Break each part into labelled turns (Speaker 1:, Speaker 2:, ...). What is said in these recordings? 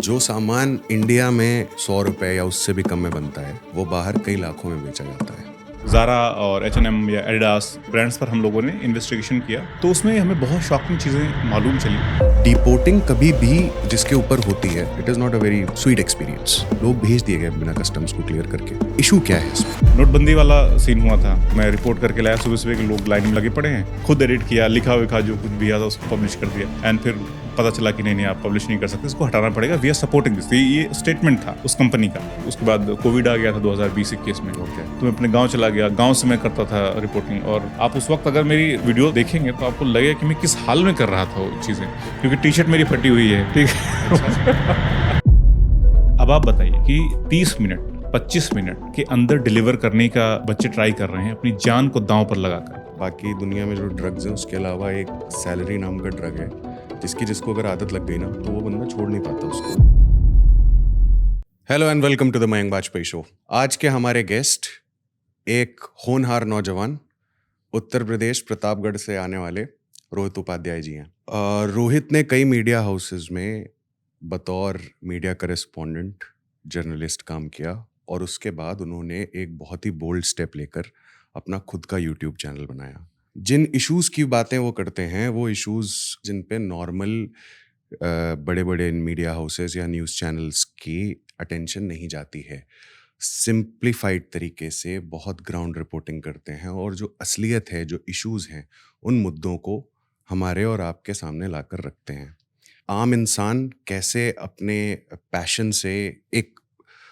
Speaker 1: जो सामान इंडिया में 100 रुपए या उससे भी कम में बनता है, वो बाहर कई लाखों में बेचा जाता है।
Speaker 2: ज़ारा और H&M या एडिडास ब्रांड्स पर हम लोगों ने इन्वेस्टिगेशन किया, तो उसमें हमें बहुत शॉकिंग चीज़ें मालूम चली।
Speaker 1: डिपोर्टिंग कभी भी जिसके ऊपर होती है, it is not a very sweet experience. लोग भेज दिए गए बिना कस्टम्स को क्लियर करके। इशू क्या है इसमें?
Speaker 2: नोटबंदी वाला सीन हुआ था, मैं रिपोर्ट करके लाया, सुबह-सुबह के लोग लाइन में लगे पड़े हैं, खुद एडिट किया, लिखा-विखा जो कुछ भी आता उसको पब्लिश कर दिया एंड फिर पता चला कि नहीं आप पब्लिश नहीं कर सकते, इसको हटाना पड़ेगा, वी आर सपोर्टिंग दिस। ये स्टेटमेंट था उस कंपनी का। उसके बाद कोविड आ गया था 2020-21 में, तो मैं अपने गाँव चला गया, गाँव से मैं करता था रिपोर्टिंग और आप उस वक्त अगर मेरी वीडियो देखेंगे तो आपको लगेगा कि मैं किस हाल में कर रहा था वो चीज़ें, क्योंकि टी शर्ट मेरी फटी हुई है, ठीक है। अब आप बताइए कि 30 मिनट 25 मिनट के अंदर डिलीवर करने का बच्चे ट्राई कर रहे हैं अपनी जान को दांव पर लगाकर।
Speaker 1: बाकी दुनिया में जो ड्रग्स हैं, उसके अलावा एक सैलरी नाम का ड्रग है, जिसको अगर आदत लग गई ना, तो वो बंदा छोड़ नहीं पाता उसको। Hello and welcome to the Mayank Bajpai show. आज के हमारे गेस्ट एक होनहार नौजवान, उत्तर प्रदेश प्रतापगढ़ से आने वाले रोहित उपाध्याय जी हैं। रोहित ने कई मीडिया हाउसेस में बतौर मीडिया करेस्पॉन्डेंट जर्नलिस्ट काम किया और उसके बाद उन्होंने एक बहुत ही बोल्ड स्टेप लेकर अपना खुद का यूट्यूब चैनल बनाया। जिन इश्यूज की बातें वो करते हैं, वो इश्यूज जिन पे नॉर्मल बड़े बड़े मीडिया हाउसेस या न्यूज़ चैनल्स की अटेंशन नहीं जाती है। सिंप्लीफाइड तरीके से बहुत ग्राउंड रिपोर्टिंग करते हैं और जो असलियत है, जो इश्यूज हैं, उन मुद्दों को हमारे और आपके सामने लाकर रखते हैं। आम इंसान कैसे अपने पैशन से एक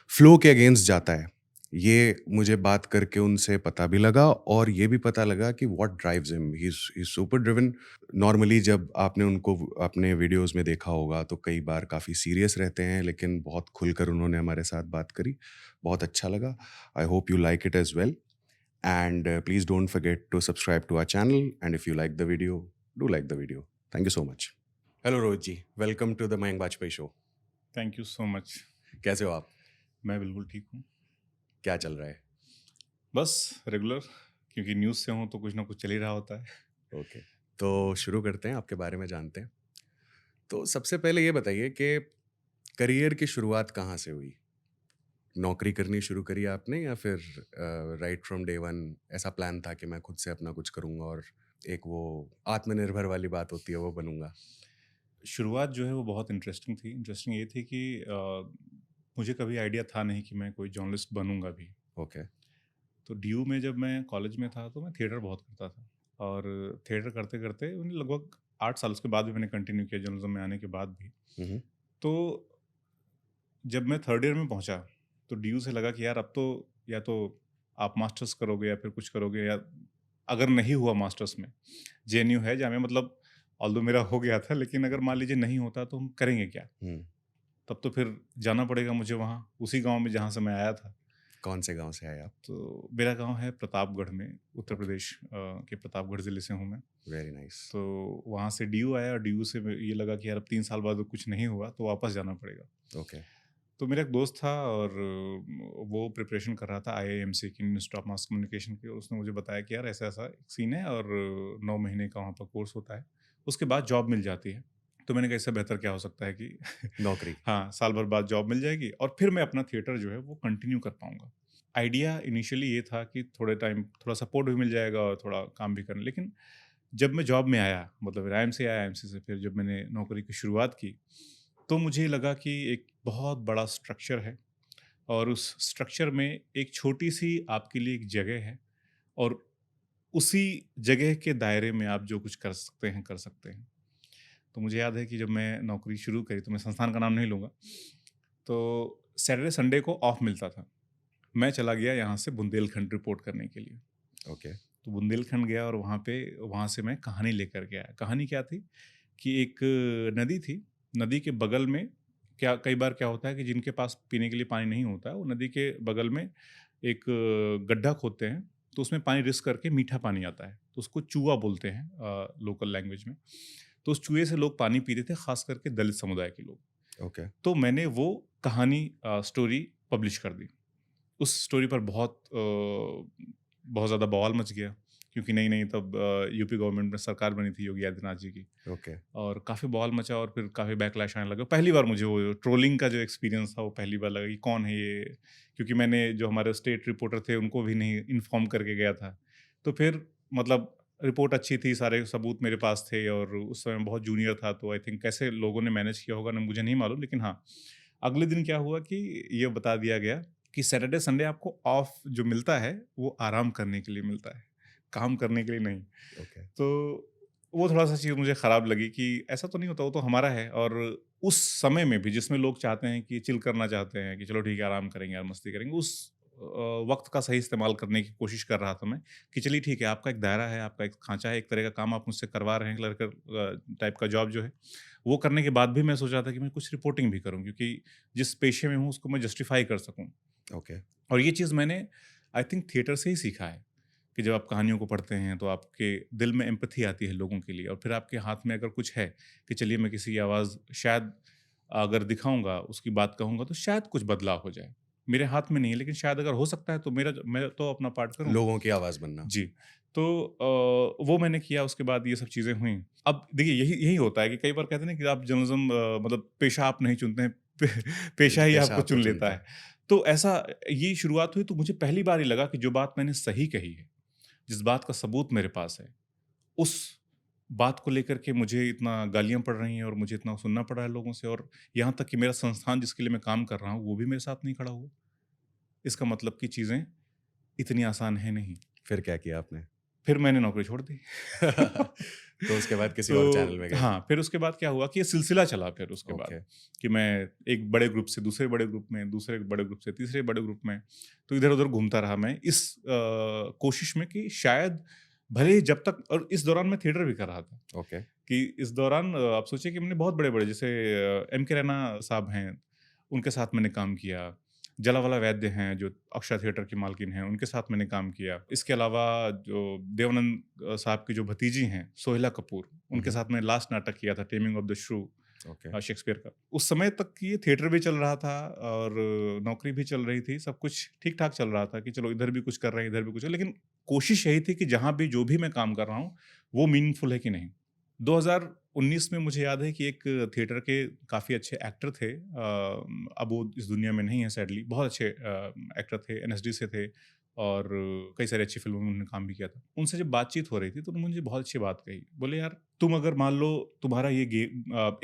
Speaker 1: फ्लो के अगेंस्ट जाता है, ये मुझे बात करके उनसे पता भी लगा और ये भी पता लगा कि what drives him. He is super driven. Normally जब आपने उनको अपने वीडियोस में देखा होगा तो कई बार काफ़ी सीरियस रहते हैं, लेकिन बहुत खुलकर उन्होंने हमारे साथ बात करी। बहुत अच्छा लगा। I hope you like it as well and please don't forget to subscribe to our channel and if you like the video, do like the video. Thank you so much. Hello Rohit ji, welcome to the Mayank Bajpai show.
Speaker 2: Thank you so much.
Speaker 1: कैसे हो आप?
Speaker 2: मैं बिल्कुल ठीक हूँ।
Speaker 1: क्या चल रहा है?
Speaker 2: बस रेगुलर, क्योंकि न्यूज़ से हूँ तो कुछ ना कुछ चल ही रहा होता है।
Speaker 1: ओके, तो शुरू करते हैं, आपके बारे में जानते हैं। तो सबसे पहले ये बताइए कि करियर की शुरुआत कहाँ से हुई? नौकरी करनी शुरू करी आपने या फिर राइट फ्रॉम डे वन ऐसा प्लान था कि मैं खुद से अपना कुछ करूँगा और एक वो आत्मनिर्भर वाली बात होती है वो बनूँगा?
Speaker 2: शुरुआत जो है वो बहुत इंटरेस्टिंग थी। इंटरेस्टिंग ये थी कि मुझे कभी आइडिया था नहीं कि मैं कोई जर्नलिस्ट बनूँगा भी।
Speaker 1: ओके।
Speaker 2: तो डीयू में जब मैं कॉलेज में था तो मैं थिएटर बहुत करता था और थिएटर करते-करते लगभग 8 साल उसके बाद भी मैंने कंटिन्यू किया जर्नलिज़्म में आने के बाद भी।
Speaker 1: हुँ, हुँ।
Speaker 2: तो जब मैं थर्ड ईयर में पहुँचा तो डीयू से लगा कि यार अब तो या तो आप मास्टर्स करोगे या फिर कुछ करोगे, या अगर नहीं हुआ मास्टर्स में, जेएनयू है जामिया, मतलब ऑल्दो मेरा हो गया था, लेकिन अगर मान लीजिए नहीं होता तो हम करेंगे क्या?
Speaker 1: हुँ।
Speaker 2: तब तो फिर जाना पड़ेगा मुझे वहाँ, उसी गाँव में जहाँ से मैं आया था।
Speaker 1: कौन से गाँव से आए आप?
Speaker 2: तो मेरा गाँव है प्रतापगढ़ में, उत्तर
Speaker 1: ओके,
Speaker 2: प्रदेश के प्रतापगढ़ ज़िले से हूँ मैं।
Speaker 1: Very nice.
Speaker 2: तो वहाँ से डीयू आया और डीयू से ये लगा कि यार अब 3 साल बाद कुछ नहीं हुआ तो वापस जाना पड़ेगा।
Speaker 1: ओके,
Speaker 2: तो मेरा एक दोस्त था और वो प्रिपरेशन कर रहा था आईआईएमसी की, इंस्टीट्यूट ऑफ मास कम्युनिकेशन की, और उसने मुझे बताया कि यार ऐसा-ऐसा एक सीन है और 9 महीने का वहाँ पर कोर्स होता है, उसके बाद जॉब मिल जाती है। तो मैंने कहा इससे बेहतर क्या हो सकता है कि
Speaker 1: नौकरी।
Speaker 2: हाँ, साल भर बाद जॉब मिल जाएगी और फिर मैं अपना थिएटर जो है वो कंटिन्यू कर पाऊँगा। आइडिया इनिशियली ये था कि थोड़े टाइम थोड़ा सपोर्ट भी मिल जाएगा और थोड़ा काम भी करना, लेकिन जब मैं जॉब में आया, मतलब आईआईएम से आया, आईआईएमसी से फिर जब मैंने नौकरी की शुरुआत की, तो मुझे लगा कि एक बहुत बड़ा स्ट्रक्चर है और उस स्ट्रक्चर में एक छोटी-सी आपके लिए एक जगह है और उसी जगह के दायरे में आप जो कुछ कर सकते हैं, कर सकते हैं। तो मुझे याद है कि जब मैं नौकरी शुरू करी, तो मैं संस्थान का नाम नहीं लूँगा, तो सैटरडे संडे को ऑफ मिलता था। मैं चला गया यहाँ से बुंदेलखंड रिपोर्ट करने के लिए।
Speaker 1: ओके,
Speaker 2: तो बुंदेलखंड गया और वहाँ से मैं कहानी लेकर के आया। कहानी क्या थी कि एक नदी थी, नदी के बगल में क्या कई बार क्या होता है कि जिनके पास पीने के लिए पानी नहीं होता है, वो नदी के बगल में एक गड्ढा खोदते हैं, तो उसमें पानी रिस्क करके मीठा पानी आता है, तो उसको चूआ बोलते हैं लोकल लैंग्वेज में। तो उस चूहे से लोग पानी पीते थे, खास करके दलित समुदाय के लोग।
Speaker 1: ओके,
Speaker 2: तो मैंने वो कहानी स्टोरी पब्लिश कर दी। उस स्टोरी पर बहुत ज़्यादा बवाल मच गया, क्योंकि नई-नई तब यूपी गवर्नमेंट में सरकार बनी थी योगी आदित्यनाथ जी की।
Speaker 1: ओके।
Speaker 2: और काफ़ी बवाल मचा और फिर काफ़ी बैकलैश आने लगा। पहली बार मुझे वो ट्रोलिंग का जो एक्सपीरियंस था वो पहली बार लगा कि कौन है ये? क्योंकि मैंने जो हमारे स्टेट रिपोर्टर थे उनको भी नहीं इन्फॉर्म करके गया था। तो फिर मतलब रिपोर्ट अच्छी थी, सारे सबूत मेरे पास थे और उस समय बहुत जूनियर था तो आई थिंक कैसे लोगों ने मैनेज किया होगा ना मुझे नहीं मालूम। लेकिन हाँ, अगले दिन क्या हुआ कि ये बता दिया गया कि सैटरडे संडे आपको ऑफ जो मिलता है वो आराम करने के लिए मिलता है, काम करने के लिए नहीं।
Speaker 1: ओके।
Speaker 2: तो वो थोड़ा-सा चीज़ मुझे खराब लगी कि ऐसा तो नहीं होता, वो तो हमारा है। और उस समय में भी जिसमें लोग चाहते हैं कि चिल करना चाहते हैं कि चलो ठीक है आराम करेंगे और मस्ती करेंगे, उस वक़्त का सही इस्तेमाल करने की कोशिश कर रहा था मैं कि चलिए ठीक है, आपका एक दायरा है, आपका एक खाँचा है, एक तरह का काम आप मुझसे करवा रहे हैं, क्लर्क टाइप का जॉब जो है। वो करने के बाद भी मैं सोच रहा था कि मैं कुछ रिपोर्टिंग भी करूँ क्योंकि जिस पेशे में हूँ उसको मैं जस्टिफ़ाई कर सकूँ।
Speaker 1: ओके।
Speaker 2: और ये चीज़ मैंने आई थिंक थिएटर से ही सीखा है कि जब आप कहानियों को पढ़ते हैं तो आपके दिल में एम्पैथी आती है लोगों के लिए और फिर आपके हाथ में अगर कुछ है कि चलिए मैं किसी की आवाज़ शायद अगर दिखाऊँगा, उसकी बात कहूँगा तो शायद कुछ बदलाव हो जाए। मेरे हाथ में नहीं है लेकिन शायद अगर हो सकता है तो मैं तो अपना पार्ट करूँ।
Speaker 1: लोगों की आवाज़ बनना।
Speaker 2: जी। तो वो मैंने किया, उसके बाद ये सब चीज़ें हुईं। अब देखिए यही यही होता है कि कई बार कहते हैं ना कि आप जर्नलिज़्म मतलब पेशा आप नहीं चुनते हैं, पे पेशा ही
Speaker 1: पेशा
Speaker 2: आपको
Speaker 1: आपको
Speaker 2: चुन लेता
Speaker 1: चुनता
Speaker 2: है।
Speaker 1: है।
Speaker 2: तो ऐसा ये शुरुआत हुई तो मुझे पहली बार ये लगा कि जो बात मैंने सही कही है, जिस बात का सबूत मेरे पास है, उस बात को लेकर के मुझे इतना गालियाँ पड़ रही हैं और मुझे इतना सुनना पड़ रहा है लोगों से और यहाँ तक कि मेरा संस्थान जिसके लिए मैं काम कर रहा हूँ, वो भी मेरे साथ नहीं खड़ा हुआ। इसका मतलब कि चीज़ें इतनी आसान है नहीं।
Speaker 1: फिर क्या किया आपने?
Speaker 2: फिर मैंने नौकरी छोड़ दी।
Speaker 1: तो उसके बाद किसी और चैनल
Speaker 2: तो
Speaker 1: में गए?
Speaker 2: हाँ, फिर उसके बाद क्या हुआ कि ये सिलसिला चला फिर उसके बाद
Speaker 1: ओके।
Speaker 2: कि मैं एक बड़े ग्रुप से दूसरे बड़े ग्रुप में, दूसरे बड़े ग्रुप से तीसरे बड़े ग्रुप में, तो इधर-उधर घूमता रहा मैं इस कोशिश में कि शायद भले ही जब तक और इस दौरान मैं थिएटर भी कर रहा था
Speaker 1: ओके।
Speaker 2: कि इस दौरान आप सोचिए कि मैंने बहुत बड़े-बड़े जैसे एम के रैना साहब हैं, उनके साथ मैंने काम किया। जलावाला वैद्य हैं, जो अक्षरा थिएटर की मालकिन हैं, उनके साथ मैंने काम किया। इसके अलावा जो देवानंद साहब की जो भतीजी हैं, सोहिला कपूर,
Speaker 1: हुँ,
Speaker 2: उनके
Speaker 1: हुँ।
Speaker 2: साथ मैंने लास्ट नाटक किया था, टेमिंग ऑफ द श्रू
Speaker 1: ओके।
Speaker 2: शेक्सपियर का। उस समय तक ये थिएटर भी चल रहा था और नौकरी भी चल रही थी, सब कुछ ठीक-ठाक चल रहा था कि चलो इधर भी कुछ कर रहे हैं, इधर भी कुछ है। लेकिन कोशिश यही थी कि जहाँ भी जो भी मैं काम कर रहा हूँ, वो मीनिंगफुल है कि नहीं। 2019 में मुझे याद है कि एक थिएटर के काफ़ी अच्छे एक्टर थे, अब वो इस दुनिया में नहीं है सैडली, बहुत अच्छे एक्टर थे, एनएसडी से थे और कई सारी अच्छी फ़िल्मों में उन्होंने काम भी किया था। उनसे जब बातचीत हो रही थी तो उन्होंने मुझे बहुत अच्छी बात कही। बोले, "यार, तुम अगर मान लो तुम्हारा ये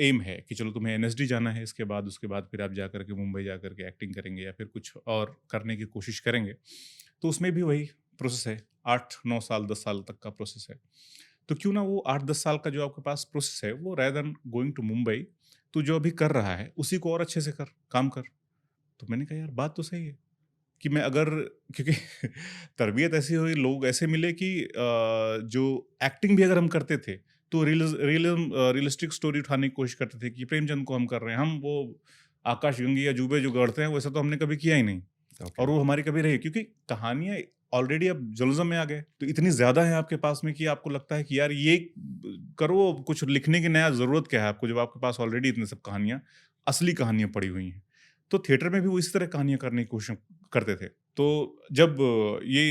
Speaker 2: एम है कि चलो तुम्हें एनएसडी जाना है, इसके बाद उसके बाद फिर आप जाकर के मुंबई जाकर के एक्टिंग करेंगे या फिर कुछ और करने की कोशिश करेंगे, तो उसमें भी वही प्रोसेस है, 8, 9 साल, 10 साल तक का प्रोसेस है। तो क्यों ना वो 8-10 साल का जो आपके पास प्रोसेस है, वो rather than going to Mumbai, तू जो अभी कर रहा है, उसी को और अच्छे से कर, काम कर।" तो मैंने कहा, "यार, बात तो सही है।" कि मैं अगर क्योंकि तरबियत ऐसी हुई, लोग ऐसे मिले कि जो एक्टिंग भी अगर हम करते थे, तो रियलिस्टिक स्टोरी उठाने की कोशिश करते थे कि प्रेमचंद को हम कर रहे हैं। हम वो आकाशगंगा या जुबे जो गढ़ते हैं, वैसा तो हमने कभी किया ही नहीं
Speaker 1: ओके।
Speaker 2: और वो हमारी कभी रही क्योंकि कहानियाँ ऑलरेडी अब जर्नलिज़्म में आ गए, तो इतनी ज़्यादा है आपके पास में कि आपको लगता है कि यार ये करो, कुछ लिखने की नया ज़रूरत क्या है आपको, जब आपके पास ऑलरेडी इतनी सब कहानियाँ, असली कहानियाँ पड़ी हुई हैं। तो थिएटर में भी वो इसी तरह कहानियाँ करने की कोशिश करते थे। तो जब ये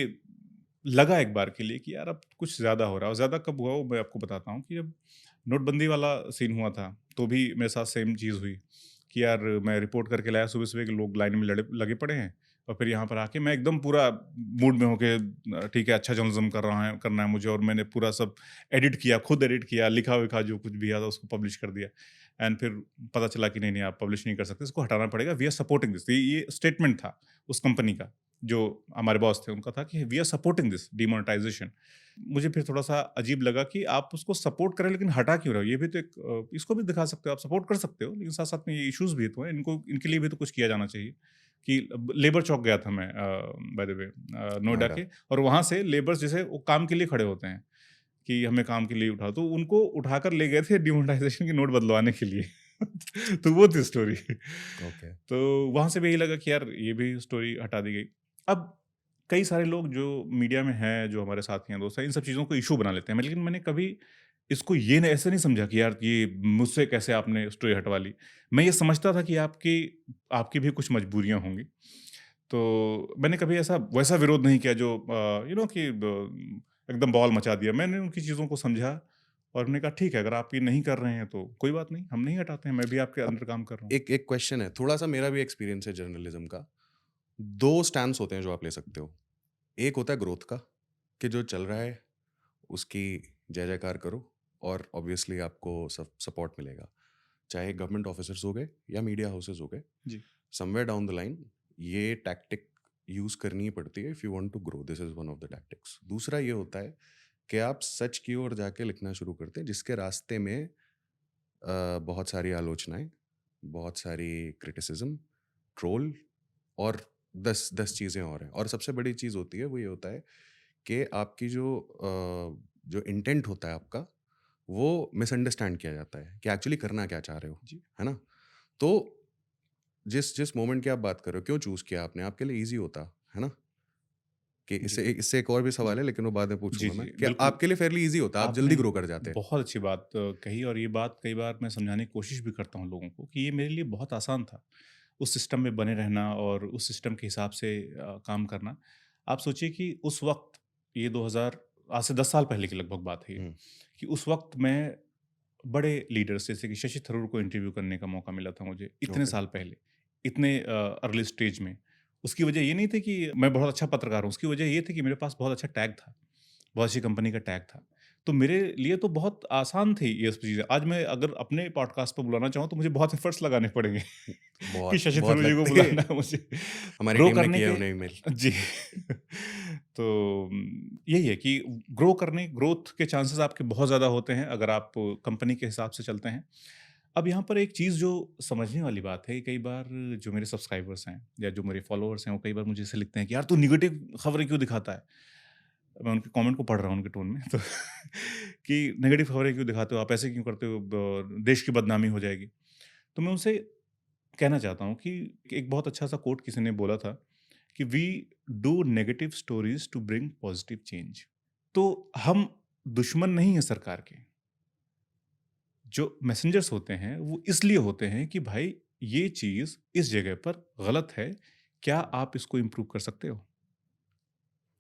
Speaker 2: लगा एक बार के लिए कि यार अब कुछ ज़्यादा हो रहा है और ज़्यादा कब हुआ वो मैं आपको बताता हूँ कि जब नोटबंदी वाला सीन हुआ था, तो भी मेरे साथ सेम चीज़ हुई कि यार मैं रिपोर्ट करके लाया सुबह-सुबह कि लोग लाइन में लगे पड़े हैं और फिर यहाँ पर आके मैं एकदम पूरा मूड में होके ठीक है अच्छा जर्नलिज़्म करना है मुझे और मैंने पूरा सब एडिट किया, खुद एडिट किया, लिखा-विखा जो कुछ भी आता उसको पब्लिश कर दिया। एंड फिर पता चला कि नहीं, आप पब्लिश नहीं कर सकते, इसको हटाना पड़ेगा, वी आर सपोर्टिंग दिस। ये स्टेटमेंट था उस कंपनी का, जो हमारे बॉस थे उनका था कि we are supporting this demonetisation. मुझे फिर थोड़ा-सा अजीब लगा कि आप उसको सपोर्ट करें लेकिन हटा क्यों रहे हो? ये भी तो एक इसको भी दिखा सकते हो, आप सपोर्ट कर सकते हो, लेकिन साथ-साथ में ये इश्यूज़ भी तो हैं, इनके लिए भी तो कुछ किया जाना चाहिए। कि लेबर चौक गया था मैं by the way Noida
Speaker 1: Noida.
Speaker 2: के और वहाँ से लेबर्स जैसे वो काम के लिए खड़े होते हैं, कि हमें काम के लिए उठाओ, तो उनको उठाकर ले गए थे डिमोनेटाइजेशन के नोट बदलवाने के लिए। तो वो थी स्टोरी।
Speaker 1: ओके।
Speaker 2: तो वहाँ से भी यही लगा कि यार ये भी स्टोरी हटा दी गई। अब कई सारे लोग जो मीडिया में हैं, जो हमारे साथी हैं, दोस्त हैं, इन सब चीज़ों को इश्यू बना लेते हैं। लेकिन मैंने कभी इसको ये न ऐसे नहीं समझा कि यार ये मुझसे कैसे आपने स्टोरी हटवा ली। मैं ये समझता था कि आपकी आपकी भी कुछ मजबूरियाँ होंगी। तो मैंने कभी ऐसा वैसा विरोध नहीं किया जो कि एकदम बवाल मचा दिया। मैंने उनकी चीज़ों को समझा और हमने कहा ठीक है, अगर आप ये नहीं कर रहे हैं तो कोई बात नहीं, हम नहीं हटाते हैं, मैं भी आपके
Speaker 1: अब
Speaker 2: अंडर काम कर रहा हूँ।
Speaker 1: एक एक क्वेश्चन है, थोड़ा-सा मेरा भी एक्सपीरियंस है जर्नलिज्म का। 2 स्टैंस होते हैं जो आप ले सकते हो। एक होता है ग्रोथ का, कि जो चल रहा है उसकी जय-जयकार करो और ऑब्वियसली आपको सपोर्ट मिलेगा। चाहे गवर्नमेंट ऑफिसर्स हो गए या मीडिया हाउसेस हो गए,
Speaker 2: जी,
Speaker 1: समवेयर डाउन द लाइन ये टैक्टिक यूज़ करनी ही पड़ती है if you want to grow, this is one of the tactics. दूसरा ये होता है कि आप सच की ओर जाके लिखना शुरू करते हैं जिसके रास्ते में बहुत सारी आलोचनाएँ, बहुत सारी क्रिटिसिज़्म, ट्रोल और 10 चीज़ें और हैं। और सबसे बड़ी चीज़ होती है वो ये होता है कि आपकी जो इंटेंट होता है आपका, वो मिसअंडरस्टैंड किया जाता है कि एक्चुअली करना क्या चाह रहे हो,
Speaker 2: जी।
Speaker 1: है ना? तो जिस जिस मोमेंट की आप बात कर रहे हो, क्यों चूज़ किया आपने? आपके लिए ईज़ी होता, है ना? कि
Speaker 2: जी,
Speaker 1: इससे एक और भी
Speaker 2: जी।
Speaker 1: सवाल है लेकिन वो बाद में
Speaker 2: जी,
Speaker 1: पूछूँगा मैं,
Speaker 2: जी,
Speaker 1: कि
Speaker 2: बिल्कुल।
Speaker 1: आपके लिए फ़ेयरली ईज़ी होता, आप जल्दी
Speaker 2: आपने
Speaker 1: ग्रो कर जाते।
Speaker 2: बहुत अच्छी बात कही और ये बात कई बार मैं समझाने की कोशिश भी करता हूँ लोगों को कि ये मेरे लिए बहुत आसान था। उस सिस्टम में बने रहना और उस सिस्टम के हिसाब से काम करना। आप सोचिए कि उस वक़्त ये 2000 आज से 10 साल पहले की लगभग बात है ये,
Speaker 1: हुँ,
Speaker 2: कि उस वक़्त मैं बड़े लीडर्स जैसे कि शशि थरूर को इंटरव्यू करने का मौका मिला था मुझे, इतने
Speaker 1: ओके,
Speaker 2: साल पहले, इतने अर्ली स्टेज में। उसकी वजह ये नहीं थी कि मैं बहुत अच्छा पत्रकार हूँ, उसकी वजह ये थी कि मेरे पास बहुत अच्छा टैग था। बहुत अच्छी कंपनी का टैग था। तो मेरे लिए तो बहुत आसान थी ये सब चीज़ें। आज मैं अगर अपने पॉडकास्ट पे बुलाना चाहूँ तो मुझे बहुत एफर्ट्स लगाने पड़ेंगे कि
Speaker 1: बहुत,
Speaker 2: शशि
Speaker 1: बहुत
Speaker 2: थरूर जी को
Speaker 1: लगते हैं।
Speaker 2: बुलाना है मुझे
Speaker 1: हमारी
Speaker 2: ग्रो
Speaker 1: टीम ने
Speaker 2: करने
Speaker 1: किया है
Speaker 2: के
Speaker 1: उन्हें ईमेल।
Speaker 2: जी। तो यही है कि ग्रोथ के चांसेस आपके बहुत ज़्यादा होते हैं अगर आप कंपनी के हिसाब से चलते हैं। अब यहाँ पर एक चीज़ जो समझने वाली बात है, कई बार जो मेरे सब्सक्राइबर्स हैं या जो मेरे फॉलोअर्स हैं, वो कई बार मुझे ऐसे लिखते हैं कि यार तू नेगेटिव खबरें क्यों दिखाता है? मैं उनके कमेंट को पढ़ रहा हूँ उनके टोन में तो कि नेगेटिव खबरें क्यों दिखाते हो आप, ऐसे क्यों करते हो, देश की बदनामी हो जाएगी। तो मैं उनसे कहना चाहता हूँ कि एक बहुत अच्छा सा कोट किसी ने बोला था कि we do negative stories to bring positive change. तो हम दुश्मन नहीं है सरकार के। जो मैसेंजर्स होते हैं वो इसलिए होते हैं कि भाई ये चीज इस जगह पर गलत है, क्या आप इसको इम्प्रूव कर सकते हो।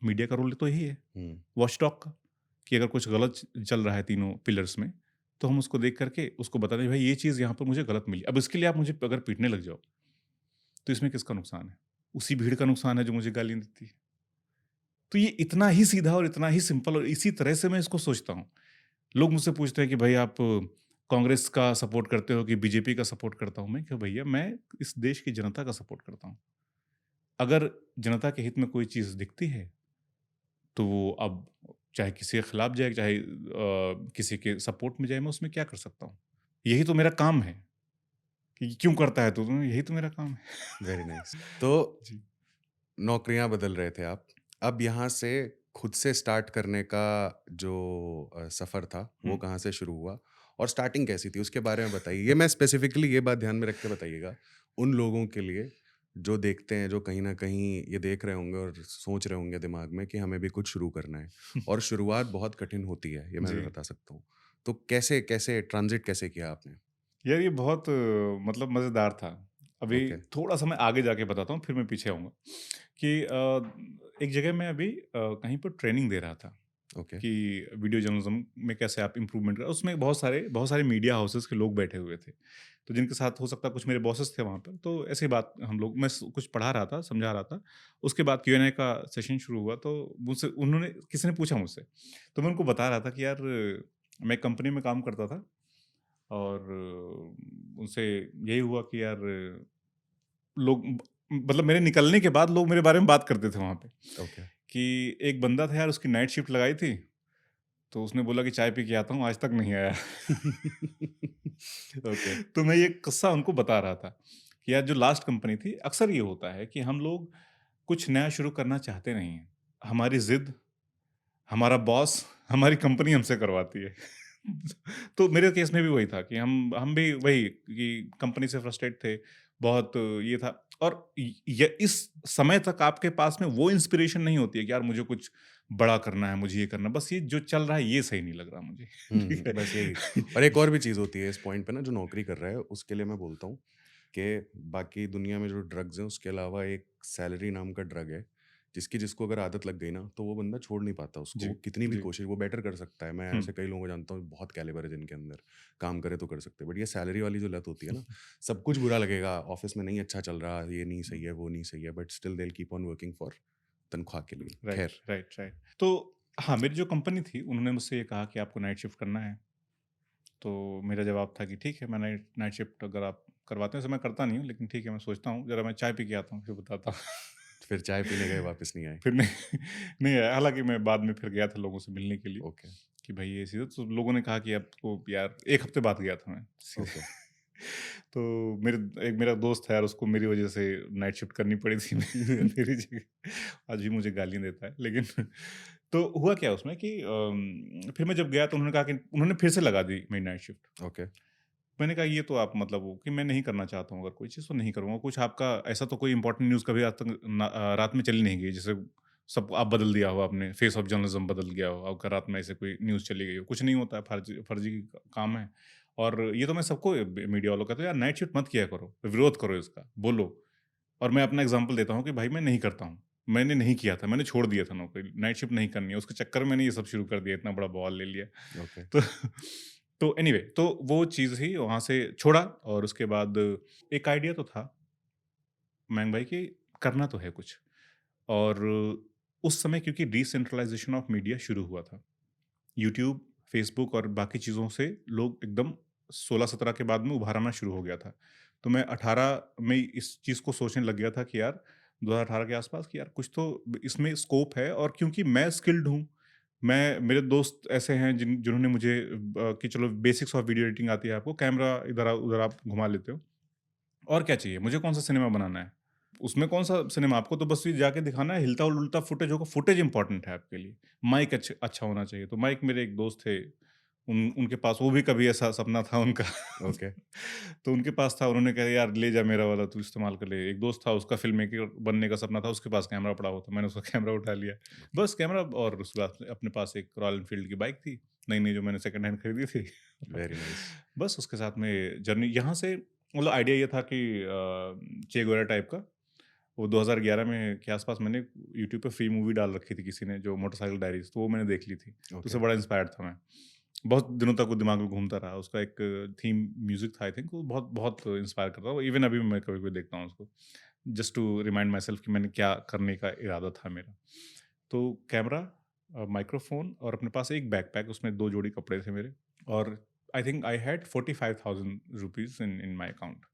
Speaker 2: मीडिया का रोल तो यही है,
Speaker 1: हुँ,
Speaker 2: वॉचडॉग का, कि अगर कुछ गलत चल रहा है तीनों पिलर्स में, तो हम उसको देख करके उसको बता दें भाई ये चीज़ यहाँ पर मुझे गलत मिली। अब इसके लिए आप मुझे अगर पीटने लग जाओ, तो इसमें किसका नुकसान है? उसी भीड़ का नुकसान है जो मुझे गालियाँ देती है। तो ये इतना ही सीधा और इतना ही सिंपल और इसी तरह से मैं इसको सोचता हूँ। लोग मुझसे पूछते हैं कि भाई आप कांग्रेस का सपोर्ट करते हो कि बीजेपी का सपोर्ट करता हूँ? मैं कहा भैया मैं इस देश की जनता का सपोर्ट करता हूँ। अगर जनता के हित में कोई चीज़ दिखती है तो वो अब चाहे किसी के खिलाफ जाए, चाहे किसी के सपोर्ट में जाए, मैं उसमें क्या कर सकता हूँ? यही तो मेरा काम है कि क्यों करता है तू? तो यही तो मेरा काम है।
Speaker 1: Very nice. तो
Speaker 2: जी।
Speaker 1: नौकरियाँ बदल रहे थे आप। अब यहाँ से खुद से स्टार्ट करने का जो सफ़र था, वो
Speaker 2: हुँ।
Speaker 1: कहाँ से शुरू हुआ? और स्टार्टिंग कैसी थी? उसके बारे में बताइए। ये मैं स्पेसिफ़िकली ये बात ध्यान में रख के बताइएगा, उन लोगों के लिए जो देखते हैं, जो कहीं न कहीं ये देख रहे होंगे और सोच रहे होंगे दिमाग में कि हमें भी कुछ शुरू करना है और शुरुआत बहुत कठिन होती है, ये मैं भी
Speaker 2: जी।
Speaker 1: बता सकता हूँ। तो कैसे कैसे ट्रांज़िट कैसे किया आपने?
Speaker 2: यार ये बहुत मतलब मज़ेदार था। अभी
Speaker 1: ओके,
Speaker 2: थोड़ा-सा मैं आगे जाके बताता हूँ, फिर मैं पीछे आऊँगा कि एक जगह मैं अभी कहीं पर ट्रेनिंग दे रहा था
Speaker 1: ओके।
Speaker 2: कि वीडियो जर्नलिज़्म में कैसे आप इम्प्रूवमेंट कर, उसमें बहुत सारे मीडिया हाउसेज़ के लोग बैठे हुए थे। तो जिनके साथ हो सकता है कुछ मेरे बॉसेस थे वहाँ पर, तो ऐसी बात हम लोग मैं स कुछ पढ़ा रहा था, समझा रहा था। उसके बाद क्यू-एन-ए का सेशन शुरू हुआ तो मुझसे उन्होंने किसी ने पूछा मुझसे, तो मैं उनको बता रहा था कि यार मैं कंपनी में काम करता था और उनसे यही हुआ कि यार लोग मतलब मेरे निकलने के बाद लोग मेरे बारे में बात करते थे वहाँ पे,
Speaker 1: ओके।
Speaker 2: कि एक बंदा था यार उसकी नाइट शिफ्ट लगाई थी, तो उसने बोला कि चाय पी के आता हूँ, आज तक नहीं आया।
Speaker 1: ओके।
Speaker 2: तो मैं ये किस्सा उनको बता रहा था कि यार जो लास्ट कंपनी थी, अक्सर ये होता है कि हम लोग कुछ नया शुरू करना चाहते नहीं हैं। हमारी ज़िद, हमारा बॉस, हमारी कंपनी हमसे करवाती है। तो मेरे केस में भी वही था कि हम भी वही कि कंपनी से फ्रस्ट्रेट थे, बहुत ये था और य इस समय तक आपके पास में वो इंस्पिरेशन नहीं होती है कि यार मुझे कुछ बड़ा करना है, मुझे ये करना है, बस ये जो चल रहा है ये सही नहीं लग रहा मुझे।
Speaker 1: हुँ,
Speaker 2: ठीक
Speaker 1: हुँ,
Speaker 2: है।
Speaker 1: बस यही। और एक और भी चीज़ होती है इस पॉइंट पे ना, जो नौकरी कर रहा है उसके लिए मैं बोलता हूँ कि बाकी दुनिया में जो ड्रग्स हैं उसके अलावा एक सैलरी नाम का ड्रग है जिसकी जिसको अगर आदत लग गई ना, तो वो बंदा छोड़ नहीं पाता उसको,
Speaker 2: जी,
Speaker 1: वो कितनी भी
Speaker 2: जी।
Speaker 1: कोशिश वो बेटर कर सकता है। मैं
Speaker 2: हुँ।
Speaker 1: ऐसे कई लोगों को जानता हूँ, बहुत कैलिबर है जिनके अंदर, काम करे तो कर सकते हैं। बट ये सैलरी वाली जो लत होती है ना, सब कुछ बुरा लगेगा, ऑफ़िस में नहीं अच्छा चल रहा, ये नहीं सही है, वो नहीं सही है, but still they will keep on working for तनख्वाह के लिए।
Speaker 2: राइट,
Speaker 1: खैर,
Speaker 2: राइट, राइट। तो हाँ, मेरी जो कंपनी थी उन्होंने मुझसे ये कहा कि आपको नाइट शिफ्ट करना है। तो मेरा जवाब था कि ठीक है, मैं नाइट नाइट शिफ्ट अगर आप करवाते हैं, वैसे मैं करता नहीं हूँ, लेकिन ठीक है, मैं सोचता हूँ, ज़रा मैं चाय पी के आता हूँ, फिर बताता हूँ।
Speaker 1: फिर चाय पीने गए, वापस नहीं आए।
Speaker 2: फिर नहीं नहीं आया, हालाँकि मैं बाद में फिर गया था लोगों से मिलने के लिए
Speaker 1: ओके,
Speaker 2: कि भाई ये सीधे, तो लोगों ने कहा कि आपको यार 1 हफ्ते बाद गया था मैं सीधे।
Speaker 1: ओके।
Speaker 2: तो एक मेरा दोस्त है यार, उसको मेरी वज़ह से नाइट शिफ्ट करनी पड़ी थी मेरी जगह। आज भी मुझे गालियाँ देता है, लेकिन तो हुआ क्या उसमें कि फिर मैं जब गया तो उन्होंने कहा कि उन्होंने फिर से लगा दी मेरी नाइट शिफ्ट।
Speaker 1: ओके,
Speaker 2: मैंने कहा ये तो आप मतलब वो कि मैं नहीं करना चाहता हूँ, अगर कोई चीज़ तो नहीं करूँगा। कुछ आपका ऐसा तो कोई इम्पोर्टेंट न्यूज़ कभी आज तक रात में चली नहीं गई, जैसे सब आप बदल दिया हो आपने, फेस ऑफ जर्नलिज्म बदल गया हो, आपका रात में ऐसे कोई न्यूज़ चली गई हो। कुछ नहीं होता है, फर्जी फर्जी काम है। और ये तो मैं सबको मीडिया वालों को कहता हूँ, यार नाइट शिफ्ट मत किया करो, विरोध करो इसका, बोलो। और मैं अपना एग्ज़ाम्पल देता हूँ कि भाई मैं नहीं करता हूँ। मैंने नहीं किया था, मैंने छोड़ दिया था नौकरी, नाइट शिफ्ट नहीं करनी है। उसके चक्कर में मैंने ये सब शुरू कर दिया, इतना बड़ा बवाल ले लिया।
Speaker 1: ओके,
Speaker 2: तो तो एनीवे, तो वो चीज़ ही वहाँ से छोड़ा, और उसके बाद एक आइडिया तो था मयंक भाई कि करना तो है कुछ। और उस समय क्योंकि डिसेंट्रलाइज़ेशन ऑफ मीडिया शुरू हुआ था। यूट्यूब, फ़ेसबुक और बाकी चीज़ों से लोग एकदम 16-17 के बाद में उभर आना शुरू हो गया था। तो मैं 18 में इस चीज़ को सोचने लग गया था कि यार 2018 के आस-पास कि यार कुछ तो इसमें स्कोप है, और क्योंकि मैं स्किल्ड हूँ, मैं मेरे दोस्त ऐसे हैं जिन्होंने मुझे कि चलो बेसिक्स ऑफ वीडियो एडिटिंग आती है आपको, कैमरा इधर-उधर आप घुमा लेते हो। और क्या चाहिए? मुझे कौन-सा सिनेमा बनाना है? उसमें कौन-सा सिनेमा, आपको तो बस ये जाके दिखाना है, हिलता-डुलता फुटेज होगा, फुटेज इम्पोर्टेंट है आपके लिए। माइक अच्छा होना चाहिए। तो माइक, मेरे एक दोस्त थे, उनके पास, वो भी कभी ऐसा सपना था उनका।
Speaker 1: ओके,
Speaker 2: तो उनके पास था, उन्होंने कहा यार ले जा मेरा वाला, तू इस्तेमाल कर ले। एक दोस्त था, उसका फ़िल्म मेकर बनने का सपना था, उसके पास कैमरा पड़ा हुआ था, मैंने उसका कैमरा उठा लिया।
Speaker 1: ओके,
Speaker 2: बस कैमरा, और उसके बाद अपने पास एक रॉयल एनफ़ील्ड की बाइक थी, नई-नई, जो मैंने सेकंड हैंड खरीदी थी।
Speaker 1: Very nice.
Speaker 2: बस उसके साथ में जर्नी यहाँ से, मतलब आइडिया ये था कि चे गुवेरा टाइप का। वो 2011 में के आसपास मैंने यूट्यूब पे फ्री मूवी डाल रखी थी किसी ने, जो मोटरसाइकिल डायरीज़, तो वो मैंने देख ली थी। तो
Speaker 1: ओके,
Speaker 2: उससे बड़ा इंस्पायर्ड था मैं। बहुत दिनों तक वो दिमाग में घूमता रहा। उसका एक थीम म्यूज़िक था, आई थिंक, वो बहुत बहुत इंस्पायर करता है। इवन अभी भी मैं कभी-कभी देखता हूँ उसको, just to remind myself कि मैंने क्या करने का इरादा था मेरा। तो कैमरा, माइक्रोफ़ोन, और अपने पास एक बैकपैक, उसमें 2 जोड़ी कपड़े थे मेरे, और आई think I had ₹45,000 in my account.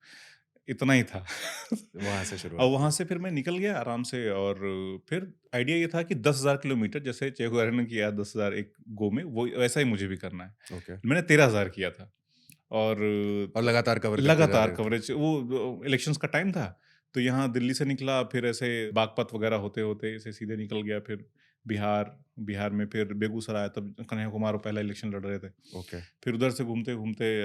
Speaker 2: इतना ही था।
Speaker 1: वहाँ से
Speaker 2: और
Speaker 1: शुरुआत
Speaker 2: वहाँ
Speaker 1: की।
Speaker 2: से फिर मैं निकल गया आराम से, और फिर आइडिया ये था कि 10,000 किलोमीटर, जैसे चे गुवेरा ने किया 10,000 एक गो में, वो वैसा ही मुझे भी करना है।
Speaker 1: ओके,
Speaker 2: मैंने 13,000 किया था, और
Speaker 1: और लगातार कवर करते जा
Speaker 2: लगातार
Speaker 1: रहे थे।
Speaker 2: कवरेज, वो इलेक्शंस का टाइम था, तो यहाँ दिल्ली से निकला, फिर ऐसे बागपत वगैरह होते-होते ऐसे सीधे निकल गया, फिर बिहार, बिहार में फिर बेगूसराय, तब कन्हैया कुमार पहला इलेक्शन लड़ रहे थे।
Speaker 1: ओके,
Speaker 2: फिर उधर से घूमते-घूमते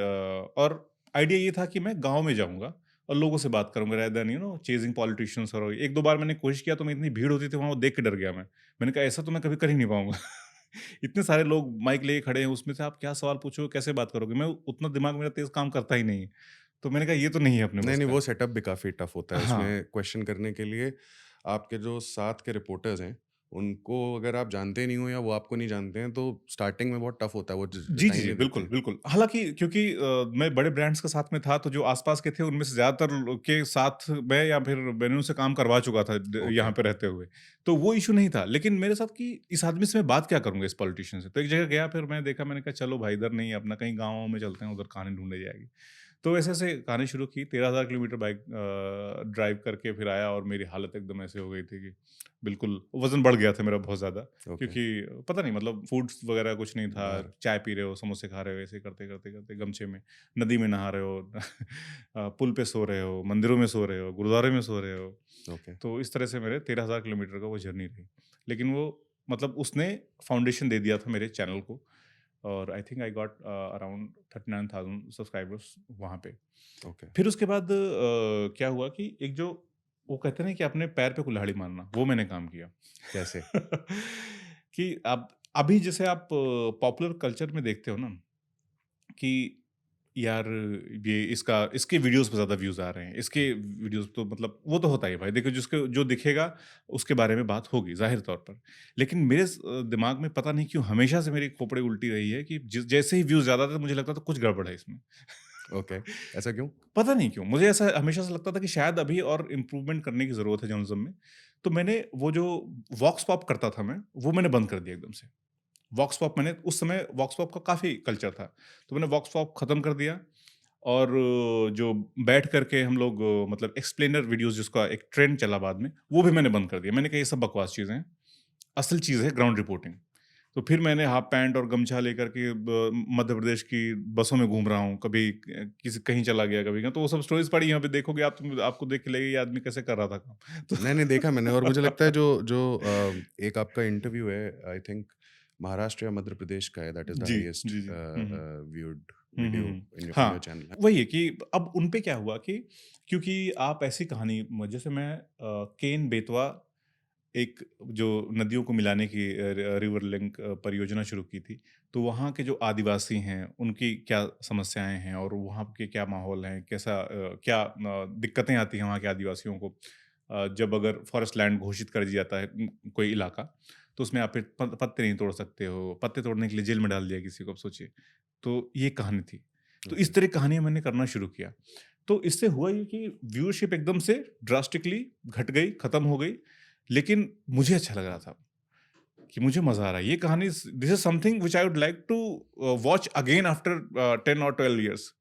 Speaker 2: और आइडिया ये था कि मैं गाँव में जाऊँगा और लोगों से बात करूँगा, रेदर देन चेजिंग पॉलिटिशियंस। और 1-2 बार मैंने कोशिश किया, तो मैं, इतनी भीड़ होती थी वहाँ, वो देख के डर गया मैं। मैंने कहा ऐसा तो मैं कभी कर ही नहीं पाऊँगा। इतने सारे लोग माइक लेके खड़े हैं, उसमें से आप क्या सवाल पूछोगे, कैसे बात करोगे? मैं, उतना दिमाग मेरा तेज़ काम करता ही नहीं है। तो मैंने कहा ये तो नहीं है अपने
Speaker 1: नहीं,
Speaker 2: बस
Speaker 1: नहीं,
Speaker 2: का।
Speaker 1: वो सेटअप भी काफ़ी टफ़ होता है,
Speaker 2: हाँ।
Speaker 1: उसमें क्वेश्चन करने के लिए आपके जो साथ के रिपोर्टर्स हैं, उनको अगर आप जानते नहीं हो या वो आपको नहीं जानते हैं, तो स्टार्टिंग में बहुत टफ़ होता है, वो ज
Speaker 2: जी, जी,
Speaker 1: टाइम
Speaker 2: जी।
Speaker 1: नहीं देते
Speaker 2: बिल्कुल,
Speaker 1: हैं।
Speaker 2: बिल्कुल। हालाँकि क्योंकि मैं बड़े ब्रांड्स के साथ में था, तो जो आस-पास के थे उनमें से ज़्यादातर लोग के साथ मैं, या फिर मैंने उनसे काम करवा चुका था
Speaker 1: ओके,
Speaker 2: यहाँ पे रहते हुए। तो वो इश्यू नहीं था। लेकिन मेरे साथ कि इस आदमी से मैं बात क्या करूँगा, इस पॉलिटिशियन से? तो एक जगह गया, फिर मैंने देखा, मैंने कहा चलो भाई इधर नहीं, अपना कहीं गाँव में चलते हैं, उधर कहानी ढूँढी जाएगी। तो ऐसे-ऐसे कहानी शुरू की, 13,000 किलोमीटर बाइक ड्राइव करके फिर आया, और मेरी हालत एकदम ऐसे हो गई थी कि बिल्कुल वज़न बढ़ गया था मेरा बहुत ज़्यादा।
Speaker 1: ओके,
Speaker 2: क्योंकि पता नहीं, मतलब फूड्स वगैरह कुछ नहीं था,
Speaker 1: बाहर,
Speaker 2: चाय पी रहे हो, समोसे खा रहे हो, ऐसे करते-करते गमछे में, नदी में नहा रहे हो, पुल पे सो रहे हो, मंदिरों में सो रहे हो, गुरुद्वारे में सो रहे हो।
Speaker 1: ओके,
Speaker 2: तो इस तरह से मेरे 13,000 किलोमीटर का वो जर्नी रही। लेकिन वो, मतलब उसने फाउंडेशन दे दिया था मेरे चैनल को, और आई think I got around 39,000 subscribers वहाँ पे।
Speaker 1: ओके,
Speaker 2: फिर उसके बाद क्या हुआ कि एक जो, वो कहते हैं ना कि अपने पैर पे कुल्हाड़ी मारना, वो मैंने काम किया।
Speaker 1: कैसे?
Speaker 2: कि अब अभी जैसे आप पॉपुलर कल्चर में देखते हो ना कि यार ये इसके वीडियोस पे ज़्यादा व्यूज़ आ रहे हैं, इसके वीडियोस तो मतलब वो तो होता ही है भाई, देखो जिसको जो दिखेगा उसके बारे में बात होगी ज़ाहिर तौर पर। लेकिन मेरे दिमाग में पता नहीं क्यों हमेशा से मेरी खोपड़ी उल्टी रही है कि जैसे ही व्यूज़ ज़्यादा आते मुझे लगता था कुछ गड़बड़ है इसमें।
Speaker 1: ओके, ऐसा क्यों?
Speaker 2: पता नहीं क्यों? मुझे ऐसा हमेशा से लगता था कि शायद अभी और इम्प्रूवमेंट करने की ज़रूरत है जर्नलिज़्म में। तो मैंने वो जो वॉक्स पॉप करता था मैं, वो मैंने बंद कर दिया एकदम से। वॉक्स पॉप मैंने उस समय वॉक्स पॉप का काफ़ी कल्चर था। तो मैंने वॉक्स पॉप खत्म कर दिया और जो बैठ कर के हम लोग मतलब एक्सप्लेनर वीडियोज़ जिसका एक ट्रेंड चला बाद में, वो भी मैंने बंद कर दिया। मैंने कहा ये सब बकवास चीज़ें हैं। असल चीज़ है ग्राउंड रिपोर्टिंग। तो फिर मैंने हाफ पैंट और गमछा लेकर के मध्य प्रदेश की बसों में घूम रहा हूँ, कभी किसी कहीं चला गया, कभी कहीं तो वो सब स्टोरीज़ पड़ी यहाँ पे देखोगे आप, तुम आपको देख के लगेगा ये आदमी कैसे कर रहा था काम। तो
Speaker 1: नहीं, नहीं देखा मैंने, और मुझे लगता है जो जो एक आपका इंटरव्यू है, आई थिंक महाराष्ट्र या मध्य प्रदेश का है, दैट इज़ द
Speaker 2: जी,
Speaker 1: हाईएस्ट
Speaker 2: जी, जी। हुँ,
Speaker 1: व्यूड
Speaker 2: हुँ, हुँ,
Speaker 1: वीडियो
Speaker 2: हुँ।
Speaker 1: इन योर
Speaker 2: हाँ,
Speaker 1: चैनल।
Speaker 2: वही है कि अब उन पे क्या हुआ कि क्योंकि आप ऐसी कहानी जैसे मैं केन-बेतवा एक जो नदियों को मिलाने की रिवर लिंक परियोजना शुरू की थी। तो वहाँ के जो आदिवासी हैं, उनकी क्या समस्याएँ हैं और वहाँ के क्या माहौल हैं, कैसा क्या दिक्कतें आती हैं वहाँ के आदिवासियों को जब अगर फॉरेस्ट लैंड घोषित कर दिया जाता है कोई इलाका, तो उसमें आप फिर पत्ते नहीं तोड़ सकते हो, पत्ते तोड़ने के लिए जेल में डाल दिया किसी को, अब सोचिए। तो ये कहानी थी। तो
Speaker 1: ओके,
Speaker 2: इस तरह की कहानियाँ मैंने करना शुरू किया। तो इससे हुआ ये कि व्यूअरशिप एकदम से ड्रास्टिकली घट गई, खत्म हो गई, लेकिन मुझे अच्छा लग रहा था कि मुझे मज़ा आ रहा है। ये कहानी this is something which I would like to watch again after 10 और 12 इयर्स।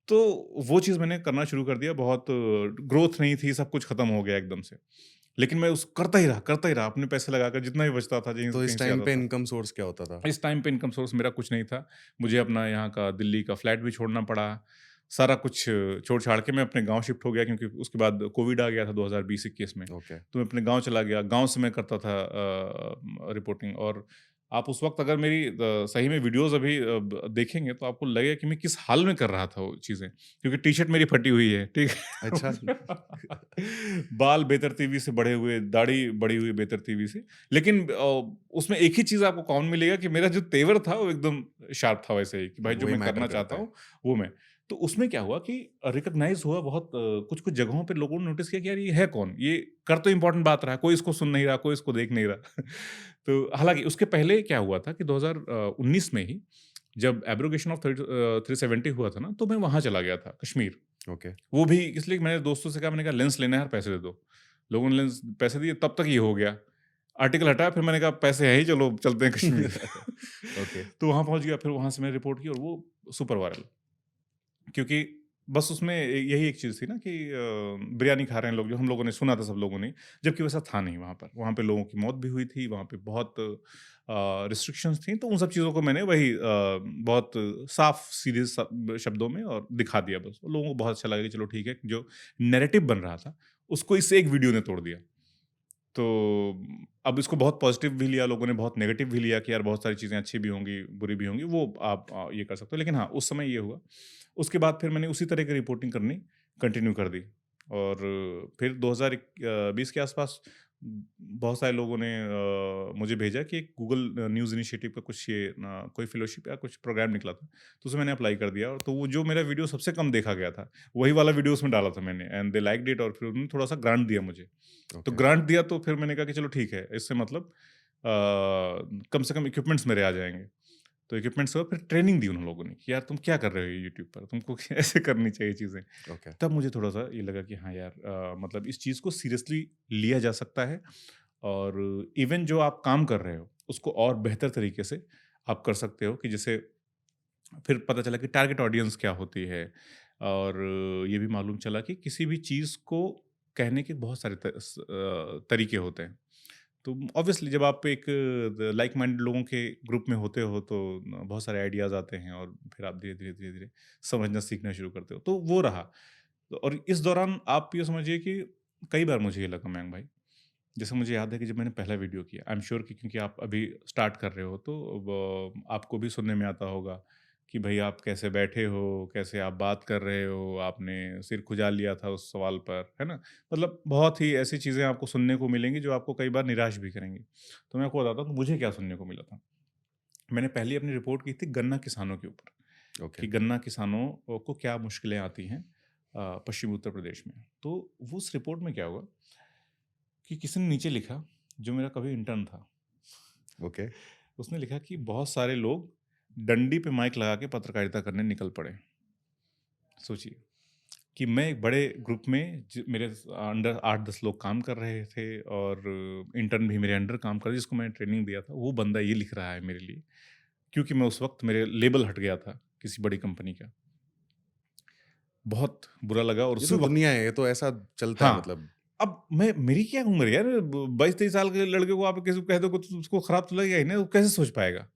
Speaker 2: तो वो चीज़ मैंने करना शुरू कर दिया। बहुत ग्रोथ नहीं थी, सब कुछ खत्म हो गया एकदम से। लेकिन मैं उस करता ही रहा, अपने पैसे लगाकर जितना भी बचता था, कहीं
Speaker 1: तो
Speaker 2: कहीं
Speaker 1: इस
Speaker 2: से
Speaker 1: टाइम
Speaker 2: आता
Speaker 1: पे
Speaker 2: था।
Speaker 1: इनकम सोर्स क्या होता था?
Speaker 2: इस टाइम पे इनकम सोर्स मेरा कुछ नहीं था। मुझे अपना यहाँ का दिल्ली का फ्लैट भी छोड़ना पड़ा। सारा कुछ छोड़-छाड़ के मैं अपने गाँव शिफ्ट हो गया क्योंकि उसके बाद कोविड आ गया था 2020-21 में।
Speaker 1: ओके,
Speaker 2: तो मैं अपने गाँव चला गया। गाँव से मैं करता था रिपोर्टिंग और आप उस वक़्त अगर मेरी सही में वीडियोज़ अभी ब देखेंगे तो आपको लगेगा कि मैं किस हाल में कर रहा था वो चीज़ें। क्योंकि टी-शर्ट मेरी फटी हुई है, ठीक
Speaker 1: अच्छा।
Speaker 2: है? बाल बेतरतीबी से बढ़े हुए, दाढ़ी बढ़ी हुई बेतरतीबी से। लेकिन उसमें एक ही चीज़ आपको कॉमन मिलेगा कि मेरा जो तेवर था वो एकदम शार्प था वैसे ही कि भाई जो
Speaker 1: वही
Speaker 2: मैं
Speaker 1: मैटर
Speaker 2: करना चाहता
Speaker 1: करता है।
Speaker 2: हूँ, वो मैं। तो उसमें क्या हुआ कि रिकॉग्नाइज़ हुआ बहुत कुछ-कुछ जगहों पे लोगों ने नोटिस किया कि यार ये है कौन? ये कर तो इम्पोर्टेंट बात रहा है, कोई इसको सुन नहीं रहा, कोई इसको देख नहीं रहा। तो हालाँकि उसके पहले क्या हुआ था कि 2019 में ही जब एब्रोगेशन ऑफ 370 हुआ था ना, तो मैं वहाँ चला गया था, कश्मीर।
Speaker 1: ओके।
Speaker 2: वो भी इसलिए कि मैंने दोस्तों से कहा, मैंने कहा लेंस लेना है यार, पैसे दे दो। लोगों ने लेंस पैसे दिए, तब तक ये हो गया। आर्टिकल हटाया, फिर मैंने कहा पैसे हैं ही, चलो चलते हैं कश्मीर।
Speaker 1: ओके,
Speaker 2: तो वहाँ पहुँच गया, फिर वहाँ से मैंने रिपोर्ट की और वो सुपर वायरल। क्योंकि बस उसमें यही एक चीज़ थी ना कि बिरयानी खा रहे हैं लोग, जो हम लोगों ने सुना था सब लोगों ने, जबकि वैसा था नहीं वहाँ पर। वहाँ पे लोगों की मौत भी हुई थी, वहाँ पे बहुत रिस्ट्रिक्शंस थी, तो उन सब चीज़ों को मैंने वही बहुत साफ सीधे शब्दों में और दिखा दिया बस। लोगों को बहुत अच्छा लगा कि चलो ठीक है, जो नैरेटिव बन रहा था, उसको इस एक वीडियो ने तोड़ दिया। तो अब इसको बहुत पॉज़िटिव भी लिया लोगों ने, बहुत नेगेटिव भी लिया कि यार बहुत सारी चीज़ें अच्छी भी होंगी, बुरी भी होंगी, वो आप ये कर सकते हो। लेकिन हाँ, उस समय ये हुआ। उसके बाद फिर मैंने उसी तरह की रिपोर्टिंग करनी कंटिन्यू कर दी और फिर 2020 के आसपास बहुत सारे लोगों ने मुझे भेजा कि एक गूगल न्यूज़ इनिशिएटिव का कुछ ये कोई फेलोशिप या कुछ प्रोग्राम निकला था, तो उसमें मैंने अप्लाई कर दिया और तो वो जो मेरा वीडियो सबसे कम देखा गया था, वही वाला वीडियो उसमें डाला था मैंने एंड दे लाइक्ड इट और फिर उन्होंने थोड़ा-सा ग्रांट दिया मुझे। तो
Speaker 1: ओके।
Speaker 2: ग्रांट दिया तो फिर मैंने कहा कि चलो ठीक है, इससे मतलब कम से कम इक्विपमेंट्स मेरे आ जाएँगे। तो इक्विपमेंट्स हुआ, फिर ट्रेनिंग दी उन लोगों ने कि यार तुम क्या कर रहे हो यूट्यूब पर, तुमको ऐसे करनी चाहिए चीज़ें।
Speaker 1: ओके।
Speaker 2: तब मुझे थोड़ा-सा ये लगा कि हाँ यार मतलब इस चीज़ को सीरियसली लिया जा सकता है और इवन जो आप काम कर रहे हो, उसको और बेहतर तरीके से आप कर सकते हो कि जैसे फिर पता चला कि टारगेट ऑडियंस क्या होती है और ये भी मालूम चला कि किसी भी चीज़ को कहने के बहुत सारे तरीके होते हैं। तो ऑब्वियसली जब आप एक लाइक माइंडेड लोगों के ग्रुप में होते हो तो बहुत सारे आइडियाज़ आते हैं और फिर आप धीरे-धीरे समझना सीखना शुरू करते हो। तो वो रहा। तो और इस दौरान आप ये समझिए कि कई बार मुझे ये लगा मयंक भाई, जैसे मुझे याद है कि जब मैंने पहला वीडियो किया, आई एम श्योर कि क्योंकि आप अभी स्टार्ट कर रहे हो तो आपको भी सुनने में आता होगा कि भई आप कैसे बैठे हो, कैसे आप बात कर रहे हो, आपने सिर खुजा लिया था उस सवाल पर, है ना? मतलब बहुत ही ऐसी चीज़ें आपको सुनने को मिलेंगी जो आपको कई बार निराश भी करेंगी। तो मैं आपको बताता हूँ मुझे क्या सुनने को मिला था। मैंने पहली अपनी रिपोर्ट की थी गन्ना किसानों के ऊपर।
Speaker 1: ओके।
Speaker 2: कि गन्ना किसानों को क्या मुश्किलें आती हैं पश्चिमी उत्तर प्रदेश में। तो वो उस रिपोर्ट में क्या हुआ कि किसी ने नीचे लिखा, जो मेरा कभी इंटर्न था,
Speaker 1: ओके।
Speaker 2: उसने लिखा कि बहुत सारे लोग डंडी पे माइक लगा के पत्रकारिता करने निकल पड़े। सोचिए कि मैं एक बड़े ग्रुप में मेरे अंडर 8-10 लोग काम कर रहे थे और इंटर्न भी मेरे अंडर काम कर रहे, जिसको मैंने ट्रेनिंग दिया था, वो बंदा ये लिख रहा है मेरे लिए, क्योंकि मैं उस वक्त मेरे लेबल हट गया था किसी बड़ी कंपनी का। बहुत बुरा लगा और
Speaker 1: ये
Speaker 2: उसी
Speaker 1: तो
Speaker 2: वक्त
Speaker 1: दुनिया है, ये तो ऐसा चलता है
Speaker 2: हाँ,
Speaker 1: मतलब।
Speaker 2: अब मैं मेरी क्या उम्र है यार, 22-23 साल के लड़के को आप किसी को कह दो कि उसको खराब तो लगेगा ही ना, वो कैसे सोच पाएगा?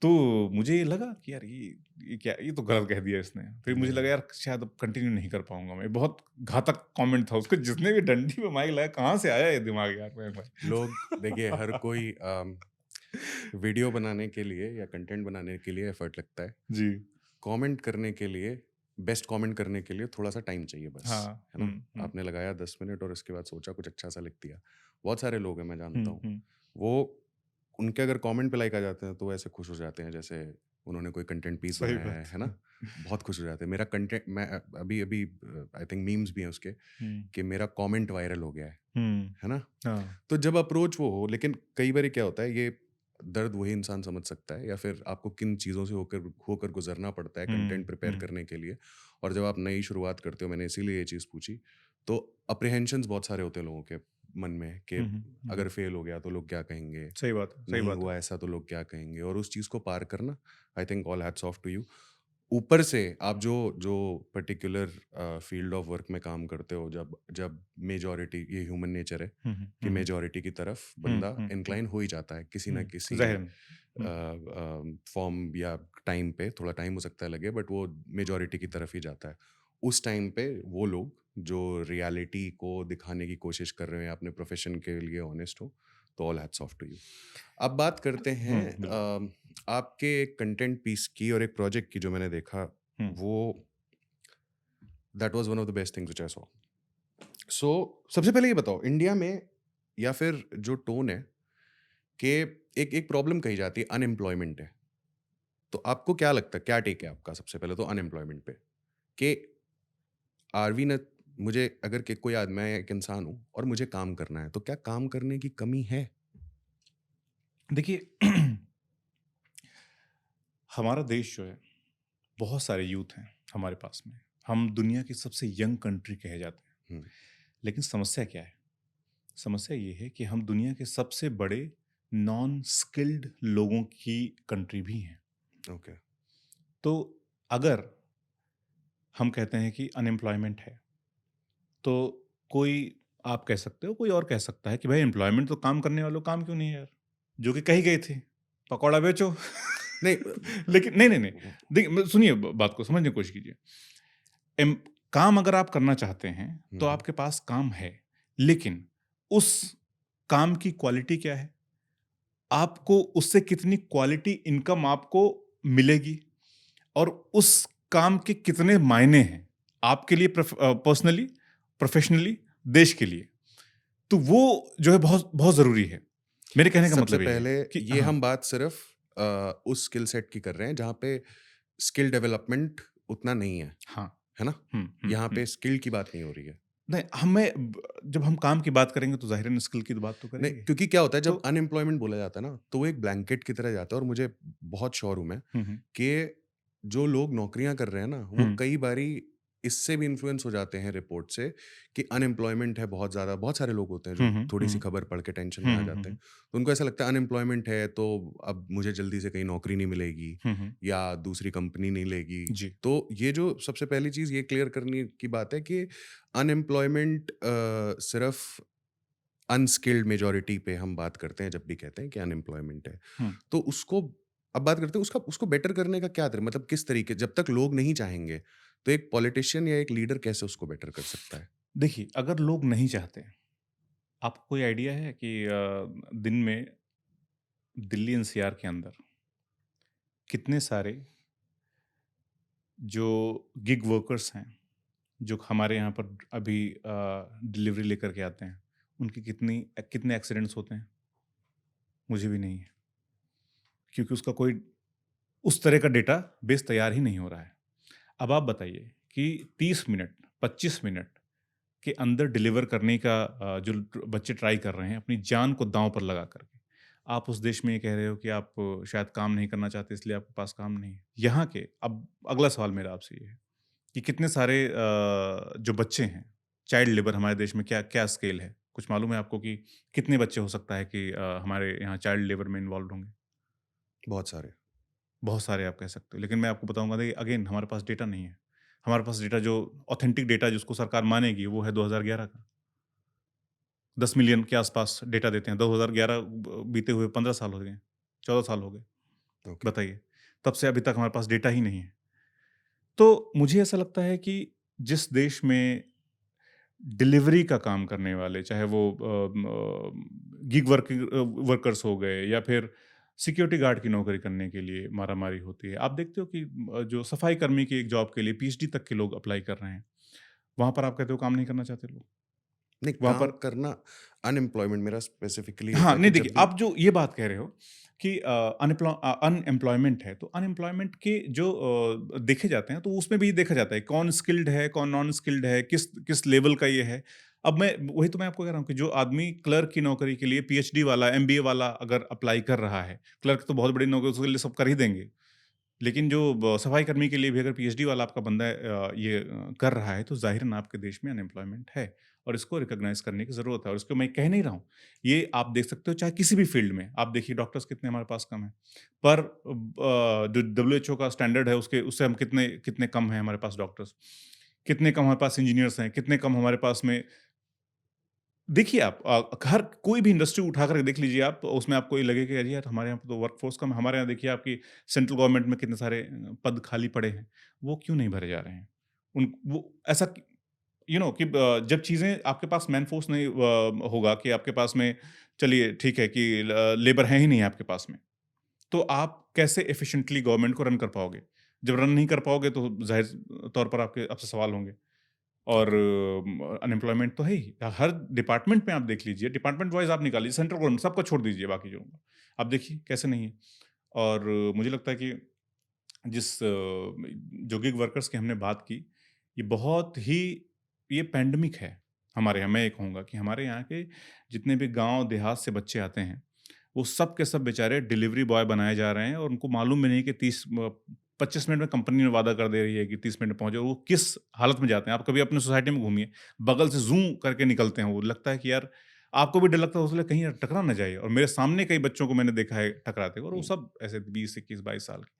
Speaker 2: तो मुझे ये लगा कि यार ये क्या, ये तो गलत कह दिया इसने। फिर मुझे लगा यार शायद अब कंटिन्यू नहीं कर पाऊँगा मैं। बहुत घातक कमेंट था उसका, जिसने भी डंडी पे माइक लगाया, कहाँ से आया ये दिमाग यार मेरे
Speaker 1: लोग देखिए, हर
Speaker 2: में।
Speaker 1: कोई वीडियो बनाने के लिए या कंटेंट बनाने के लिए एफर्ट लगता है।
Speaker 2: जी।
Speaker 1: कमेंट करने के लिए, बेस्ट कमेंट करने के लिए थोड़ा सा टाइम चाहिए बस,
Speaker 2: हाँ।
Speaker 1: है ना? आपने लगाया 10 मिनट और उसके बाद सोचा कुछ अच्छा सा लिख दिया। बहुत सारे लोग हैं, मैं जानता हूँ,
Speaker 2: हुँ।
Speaker 1: वो उनके अगर कमेंट पे लाइक आ जाते हैं तो वो ऐसे खुश हो जाते हैं जैसे उन्होंने कोई कंटेंट पीस
Speaker 2: सही
Speaker 1: बनाया
Speaker 2: बात
Speaker 1: है ना?
Speaker 2: है।
Speaker 1: बहुत खुश हो जाते हैं। मेरा कंटेंट, मैं अभी अभी आई थिंक मीम्स भी हैं उसके,
Speaker 2: हुँ,
Speaker 1: कि मेरा कमेंट वायरल हो गया
Speaker 2: हुँ।
Speaker 1: है ना?
Speaker 2: हाँ।
Speaker 1: तो जब अप्रोच वो हो, लेकिन कई बार क्या होता है, ये दर्द वही इंसान समझ सकता है, या फिर आपको किन चीज़ों से होकर होकर गुजरना पड़ता है कंटेंट प्रिपेयर
Speaker 2: हुँ।
Speaker 1: करने के लिए। और जब आप नई शुरुआत करते हो, मैंने इसीलिए ये चीज़ पूछी, तो अप्रीहेंशंस बहुत सारे होते हैं लोगों के मन में, कि
Speaker 2: हुँ।
Speaker 1: अगर फेल हो गया तो लोग क्या कहेंगे,
Speaker 2: सही बात है, सही
Speaker 1: नहीं
Speaker 2: बात है।
Speaker 1: हुआ ऐसा तो लोग क्या कहेंगे, और उस चीज़ को पार करना, I think all hats off to you. ऊपर से आप जो जो पर्टिकुलर फील्ड ऑफ वर्क में काम करते हो, जब जब मेजॉरिटी, ये ह्यूमन नेचर है कि
Speaker 2: हुँ।
Speaker 1: मेजॉरिटी की तरफ
Speaker 2: हुँ,
Speaker 1: बंदा
Speaker 2: हुँ, हुँ,
Speaker 1: इंक्लाइन हो ही जाता है किसी ना
Speaker 2: हुँ।
Speaker 1: किसी
Speaker 2: ज़ाहिरन। हुँ,
Speaker 1: फॉर्म या टाइम पे। थोड़ा टाइम हो सकता है लगे, बट वो मेजॉरिटी की तरफ ही जाता है। उस टाइम पे वो लोग जो रियलिटी को दिखाने की कोशिश कर रहे हैं, अपने प्रोफेशन के लिए ऑनेस्ट हो, तो all hats off to you. अब बात करते हैं
Speaker 2: बिल्कुल।
Speaker 1: आपके कंटेंट पीस की और एक प्रोजेक्ट की जो मैंने देखा,
Speaker 2: हुँ।
Speaker 1: वो that was one of the best things which I saw. So सबसे पहले ये बताओ, इंडिया में या फिर जो टोन है कि एक एक प्रॉब्लम कही जाती है, अनएम्प्लॉयमेंट है, तो आपको क्या लगता है, क्या टेक है आपका सबसे पहले तो अनएम्प्लॉयमेंट पे, कि आर वी न, मुझे अगर कि कोई आदमी, मैं एक इंसान हूँ और मुझे काम करना है, तो क्या काम करने की कमी है?
Speaker 2: देखिए, हमारा देश जो है, बहुत सारे यूथ हैं हमारे पास में। हम दुनिया की सबसे यंग कंट्री कहे जाते हैं।
Speaker 1: हुँ,
Speaker 2: लेकिन समस्या क्या है? समस्या ये है कि हम दुनिया के सबसे बड़े नॉन स्किल्ड लोगों की कंट्री भी हैं।
Speaker 1: ओके।
Speaker 2: तो अगर हम कहते हैं कि अनएम्प्लॉयमेंट है, तो कोई, आप कह सकते हो, कोई और कह सकता है कि भाई एम्प्लॉयमेंट तो काम करने वालों को काम क्यों नहीं है यार? जो कि कही गई थी, पकौड़ा बेचो।
Speaker 1: नहीं
Speaker 2: लेकिन नहीं। देखिए, सुनिए, बात को समझने की कोशिश कीजिए। एम काम अगर आप करना चाहते हैं,
Speaker 1: हुँ,
Speaker 2: तो
Speaker 1: हुँ।
Speaker 2: आपके पास काम है, लेकिन उस काम की क्वालिटी क्या है? आपको उससे कितनी क्वालिटी इनकम आपको मिलेगी? और उस काम के कितने मायने हैं आपके लिए, पर्सनली, प्रोफेशनली, देश के लिए? तो वो जो है बहुत बहुत ज़रूरी है। मेरे कहने का
Speaker 1: सबसे
Speaker 2: मतलब ये है
Speaker 1: पहले
Speaker 2: कि
Speaker 1: ये हम बात सिर्फ़ उस स्किल सेट की कर रहे हैं जहाँ पे स्किल डेवलपमेंट उतना नहीं
Speaker 2: हाँ।
Speaker 1: है ना? यहाँ
Speaker 2: हुँ।
Speaker 1: पे स्किल की बात नहीं हो रही है।
Speaker 2: नहीं, जब हम काम की बात करेंगे तो ज़ाहिरन स्किल की तो बात तो
Speaker 1: नहीं,
Speaker 2: करेंगे।
Speaker 1: क्योंकि क्या होता है
Speaker 2: तो
Speaker 1: जब अनएम्प्लॉयमेंट बोला जाता है ना, तो वो एक ब्लैंकेट की तरह जाता है, और मुझे बहुत श्योर हूँ मैं
Speaker 2: हुँ।
Speaker 1: कि जो लोग नौकरियाँ कर रहे हैं ना, वो
Speaker 2: हुँ।
Speaker 1: कई बारी इससे भी इन्फ्लुएंस हो जाते हैं रिपोर्ट से, कि अनएम्प्लॉयमेंट है बहुत ज़्यादा। बहुत सारे लोग होते हैं जो थोड़ी-सी खबर पढ़ के टेंशन में आ जाते हैं। तो उनको ऐसा लगता है अनएम्प्लॉयमेंट है तो अब मुझे जल्दी से कहीं नौकरी नहीं मिलेगी
Speaker 2: हुँ।
Speaker 1: या दूसरी कंपनी नहीं लेगी।
Speaker 2: जी।
Speaker 1: तो ये जो सबसे पहली चीज़ ये क्लियर करने की बात है कि अनएम्प्लॉयमेंट सिर्फ़ अनस्किल्ड मेजॉरिटी पे हम बात करते हैं जब भी कहते हैं कि अनएम्प्लॉयमेंट है।
Speaker 2: हुँ।
Speaker 1: तो उसको अब बात करते हैं उसका, उसको बेटर करने का क्या मतलब किस तरीके, जब तक लोग नहीं चाहेंगे, तो एक पॉलिटिशियन या एक लीडर कैसे उसको बेटर कर सकता है?
Speaker 2: देखिए, अगर लोग नहीं चाहते, आपको कोई आइडिया है कि दिन में दिल्ली एनसीआर के अंदर कितने सारे जो गिग वर्कर्स हैं, जो हमारे यहाँ पर अभी डिलीवरी लेकर के आते हैं, उनकी कितने एक्सीडेंट्स होते हैं? मुझे भी नहीं है। क्योंकि उस तरह का डेटा बेस तैयार ही नहीं हो रहा है। अब आप बताइए कि 30 मिनट, 25 मिनट के अंदर डिलीवर करने का जो बच्चे ट्राई कर रहे हैं अपनी जान को दांव पर लगा करके, आप उस देश में ये कह रहे हो कि आप शायद काम नहीं करना चाहते इसलिए आपके पास काम नहीं है। यहाँ के अब अगला सवाल मेरा आपसे ये है कि कितने सारे जो बच्चे हैं, चाइल्ड लेबर हमारे देश में क्या क्या स्केल है? कुछ मालूम है आपको कि कितने बच्चे हो सकता है कि हमारे यहाँ चाइल्ड लेबर में इन्वॉल्वड होंगे?
Speaker 1: बहुत सारे।
Speaker 2: बहुत सारे आप कह सकते हो, लेकिन मैं आपको बताऊँगा देखिए अगेन हमारे पास डेटा नहीं है। हमारे पास डेटा जो ऑथेंटिक डेटा जिसको सरकार मानेगी वो है 2011 का। 10 मिलियन के आसपास डेटा देते हैं। 2011 बीते हुए 15 साल हो गए, 14 साल हो गए।
Speaker 1: ओके।
Speaker 2: बताइए, तब से अभी तक हमारे पास डेटा ही नहीं है। तो मुझे ऐसा लगता है कि जिस देश में डिलीवरी का काम करने वाले, चाहे वो गिग वर्कर्स हो गए या फिर सिक्योरिटी गार्ड की नौकरी करने के लिए मारामारी होती है। आप देखते हो कि जो सफाई कर्मी की एक जॉब के लिए पीएचडी तक के लोग अप्लाई कर रहे हैं। वहाँ पर आप कहते हो काम नहीं करना चाहते लोग।
Speaker 1: नहीं,
Speaker 2: वहाँ
Speaker 1: काम
Speaker 2: पर
Speaker 1: करना अनएम्प्लॉयमेंट मेरा स्पेसिफिकली ये
Speaker 2: हाँ,
Speaker 1: था कि
Speaker 2: नहीं देखिए,
Speaker 1: जब भी
Speaker 2: आप जो ये बात कह रहे हो कि अनएम्प्लॉयमेंट है, तो अनएम्प्लॉयमेंट के जो देखे जाते हैं, तो उसमें भी देखा जाता है कौन स्किल्ड है, कौन नॉन स्किल्ड है, किस किस लेवल का ये है। अब मैं वही तो मैं आपको कह रहा हूँ कि जो आदमी क्लर्क की नौकरी के लिए पीएचडी वाला, एमबीए वाला अगर अप्लाई कर रहा है, क्लर्क तो बहुत बड़ी नौकरी उसके लिए सब कर ही देंगे। लेकिन जो सफाई कर्मी के लिए भी अगर पीएचडी वाला आपका बंदा ये कर रहा है, तो ज़ाहिरन आपके देश में अनएम्प्लॉयमेंट है और इसको रिकॉग्नाइज़ करने की ज़रूरत है और इसको मैं कह नहीं रहा हूँ। ये आप देख सकते हो चाहे किसी भी फ़ील्ड में, आप देखिए डॉक्टर्स कितने हमारे पास कम हैं। पर जो डब्ल्यूएचओ का स्टैंडर्ड है उसके उससे हम कितने कितने कम हैं हमारे पास डॉक्टर्स। कितने कम हमारे पास इंजीनियर्स हैं, कितने कम हमारे पास में देखिए आप हर कोई भी इंडस्ट्री उठा कर देख लीजिए आप, उसमें आपको ये लगेगा कि अरे यार हमारे यहाँ पे तो वर्कफ़ोर्स कम है। हमारे यहाँ देखिए आपकी सेंट्रल गवर्नमेंट में कितने सारे पद खाली पड़े हैं, वो क्यों नहीं भरे जा रहे हैं? उन वो ऐसा कि जब चीज़ें आपके पास मैन फ़ोर्स नहीं होगा कि आपके पास में चलिए ठीक है कि लेबर है ही नहीं आपके पास में, तो आप कैसे एफ़िशिएंटली गवर्नमेंट को रन कर पाओगे? जब रन नहीं कर पाओगे तो ज़ाहिर तौर पर आपसे सवाल होंगे। और
Speaker 1: ओके।
Speaker 2: अनएम्प्लॉयमेंट तो है ही। हर डिपार्टमेंट में आप देख लीजिए, डिपार्टमेंट वाइज़ आप निकालिए, सेंट्रल गवर्नमेंट सबको छोड़ दीजिए बाकी जो आप देखिए कैसे नहीं है। और मुझे लगता है कि जो गिग वर्कर्स की हमने बात की, ये बहुत ही ये पैंडेमिक है हमारे यहाँ। मैं ये कहूँगा कि हमारे यहाँ के जितने भी गाँव देहात से बच्चे आते हैं, वो सब के सब बेचारे डिलीवरी बॉय बनाए जा रहे हैं और उनको मालूम भी नहीं कि 25 मिनट में कंपनी में वादा कर दे रही है कि 30 मिनट में पहुँचे और वो किस हालत में जाते हैं। आप कभी अपनी सोसाइटी में घूमिए, बगल से ज़ूं करके निकलते हैं वो। लगता है कि यार आपको भी डर लगता है उसले कहीं टकरा ना जाए और मेरे सामने कई बच्चों को मैंने देखा है टकराते हुए और वो
Speaker 1: हुँ।
Speaker 2: सब ऐसे 20, 21, 22 साल के।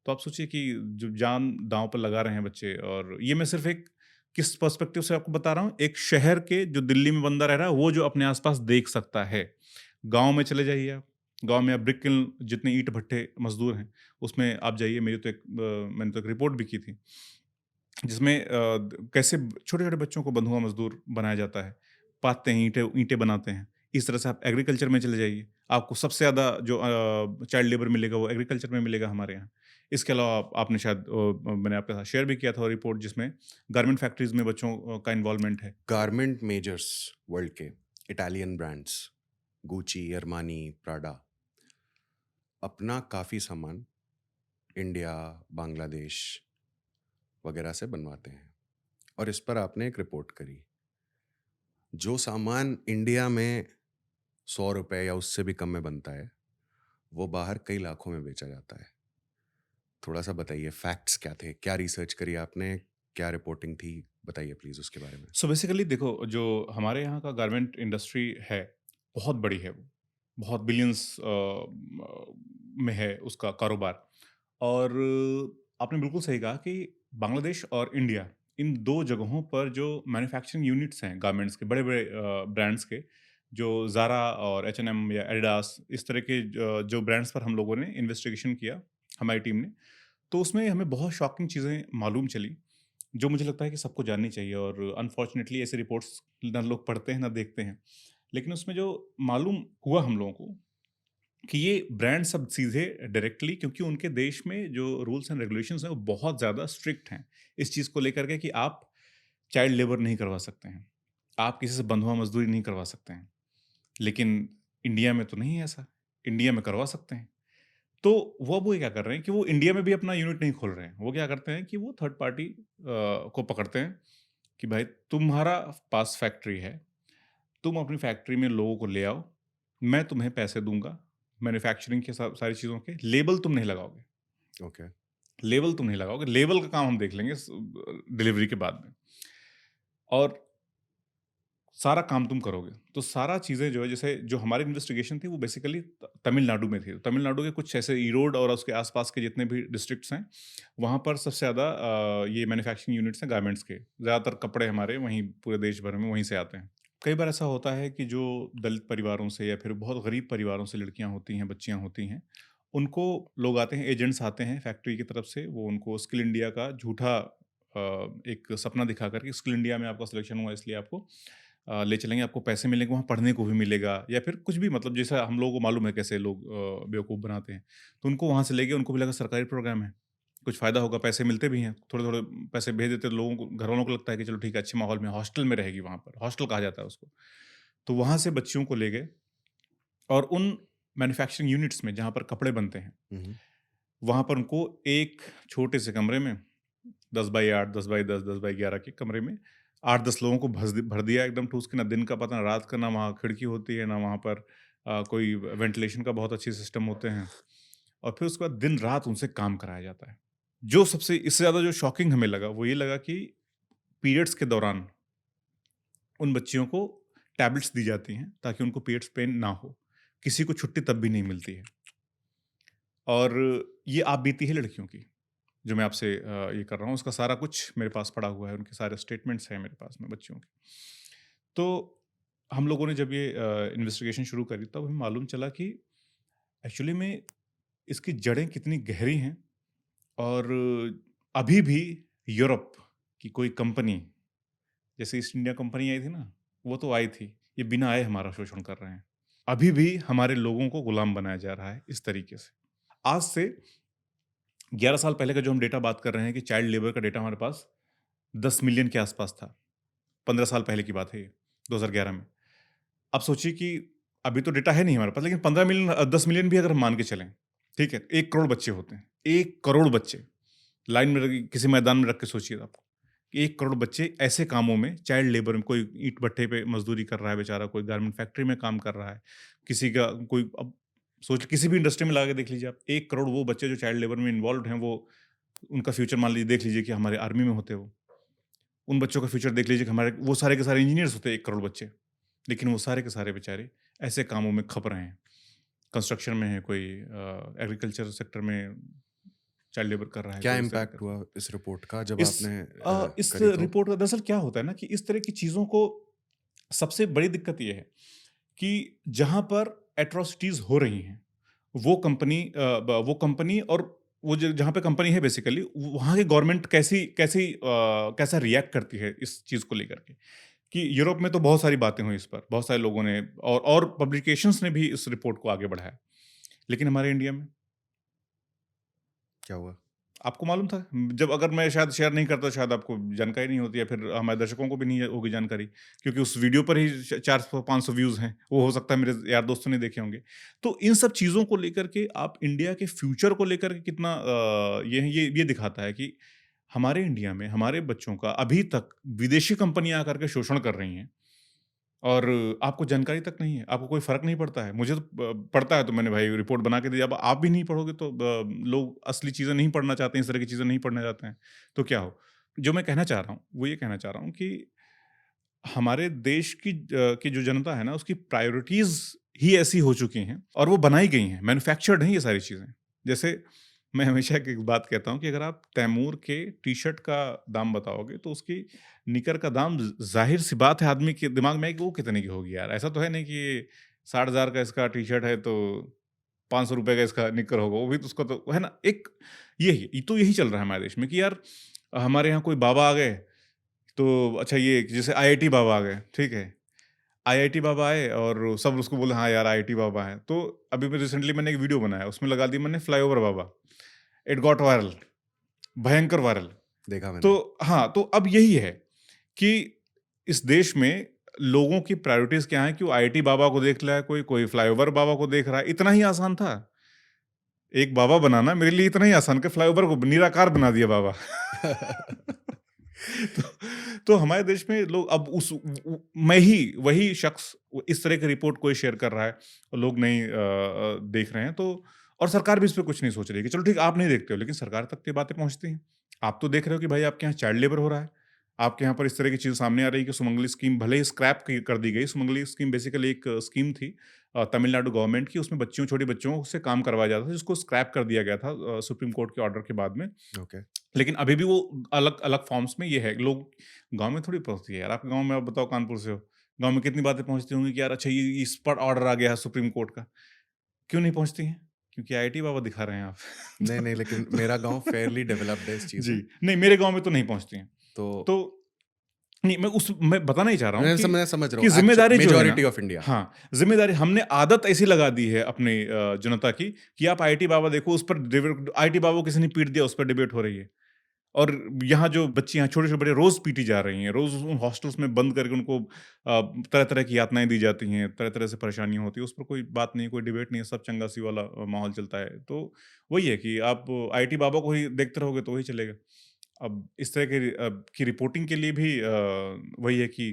Speaker 2: तो आप सोचिए कि जो जान दाँव पर लगा रहे हैं बच्चे और ये मैं सिर्फ़ एक किस पर्सपेक्टिव से आपको बता रहा हूँ, एक शहर के जो दिल्ली में बंदा रह रहा है, वो जो अपने आस-पास देख सकता है। गाँव में चले जाइए आप, गाँव में आप ब्रिक किल्न जितने ईंट-भट्टे मज़दूर हैं, उसमें आप जाइए मेरी तो मैंने तो एक रिपोर्ट भी की थी, जिसमें कैसे छोटे-छोटे बच्चों को बंधुआ मज़दूर बनाया जाता है। पाथते हैं, ईंटें ईंटें बनाते हैं। इस तरह से आप एग्रीकल्चर में चले जाइए, आपको सबसे ज़्यादा जो चाइल्ड लेबर मिलेगा वो एग्रीकल्चर में मिलेगा हमारे यहाँ। इसके अलावा आपने शायद मैंने आपके साथ शेयर भी किया था रिपोर्ट जिसमें गारमेंट फैक्ट्रीज़ में बच्चों का इन्वॉल्वमेंट है।
Speaker 1: गारमेंट मेजर्स वर्ल्ड के, Italian brands, Gucci, Armani, Prada, अपना काफ़ी सामान इंडिया, बांग्लादेश वगैरह से बनवाते हैं और इस पर आपने एक रिपोर्ट करी। जो सामान इंडिया में ₹100 या उससे भी कम में बनता है, वो बाहर कई लाखों में बेचा जाता है। थोड़ा-सा बताइए फैक्ट्स क्या थे? क्या रिसर्च करी आपने? क्या रिपोर्टिंग थी? बताइए प्लीज़ उसके बारे में।
Speaker 2: सो बेसिकली देखो जो हमारे यहाँ का गारमेंट इंडस्ट्री है, बहुत बड़ी है वो। बहुत बिलियंस में है उसका कारोबार और आपने बिल्कुल सही कहा कि बांग्लादेश और इंडिया इन 2 जगहों पर जो मैन्युफैक्चरिंग यूनिट्स हैं गारमेंट्स के बड़े-बड़े ब्रांड्स के, जो ज़ारा और एच&एम या एडिडास इस तरह के जो ब्रांड्स पर हम लोगों ने इन्वेस्टिगेशन किया, हमारी टीम ने। तो उसमें हमें बहुत शॉकिंग चीज़ें मालूम चली, जो मुझे लगता है कि सबको जाननी चाहिए और अनफॉर्चुनेटली ऐसे रिपोर्ट्स ना लोग पढ़ते हैं, ना देखते हैं। लेकिन उसमें जो मालूम हुआ हम लोगों को कि ये ब्रांड सब सीधे डायरेक्टली क्योंकि उनके देश में जो रूल्स एंड रेगुलेशंस हैं वो बहुत ज़्यादा स्ट्रिक्ट हैं इस चीज़ को लेकर के कि आप चाइल्ड लेबर नहीं करवा सकते हैं। आप किसी से बंधुआ मज़दूरी नहीं करवा सकते हैं। लेकिन इंडिया में तो नहीं है ऐसा। इंडिया में करवा सकते हैं। तो वो क्या कर रहे हैं कि वो इंडिया में भी अपना यूनिट नहीं खोल रहे हैं। वो क्या करते हैं कि वो थर्ड पार्टी को पकड़ते हैं कि भाई तुम्हारा पास फैक्ट्री है, तुम अपनी फैक्ट्री में लोगों को ले आओ, मैं तुम्हें पैसे दूँगा, मैन्युफैक्चरिंग के सारी चीज़ों के, लेबल तुम नहीं लगाओगे।
Speaker 1: ओके।
Speaker 2: लेबल तुम नहीं लगाओगे, लेबल का काम हम देख लेंगे डिलीवरी के बाद में। और सारा काम तुम करोगे। तो सारा चीज़ें जो है, जैसे जो हमारी इन्वेस्टिगेशन थी वो बेसिकली तमिलनाडु में थी। तमिलनाडु के कुछ ऐसे ईरोड और उसके आस-पास के जितने भी डिस्ट्रिक्ट्स हैं, वहाँ पर सबसे ज़्यादा ये मैन्युफैक्चरिंग यूनिट्स हैं गारमेंट्स के। ज़्यादातर कपड़े हमारे वहीं पूरे देश भर में वहीं से आते हैं। कई बार ऐसा होता है कि जो दलित परिवारों से या फिर बहुत गरीब परिवारों से लड़कियाँ होती हैं, बच्चियाँ होती हैं, उनको लोग आते हैं, एजेंट्स आते हैं फैक्ट्री की तरफ से, वो उनको स्किल इंडिया का झूठा एक सपना दिखा कर के स्किल इंडिया में आपका सिलेक्शन हुआ इसलिए आपको ले चलेंगे, आपको पैसे मिलेंगे, वहाँ पढ़ने को भी मिलेगा या फिर कुछ भी, मतलब जैसा हम लोगों को मालूम है कैसे लोग बेवकूफ़ बनाते हैं। तो उनको वहाँ से ले गए, उनको भी लगा सरकारी प्रोग्राम है, कुछ फ़ायदा होगा, पैसे मिलते भी हैं, थोड़े-थोड़े पैसे भेज देते हैं लोगों को, घरवालों को लगता है कि चलो ठीक है, अच्छे माहौल में हॉस्टल में रहेगी वहाँ पर, हॉस्टल कहा जाता है उसको। तो वहाँ से बच्चियों को ले गए और उन मैन्युफैक्चरिंग यूनिट्स में जहाँ पर कपड़े बनते हैं,
Speaker 1: हम्म।
Speaker 2: वहाँ पर उनको एक छोटे से कमरे में 10 बाई 8, 10 बाई 10, 10 बाई 11 के कमरे में 8-10 लोगों को भर दिया एकदम ठूस के, ना दिन का पता, ना रात का, ना वहाँ खिड़की होती है, ना वहाँ पर कोई वेंटिलेशन का बहुत अच्छे सिस्टम होते हैं। और फिर उसके बाद दिन-रात उनसे काम कराया जाता है। जो सबसे इससे ज़्यादा जो शॉकिंग हमें लगा, वो ये लगा कि पीरियड्स के दौरान उन बच्चियों को टैबलेट्स दी जाती हैं ताकि उनको पीरियड्स पेन ना हो। किसी को छुट्टी तब भी नहीं मिलती है। और ये आप बीती है लड़कियों की, जो मैं आपसे ये कर रहा हूँ, उसका सारा कुछ मेरे पास पड़ा हुआ है, उनके सारे स्टेटमेंट्स हैं मेरे पास में बच्चियों के। तो हम लोगों ने जब ये इन्वेस्टिगेशन शुरू करी, तब हमें मालूम चला कि एक्चुअली में इसकी जड़ें कितनी गहरी हैं। और अभी भी यूरोप की कोई कंपनी, जैसे ईस्ट इंडिया कंपनी आई थी ना, वो तो आई थी, ये बिना आए हमारा शोषण कर रहे हैं। अभी भी हमारे लोगों को गुलाम बनाया जा रहा है इस तरीके से। आज से 11 साल पहले का जो हम डेटा बात कर रहे हैं कि चाइल्ड लेबर का डेटा हमारे पास 10 मिलियन के आसपास था। 15 साल पहले की बात है ये, 2011 में। अब सोचिए कि अभी तो डेटा है नहीं हमारे पास, लेकिन 15 मिलियन 10 मिलियन भी अगर हम मान के चलें, ठीक है? 1 करोड़ बच्चे होते हैं। 1 करोड़ बच्चे लाइन में रख, किसी मैदान में रख के सोचिए आप कि 1 करोड़ बच्चे ऐसे कामों में, चाइल्ड लेबर में, कोई ईंट भट्टे पे मज़दूरी कर रहा है बेचारा, कोई गारमेंट फैक्ट्री में काम कर रहा है, किसी का कोई, अब सोच किसी भी इंडस्ट्री में लगा के देख लीजिए आप, 1 करोड़ वो बच्चे जो चाइल्ड लेबर में इन्वॉल्व्ड हैं, वो उनका फ्यूचर मान लीजिए, देख लीजिए कि हमारे आर्मी में होते वो। उन बच्चों का फ्यूचर देख लीजिए कि हमारे वो सारे के सारे इंजीनियर्स होते हैं, 1 करोड़ बच्चे। लेकिन वो सारे के सारे बेचारे ऐसे कामों में खप रहे हैं। कंस्ट्रक्शन में है कोई, एग्रीकल्चर सेक्टर में चाइल्ड लेबर कर रहा है
Speaker 1: क्या
Speaker 2: कोई, इस तरह
Speaker 1: इम्पैक्ट
Speaker 2: का।
Speaker 1: हुआ इस रिपोर्ट का जब
Speaker 2: इस
Speaker 1: आपने
Speaker 2: इस
Speaker 1: करी तो?
Speaker 2: रिपोर्ट का दरअसल क्या होता है ना कि इस तरह की चीज़ों को, सबसे बड़ी दिक्कत ये है कि जहाँ पर एट्रोसिटीज़ हो रही हैं, वो कंपनी और वो जहाँ पे कंपनी है बेसिकली, वहाँ की गवर्नमेंट कैसा रिएक्ट करती है इस चीज़ को लेकर के। कि यूरोप में तो बहुत सारी बातें हुई इस पर, बहुत सारे लोगों ने और पब्लिकेशंस ने भी इस रिपोर्ट को आगे बढ़ाया। लेकिन हमारे इंडिया में
Speaker 1: क्या हुआ?
Speaker 2: आपको मालूम था? जब अगर मैं शायद शेयर नहीं करता, शायद आपको जानकारी नहीं होती, या फिर हमारे दर्शकों को भी नहीं होगी जानकारी, क्योंकि उस वीडियो पर ही 400-500 व्यूज़ हैं। वो हो सकता है मेरे यार दोस्तों ने देखे होंगे। तो इन सब चीज़ों को लेकर के आप इंडिया के फ्यूचर को लेकर के कितना ये दिखाता है कि हमारे इंडिया में हमारे बच्चों का अभी तक विदेशी कंपनियाँ आकर के शोषण कर रही हैं। और आपको जानकारी तक नहीं है, आपको कोई फ़र्क नहीं पड़ता है। मुझे तो पड़ता है, तो मैंने भाई रिपोर्ट बना के दी। अब आप भी नहीं पढ़ोगे तो लोग असली चीज़ें नहीं पढ़ना चाहते हैं, इस तरह की चीज़ें नहीं पढ़ना चाहते हैं, तो क्या हो? जो मैं कहना चाह रहा हूँ, वो ये कहना चाह रहा हूँ कि हमारे देश की जो जनता है ना, उसकी प्रायोरिटीज़ ही ऐसी हो चुकी हैं और वो बनाई गई हैं, मैन्युफैक्चर्ड हैं ये सारी चीज़ें। जैसे मैं हमेशा एक बात कहता हूँ कि अगर आप तैमूर के टी-शर्ट का दाम बताओगे, तो उसकी निकर का दाम ज़ाहिर-सी बात है, आदमी के दिमाग में है कि वो कितने की होगी यार। ऐसा तो है नहीं कि 60,000 का इसका टी-शर्ट है तो ₹500 का इसका निकर होगा, वो भी तो उसका तो है ना। एक यही चल रहा है हमारे देश में कि यार हमारे यहाँ कोई बाबा आ गए, तो अच्छा ये जैसे आईआईटी बाबा आ गए, ठीक है? आईआईटी बाबा आए और सब उसको बोले हाँ यार आईआईटी बाबा है। तो अभी मैं रिसेंटली मैंने एक वीडियो बनाया, उसमें लगा दी मैंने flyover Baba. It got viral, भयंकर वायरल।
Speaker 1: देखा मैंने।
Speaker 2: तो हाँ, तो अब यही है कि इस देश में लोगों की प्रायोरिटीज़ क्या हैं कि वो आईआईटी बाबा को देख रहा है, कोई फ्लाईओवर बाबा को देख रहा है। इतना ही आसान था। एक बाबा बनाना मेरे लिए इतना ही आसान कि फ्लाईओवर को निराकार बना दिया बाबा। तो तो हमारे देश में लोग अब मैं ही वही शख्स इस तरह की रिपोर्ट कोई शेयर कर रहा है और लोग नहीं देख रहे हैं, तो और सरकार भी इस पे कुछ नहीं सोच रही है कि चलो ठीक आप नहीं देखते हो लेकिन सरकार तक ये बातें पहुंचती हैं। आप तो देख रहे हो कि भाई आपके यहाँ चाइल्ड लेबर हो रहा है, आपके यहाँ पर इस तरह की चीज़ सामने आ रही है कि सुमंगली स्कीम भले ही स्क्रैप कर दी गई। सुमंगली स्कीम बेसिकली एक स्कीम थी तमिलनाडु गवर्नमेंट की, उसमें बच्चियों छोटी बच्चों से काम करवाया जाता था जिसको स्क्रैप कर दिया गया था सुप्रीम कोर्ट के ऑर्डर के बाद में।
Speaker 1: ओके।
Speaker 2: लेकिन अभी भी वो अलग अलग फॉर्म्स में ये है, लोग गांव में थोड़ी पहुंचती है यार। आपके गांव में, आप बताओ कानपुर से हो, गांव में कितनी बातें पहुंचती होंगी कि यार अच्छा ये इस पर ऑर्डर आ गया है सुप्रीम कोर्ट का। क्यों नहीं पहुंचती हैं? क्योंकि आईआईटी बाबा दिखा रहे हैं आप।
Speaker 1: नहीं, नहीं, लेकिन मेरा गाँव फेयरली डेवलप्ड है इस चीज़
Speaker 2: जी,
Speaker 1: में।
Speaker 2: नहीं मेरे गांव में तो नहीं पहुंचती हैं।
Speaker 1: तो
Speaker 2: तो नहीं, मैं बताना ही चाह रहा हूँ
Speaker 1: मैं समझ रहा
Speaker 2: कि
Speaker 1: हूँ,
Speaker 2: जिम्मेदारी जो है ना,
Speaker 1: मेजॉरिटी ऑफ इंडिया।
Speaker 2: हाँ, जिम्मेदारी हमने आदत ऐसी लगा दी है अपनी जनता की कि आप आईआईटी बाबा देखो, उस पर आईआईटी बाबा को किसी ने पीट दिया, उस पर डिबेट हो रही है। और यहाँ जो बच्चियाँ छोटे-छोटे बच्चे रोज़ पीटी जा रही हैं, रोज़ उन हॉस्टल्स में बंद करके उनको तरह-तरह की यातनाएँ दी जाती हैं, तरह-तरह से परेशानियाँ होती हैं, उस पर कोई बात नहीं, कोई डिबेट नहीं है, सब चंगा-सी वाला माहौल चलता है। तो वही है कि आप आईआईटी बाबा को ही देखते रहोगे तो वही चलेगा। अब इस तरह की रिपोर्टिंग के लिए भी वही है कि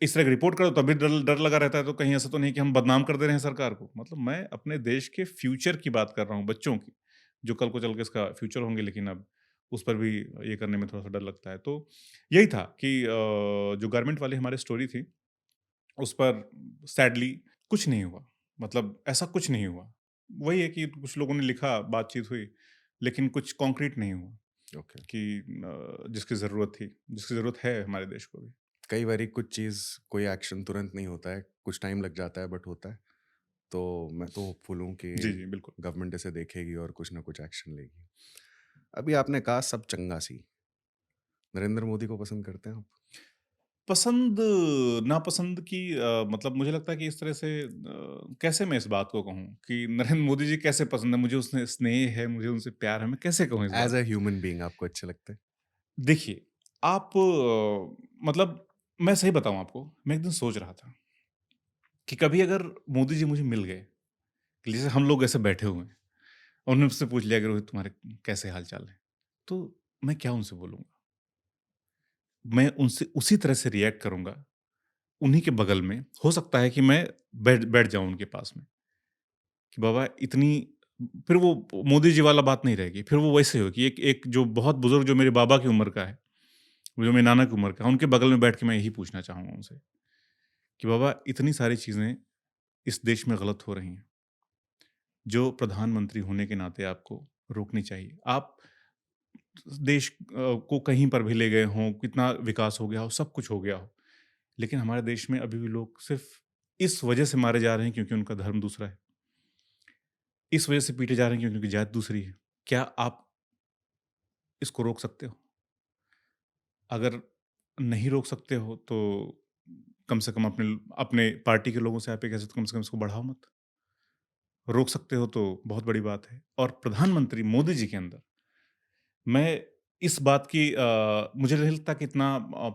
Speaker 2: इस तरह की रिपोर्ट करो तभी डर डर लगा रहता है, तो कहीं ऐसा तो नहीं कि हम बदनाम कर दे रहे हैं सरकार को। मतलब मैं अपने देश के फ्यूचर की बात कर रहा हूँ, बच्चों की, जो कल को चल के इसका फ्यूचर होंगे, लेकिन अब उस पर भी ये करने में थोड़ा-सा डर लगता है। तो यही था कि जो गारमेंट वाली हमारी स्टोरी थी, उस पर सैडली कुछ नहीं हुआ। मतलब ऐसा कुछ नहीं हुआ। वही है कि कुछ लोगों ने लिखा, बातचीत हुई, लेकिन कुछ कॉन्क्रीट नहीं हुआ
Speaker 1: ओके।
Speaker 2: कि जिसकी ज़रूरत थी, जिसकी ज़रूरत है हमारे देश को भी।
Speaker 1: कई बारी कुछ चीज़, कोई एक्शन तुरंत नहीं होता है, कुछ टाइम लग जाता है बट होता है। तो मैं तो होपफुल हूँ कि
Speaker 2: जी, जी, बिल्कुल।
Speaker 1: गवर्नमेंट इसे देखेगी और कुछ ना कुछ एक्शन लेगी। अभी आपने कहा सब चंगा-सी, नरेंद्र मोदी को पसंद करते हैं आप?
Speaker 2: पसंद, नापसंद की मतलब मुझे लगता है कि इस तरह से कैसे मैं इस बात को कहूँ कि नरेंद्र मोदी जी कैसे पसंद है, मुझे उसने स्नेह है, मुझे उनसे प्यार है, मैं कैसे कहूँ इस
Speaker 1: एज़
Speaker 2: बात
Speaker 1: अ
Speaker 2: को?
Speaker 1: ह्यूमन बीइंग आपको अच्छे लगते हैं?
Speaker 2: देखिए, आप मतलब मैं सही बताऊँ आपको, मैं एक दिन सोच रहा था कि कभी अगर मोदी जी मुझे मिल गए, कि जैसे हम लोग ऐसे बैठे हुए हैं, और उन्होंने मुझसे पूछ लिया कि रोहित तुम्हारे कैसे हाल-चाल हैं? तो मैं क्या उनसे बोलूँगा? मैं उनसे उसी तरह से रिएक्ट करूँगा, उन्हीं के बगल में। हो सकता है कि मैं बैठ बैठ जाऊँ उनके पास में, कि बाबा इतनी, फिर वो मोदी जी वाला बात नहीं रहेगी, फिर वो वैसे हो कि एक एक जो बहुत बुज़ुर्ग जो मेरे बाबा की उम्र का है, जो मेरे नाना की उम्र का है, उनके बगल में बैठ के मैं यही पूछना चाहूँगा उनसे कि बाबा इतनी सारी चीज़ें इस देश में गलत हो रही हैं, जो प्रधानमंत्री होने के नाते आपको रोकनी चाहिए। आप देश को कहीं पर भी ले गए हों, कितना विकास हो गया हो, सब कुछ हो गया हो, लेकिन हमारे देश में अभी भी लोग सिर्फ़ इस वजह से मारे जा रहे हैं क्योंकि उनका धर्म दूसरा है। इस वजह से पीटे जा रहे हैं क्योंकि उनकी जात दूसरी है। क्या आप इसको रोक सकते हो? अगर नहीं रोक सकते हो तो कम से कम अपने अपने पार्टी के लोगों से आप ये कह सकते हो, कम से कम इसको बढ़ाओ मत। रोक सकते हो तो बहुत बड़ी बात है। और प्रधानमंत्री मोदी जी के अंदर मैं इस बात की मुझे नहीं लगता कि इतना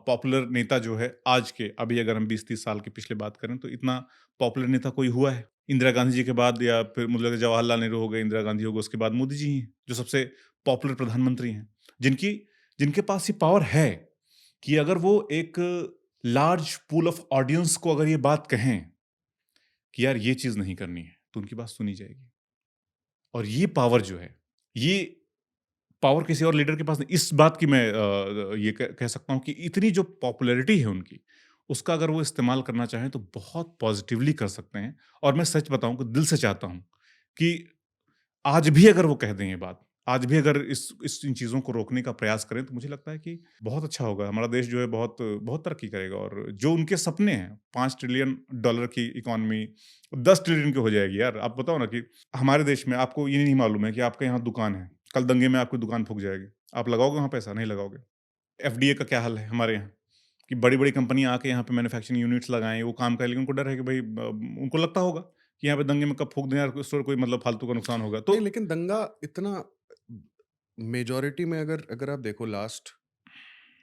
Speaker 2: पॉपुलर नेता जो है आज के, अभी अगर हम 20-30 साल के पिछले बात करें तो इतना पॉपुलर नेता कोई हुआ है। इंदिरा गांधी जी के बाद, या फिर मुझे लगता है जवाहरलाल नेहरू हो गए, इंदिरा गांधी हो गए, उसके बाद मोदी जी ही हैं, जो सबसे पॉपुलर प्रधानमंत्री हैं। जिनकी जिनके पास ये पावर है कि अगर वो एक लार्ज पूल ऑफ ऑडियंस को अगर ये बात कहें कि यार ये चीज़ नहीं करनी है, तो उनकी बात सुनी जाएगी। और ये पावर जो है, ये पावर किसी और लीडर के पास नहीं। इस बात की मैं ये कह सकता हूँ कि इतनी जो पॉपुलैरिटी है उनकी, उसका अगर वो इस्तेमाल करना चाहें तो बहुत पॉज़िटिवली कर सकते हैं। और मैं सच बताऊँ कि दिल से चाहता हूँ कि आज भी अगर वो कह दें ये बात, आज भी अगर इस इन चीज़ों को रोकने का प्रयास करें, तो मुझे लगता है कि बहुत अच्छा होगा। हमारा देश जो है बहुत बहुत तरक्की करेगा, और जो उनके सपने हैं, $5 ट्रिलियन की इकॉनमी 10 ट्रिलियन की हो जाएगी यार। आप बताओ ना कि हमारे देश में आपको ये नहीं मालूम है कि आपके यहाँ दुकान है, कल दंगे में आपकी दुकान फूँक जाएगी। आप लगाओगे वहाँ पैसा? नहीं लगाओगे। एफडीए का क्या हाल है हमारे यहाँ, कि बड़ी-बड़ी कंपनियाँ आके यहाँ पे मैन्युफैक्चरिंग यूनिट्स लगाएँ, वो काम करें, लेकिन उनको डर है कि भई उनको लगता होगा कि यहाँ पे दंगे में कब फूँक दें यार, कोई मतलब फालतू का नुकसान होगा। तो
Speaker 1: नहीं, लेकिन दंगा इतना मेजॉरिटी में, अगर अगर आप देखो लास्ट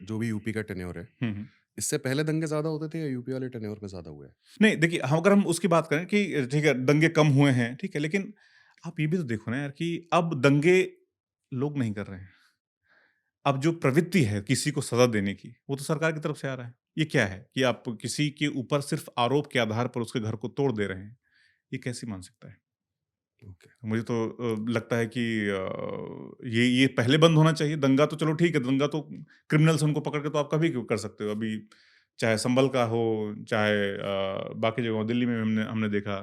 Speaker 1: जो भी यूपी का टेन्योर है,
Speaker 2: हुँ, हुँ।
Speaker 1: इससे पहले दंगे ज़्यादा होते थे या यूपी वाले टेन्योर में ज़्यादा हुए हैं?
Speaker 2: नहीं देखिए, हम अगर हम उसकी बात करें कि ठीक है, दंगे कम हुए हैं, ठीक है, लेकिन आप ये भी तो देखो ना यार कि अब दंगे लोग नहीं कर रहे हैं। अब जो प्रवृत्ति है किसी को सज़ा देने की, वो तो सरकार की तरफ से आ रहा है। ये क्या है कि आप किसी के ऊपर सिर्फ़ आरोप के आधार पर उसके घर को तोड़ दे रहे हैं। ये कैसी मानसिकता है?
Speaker 1: ओके।
Speaker 2: मुझे तो लगता है कि ये पहले बंद होना चाहिए। दंगा तो चलो ठीक है, दंगा तो क्रिमिनल्स उनको पकड़ के तो आप कभी कर सकते हो। अभी चाहे संभल का हो, चाहे बाकी जगहों दिल्ली में हमने हमने देखा।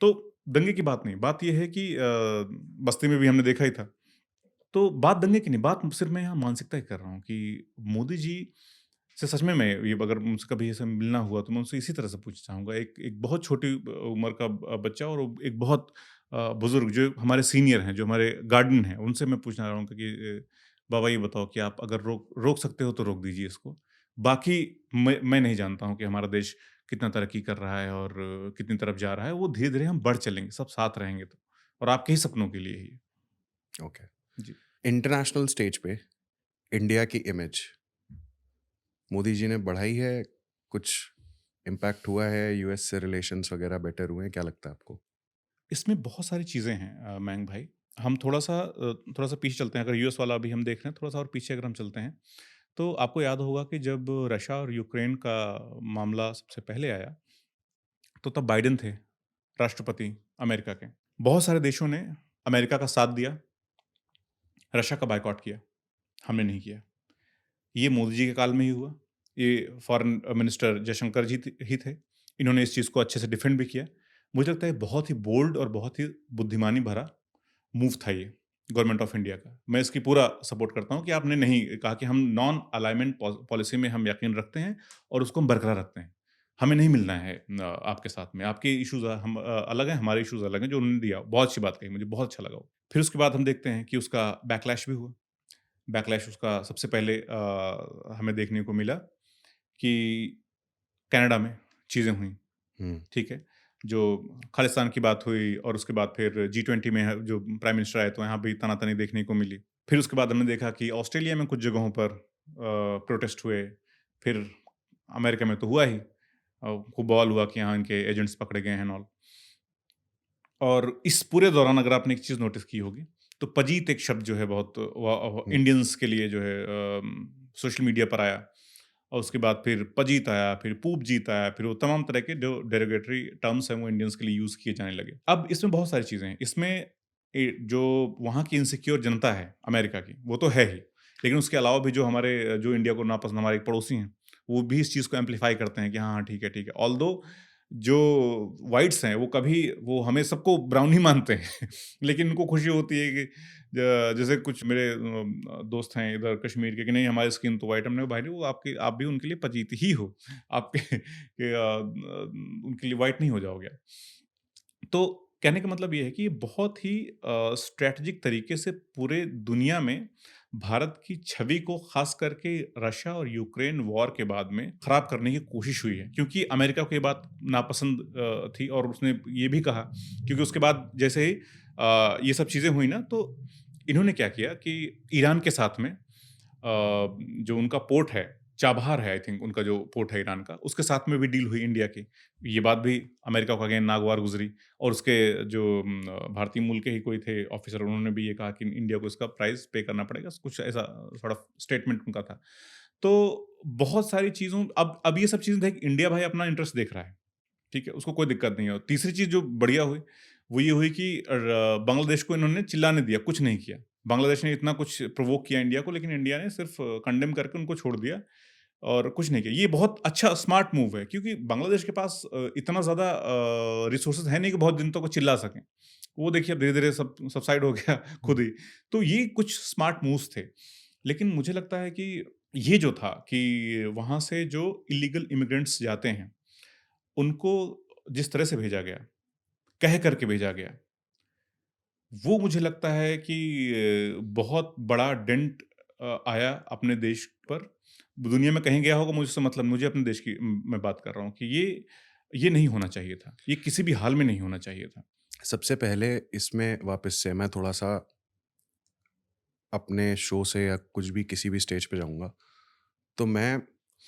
Speaker 2: तो दंगे की बात नहीं, बात ये है कि बस्ती में भी हमने देखा ही था। तो बात दंगे की नहीं, बात सिर्फ़ मैं यहाँ मानसिकता की कर रहा हूँ कि मोदी जी से सच में मैं ये अगर मुझसे कभी ऐसे मिलना हुआ तो मैं उनसे इसी तरह से पूछना चाहूँगा। एक एक बहुत छोटी उम्र का बच्चा और वो एक बहुत बुज़ुर्ग जो हमारे सीनियर हैं, जो हमारे गार्डियन हैं, उनसे मैं पूछना चाहूँगा कि बाबा ये बताओ कि आप अगर रोक रोक सकते हो तो रोक दीजिए इसको। बाकी मैं नहीं जानता हूँ कि हमारा देश कितना तरक्की कर रहा है और कितनी तरफ जा रहा है। वो धीरे-धीरे हम बढ़ चलेंगे, सब साथ रहेंगे तो। और आपके ही सपनों के लिए ही।
Speaker 1: ओके।
Speaker 2: जी।
Speaker 1: इंटरनेशनल स्टेज पे इंडिया की इमेज मोदी जी ने बढ़ाई है? कुछ इम्पैक्ट हुआ है? यूएस से रिलेशंस वगैरह बेटर हुए हैं? क्या लगता है आपको?
Speaker 2: इसमें बहुत सारी चीज़ें हैं मयंक भाई। हम थोड़ा-सा पीछे चलते हैं, अगर यूएस वाला अभी हम देख रहे हैं, थोड़ा-सा और पीछे अगर हम चलते हैं, तो आपको याद होगा कि जब रशिया और यूक्रेन का मामला सबसे पहले आया, तो तब बाइडेन थे राष्ट्रपति अमेरिका के। बहुत सारे देशों ने अमेरिका का साथ दिया, रशिया का बायकॉट किया, हमने नहीं किया। ये मोदी जी के काल में ही हुआ। ये फॉरेन मिनिस्टर जयशंकर जी ही थे। इन्होंने इस चीज़ को अच्छे से डिफेंड भी किया। मुझे लगता है बहुत ही बोल्ड और बहुत ही बुद्धिमानी भरा मूव था ये गवर्नमेंट ऑफ इंडिया का। मैं इसकी पूरा सपोर्ट करता हूँ कि आपने नहीं कहा कि हम नॉन अलाइनमेंट पॉलिसी में हम यकीन रखते हैं और उसको हम बरकरार रखते हैं। हमें नहीं मिलना है आपके साथ में। आपके इश्यूज़ अलग हैं, हमारे इश्यूज़ अलग हैं जो उन्होंने दिया। बहुत अच्छी बात कही, मुझे बहुत अच्छा लगा वो। फिर उसके बाद हम देखते हैं कि उसका बैकलैश भी हुआ। बैकलैश उसका सबसे पहले हमें देखने को मिला कि कनाडा में चीज़ें हुई।
Speaker 1: हुँ।
Speaker 2: ठीक है? जो खालिस्तान की बात हुई और उसके बाद फिर जी20 में जो प्राइम मिनिस्टर आए तो यहाँ भी तना-तनी देखने को मिली। फिर उसके बाद हमने देखा कि ऑस्ट्रेलिया में कुछ जगहों पर प्रोटेस्ट हुए। फिर अमेरिका में तो हुआ ही। खूब बवाल हुआ कि यहाँ इनके एजेंट्स पकड़े गए हैं एंड ऑल। और इस पूरे दौरान अगर आपने एक चीज़ नोटिस की होगी, तो पजीत एक शब्द जो है बहुत
Speaker 1: हुँ।
Speaker 2: इंडियंस के लिए जो है सोशल मीडिया पर आया। और उसके बाद फिर पजीत आया, फिर पूपजीत आया, फिर वो तमाम तरह के जो डेरोगेटरी टर्म्स हैं वो इंडियंस के लिए यूज़ किए जाने लगे। अब इसमें बहुत सारी चीज़ें हैं। इसमें जो वहाँ की इनसिक्योर जनता है अमेरिका की, वो तो है ही। लेकिन उसके अलावा भी जो हमारे जो इंडिया को नापसंद हमारे एक पड़ोसी हैं, वो भी इस चीज़ को एम्प्लीफाई करते हैं कि हाँ, हाँ, ठीक है, ठीक है। ऑल्दो जो व्हाइट्स हैं वो हमें सबको ब्राउन ही मानते हैं लेकिन उनको खुशी होती है कि जैसे कुछ मेरे दोस्त हैं इधर कश्मीर के कि नहीं हमारी स्किन तो व्हाइट। हमने कहा, भाई वो आपके आप भी उनके लिए पजीत ही हो। आपके उनके लिए व्हाइट नहीं हो जाओगे आप। तो कहने का मतलब ये है कि ये बहुत ही स्ट्रैटेजिक तरीके से पूरे दुनिया में भारत की छवि को खास करके रशिया और यूक्रेन वॉर के बाद में खराब करने की कोशिश हुई है, क्योंकि अमेरिका को ये बात नापसंद थी और उसने ये भी कहा, क्योंकि उसके बाद जैसे ही ये सब चीज़ें हुई ना, तो इन्होंने क्या किया कि ईरान के साथ में जो उनका पोर्ट है, चाबहार है आई थिंक उनका जो पोर्ट है ईरान का, उसके साथ में भी डील हुई इंडिया की। ये बात भी अमेरिका को अगेन नागवार गुज़री और उसके जो भारतीय मूल के ही कोई थे ऑफ़िसर, उन्होंने भी ये कहा कि इंडिया को इसका प्राइस पे करना पड़ेगा। कुछ ऐसा सॉर्ट ऑफ स्टेटमेंट उनका था। तो बहुत सारी चीज़ों अब ये सब चीज़ें देख इंडिया भाई अपना इंटरेस्ट देख रहा है, ठीक है? उसको कोई दिक्कत नहीं है। और तीसरी चीज़ जो बढ़िया हुई, वो ये हुई कि बांग्लादेश को इन्होंने चिल्लाने दिया, कुछ नहीं किया। बांग्लादेश ने इतना कुछ प्रोवोक किया इंडिया को, लेकिन इंडिया ने सिर्फ़ कंडेम करके उनको छोड़ दिया और कुछ नहीं किया। ये बहुत अच्छा स्मार्ट मूव है, क्योंकि बांग्लादेश के पास इतना ज़्यादा रिसोर्सेज़ है नहीं कि बहुत दिन तक वो चिल्ला सकें। वो देखिए अब धीरे-धीरे सब सबसाइड हो गया खुद ही। तो ये कुछ स्मार्ट मूव्स थे। लेकिन मुझे लगता है कि ये जो था कि वहाँ से जो इल्लीगल इमिग्रेंट्स जाते हैं, उनको जिस तरह से भेजा गया, कह कर के भेजा गया, वो मुझे लगता है कि बहुत बड़ा डेंट आया अपने देश पर। दुनिया में कहीं गया होगा मुझे उससे मतलब, मुझे अपने देश की मैं बात कर रहा हूँ कि ये नहीं होना चाहिए था। ये किसी भी हाल में नहीं होना चाहिए था।
Speaker 1: सबसे पहले इसमें वापस से मैं थोड़ा-सा अपने शो से या कुछ भी किसी भी स्टेज पे जाऊँगा, तो मैं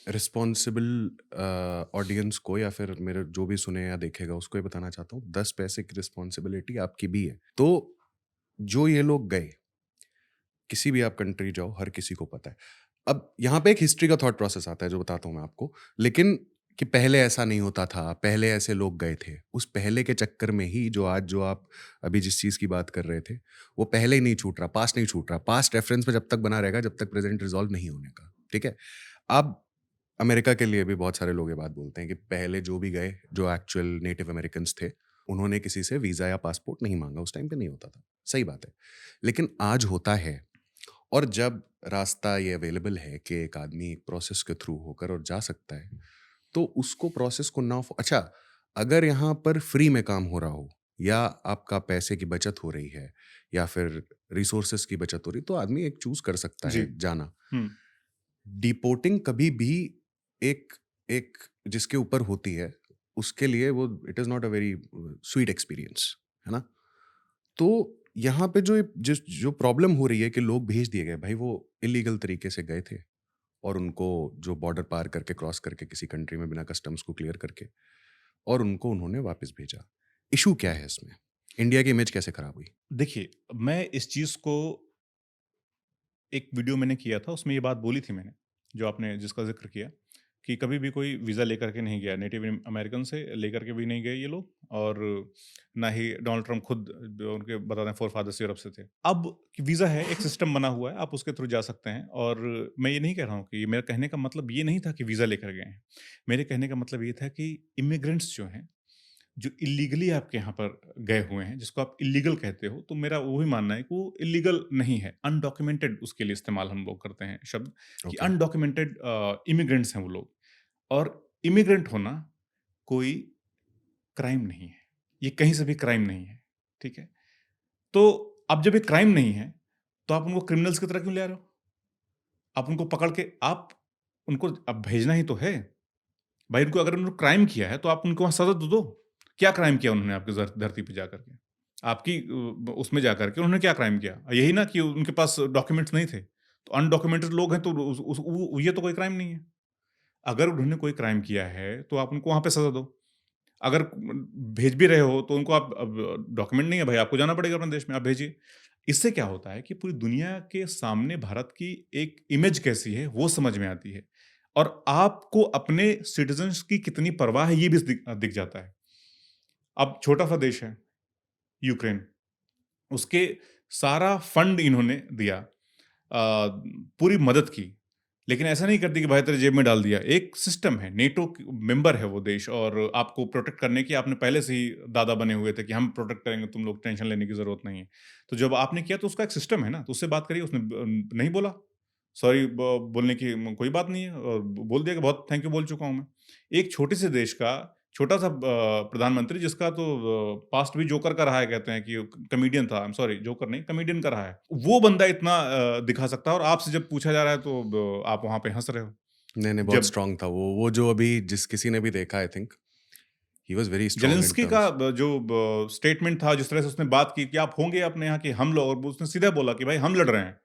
Speaker 1: रिस्पॉन्सिबल ऑडियंस को या फिर मेरे जो भी सुने या देखेगा उसको ये बताना चाहता हूँ, 10 पैसे की रिस्पॉन्सिबिलिटी आपकी भी है। तो जो ये लोग गए, किसी भी आप कंट्री जाओ, हर किसी को पता है। अब यहाँ पे एक हिस्ट्री का थॉट प्रोसेस आता है जो बताता हूँ मैं आपको, लेकिन कि पहले ऐसा नहीं होता था, पहले ऐसे लोग गए थे। उस पहले के चक्कर में ही जो आज जो आप अभी जिस चीज़ की बात कर रहे थे, वो पहले ही नहीं छूट रहा, पास्ट नहीं छूट रहा। पास्ट रेफरेंस में जब तक बना रहेगा, जब तक प्रेज़ेंट रिज़ॉल्व नहीं होने का, ठीक है? अब अमेरिका के लिए भी बहुत सारे लोग ये बात बोलते हैं कि पहले जो भी गए, जो एक्चुअल नेटिव अमेरिकन्स थे, उन्होंने किसी से वीज़ा या पासपोर्ट नहीं माँगा, उस टाइम पे नहीं होता था। सही बात है। लेकिन आज होता है और जब रास्ता ये अवेलेबल है कि एक आदमी एक प्रोसेस के थ्रू होकर और जा सकता है, तो उसको प्रोसेस को ना अच्छा, अगर यहाँ पर फ्री में काम हो रहा हो या आपका पैसे की बचत हो रही है या फिर रिसोर्सेज़ की बचत हो रही है, तो आदमी एक चूज़ कर सकता
Speaker 2: जी।
Speaker 1: है जाना।
Speaker 2: हुँ।
Speaker 1: डिपोर्टिंग कभी भी एक एक जिसके ऊपर होती है, उसके लिए वो it is not a very sweet experience, है ना? तो यहाँ पे जो प्रॉब्लम हो रही है कि लोग भेज दिए गए, भाई वो इल्लीगल तरीके से गए थे और उनको जो बॉर्डर पार करके, क्रॉस करके किसी कंट्री में बिना कस्टम्स को क्लियर करके और उनको उन्होंने वापस भेजा। इश्यू क्या है इसमें? इंडिया की इमेज कैसे खराब हुई?
Speaker 2: देखिए, मैं इस चीज़ को एक वीडियो मैंने किया था, उसमें ये बात बोली थी मैंने, जो आपने जिसका ज़िक्र किया, कि कभी भी कोई वीज़ा लेकर के नहीं गया, नेटिव अमेरिकन से लेकर के भी नहीं गए ये लोग और ना ही डोनाल्ड ट्रम्प खुद उनके बता दें फ़ोरफ़ादर्स यूरोप से थे। अब वीज़ा है, एक सिस्टम बना हुआ है, आप उसके थ्रू जा सकते हैं और मैं ये नहीं कह रहा हूँ कि मेरा कहने का मतलब ये नहीं था कि वीज़ा लेकर गए हैं। मेरे कहने का मतलब ये था कि इमिग्रेंट्स जो हैं, जो इल्लीगली आपके यहाँ पर गए हुए हैं, जिसको आप इल्लीगल कहते हो, तो मेरा वो ही मानना है कि वो इल्लीगल नहीं है, अनडॉक्यूमेंटेड उसके लिए इस्तेमाल हम लोग करते हैं शब्द कि
Speaker 1: ओके,
Speaker 2: अनडॉक्यूमेंटेड इमिग्रेंट्स हैं वो लोग और इमिग्रेंट होना कोई क्राइम नहीं है। ये कहीं से भी क्राइम नहीं है, ठीक है? तो अब जब ये क्राइम नहीं है, तो आप उनको क्रिमिनल्स की तरह क्यों ले आ रहे हो? आप उनको पकड़ के आप उनको अब भेजना ही तो है। भाई उनको अगर उन्होंने क्राइम किया है तो आप उनको वहाँ सज़ा तो दो। क्या क्राइम किया उन्होंने आपकी धरती पे जाकर के? आपकी उसमें जाकर के उन्होंने क्या क्राइम किया? यही ना कि उनके पास डॉक्यूमेंट्स नहीं थे। तो अनडॉक्यूमेंटेड लोग हैं तो उस वो ये तो कोई क्राइम नहीं है। अगर उन्होंने कोई क्राइम किया है तो आप उनको वहाँ पे सज़ा दो। अगर भेज भी रहे हो तो उनको आप अब डॉक्यूमेंट नहीं है भाई आपको जाना पड़ेगा अपने देश में, आप भेजिए। इससे क्या होता है कि पूरी दुनिया के सामने भारत की एक इमेज कैसी है वो समझ में आती है और आपको अपने सिटीज़न्स की कितनी परवाह है ये भी दिख जाता है। अब छोटा-सा देश है यूक्रेन, उसके सारा फंड इन्होंने दिया पूरी मदद की। लेकिन ऐसा नहीं करती कि भाई तेरे जेब में डाल दिया। एक सिस्टम है, नेटो मेंबर है वो देश और आपको प्रोटेक्ट करने की आपने पहले से ही दादा बने हुए थे कि हम प्रोटेक्ट करेंगे, तुम लोग टेंशन लेने की ज़रूरत नहीं है। तो जब आपने किया तो उसका एक सिस्टम है ना, तो उससे बात करिए, उसने नहीं बोला। सॉरी बोलने की कोई बात नहीं है और बोल दिया कि बहुत थैंक यू बोल चुका हूँ मैं। एक छोटे से देश का छोटा-सा प्रधानमंत्री जिसका तो पास्ट भी जोकर का रहा है, कहते हैं कि कॉमेडियन था, आई एम सॉरी जोकर नहीं कॉमेडियन का रहा है। वो बंदा इतना दिखा सकता है और आपसे जब पूछा जा रहा है तो आप वहाँ पे हँस रहे हो।
Speaker 1: नहीं, नहीं, बहुत
Speaker 2: जब
Speaker 1: स्ट्रॉन्ग था वो जो अभी जिस किसी ने भी देखा I think, he was very strong in
Speaker 2: Zelensky का
Speaker 1: टर्म्स।
Speaker 2: जो स्टेटमेंट था, जिस तरह से उसने बात की कि आप होंगे अपने यहाँ के हम लोग, और उसने सीधा बोला कि भाई हम लड़ रहे हैं।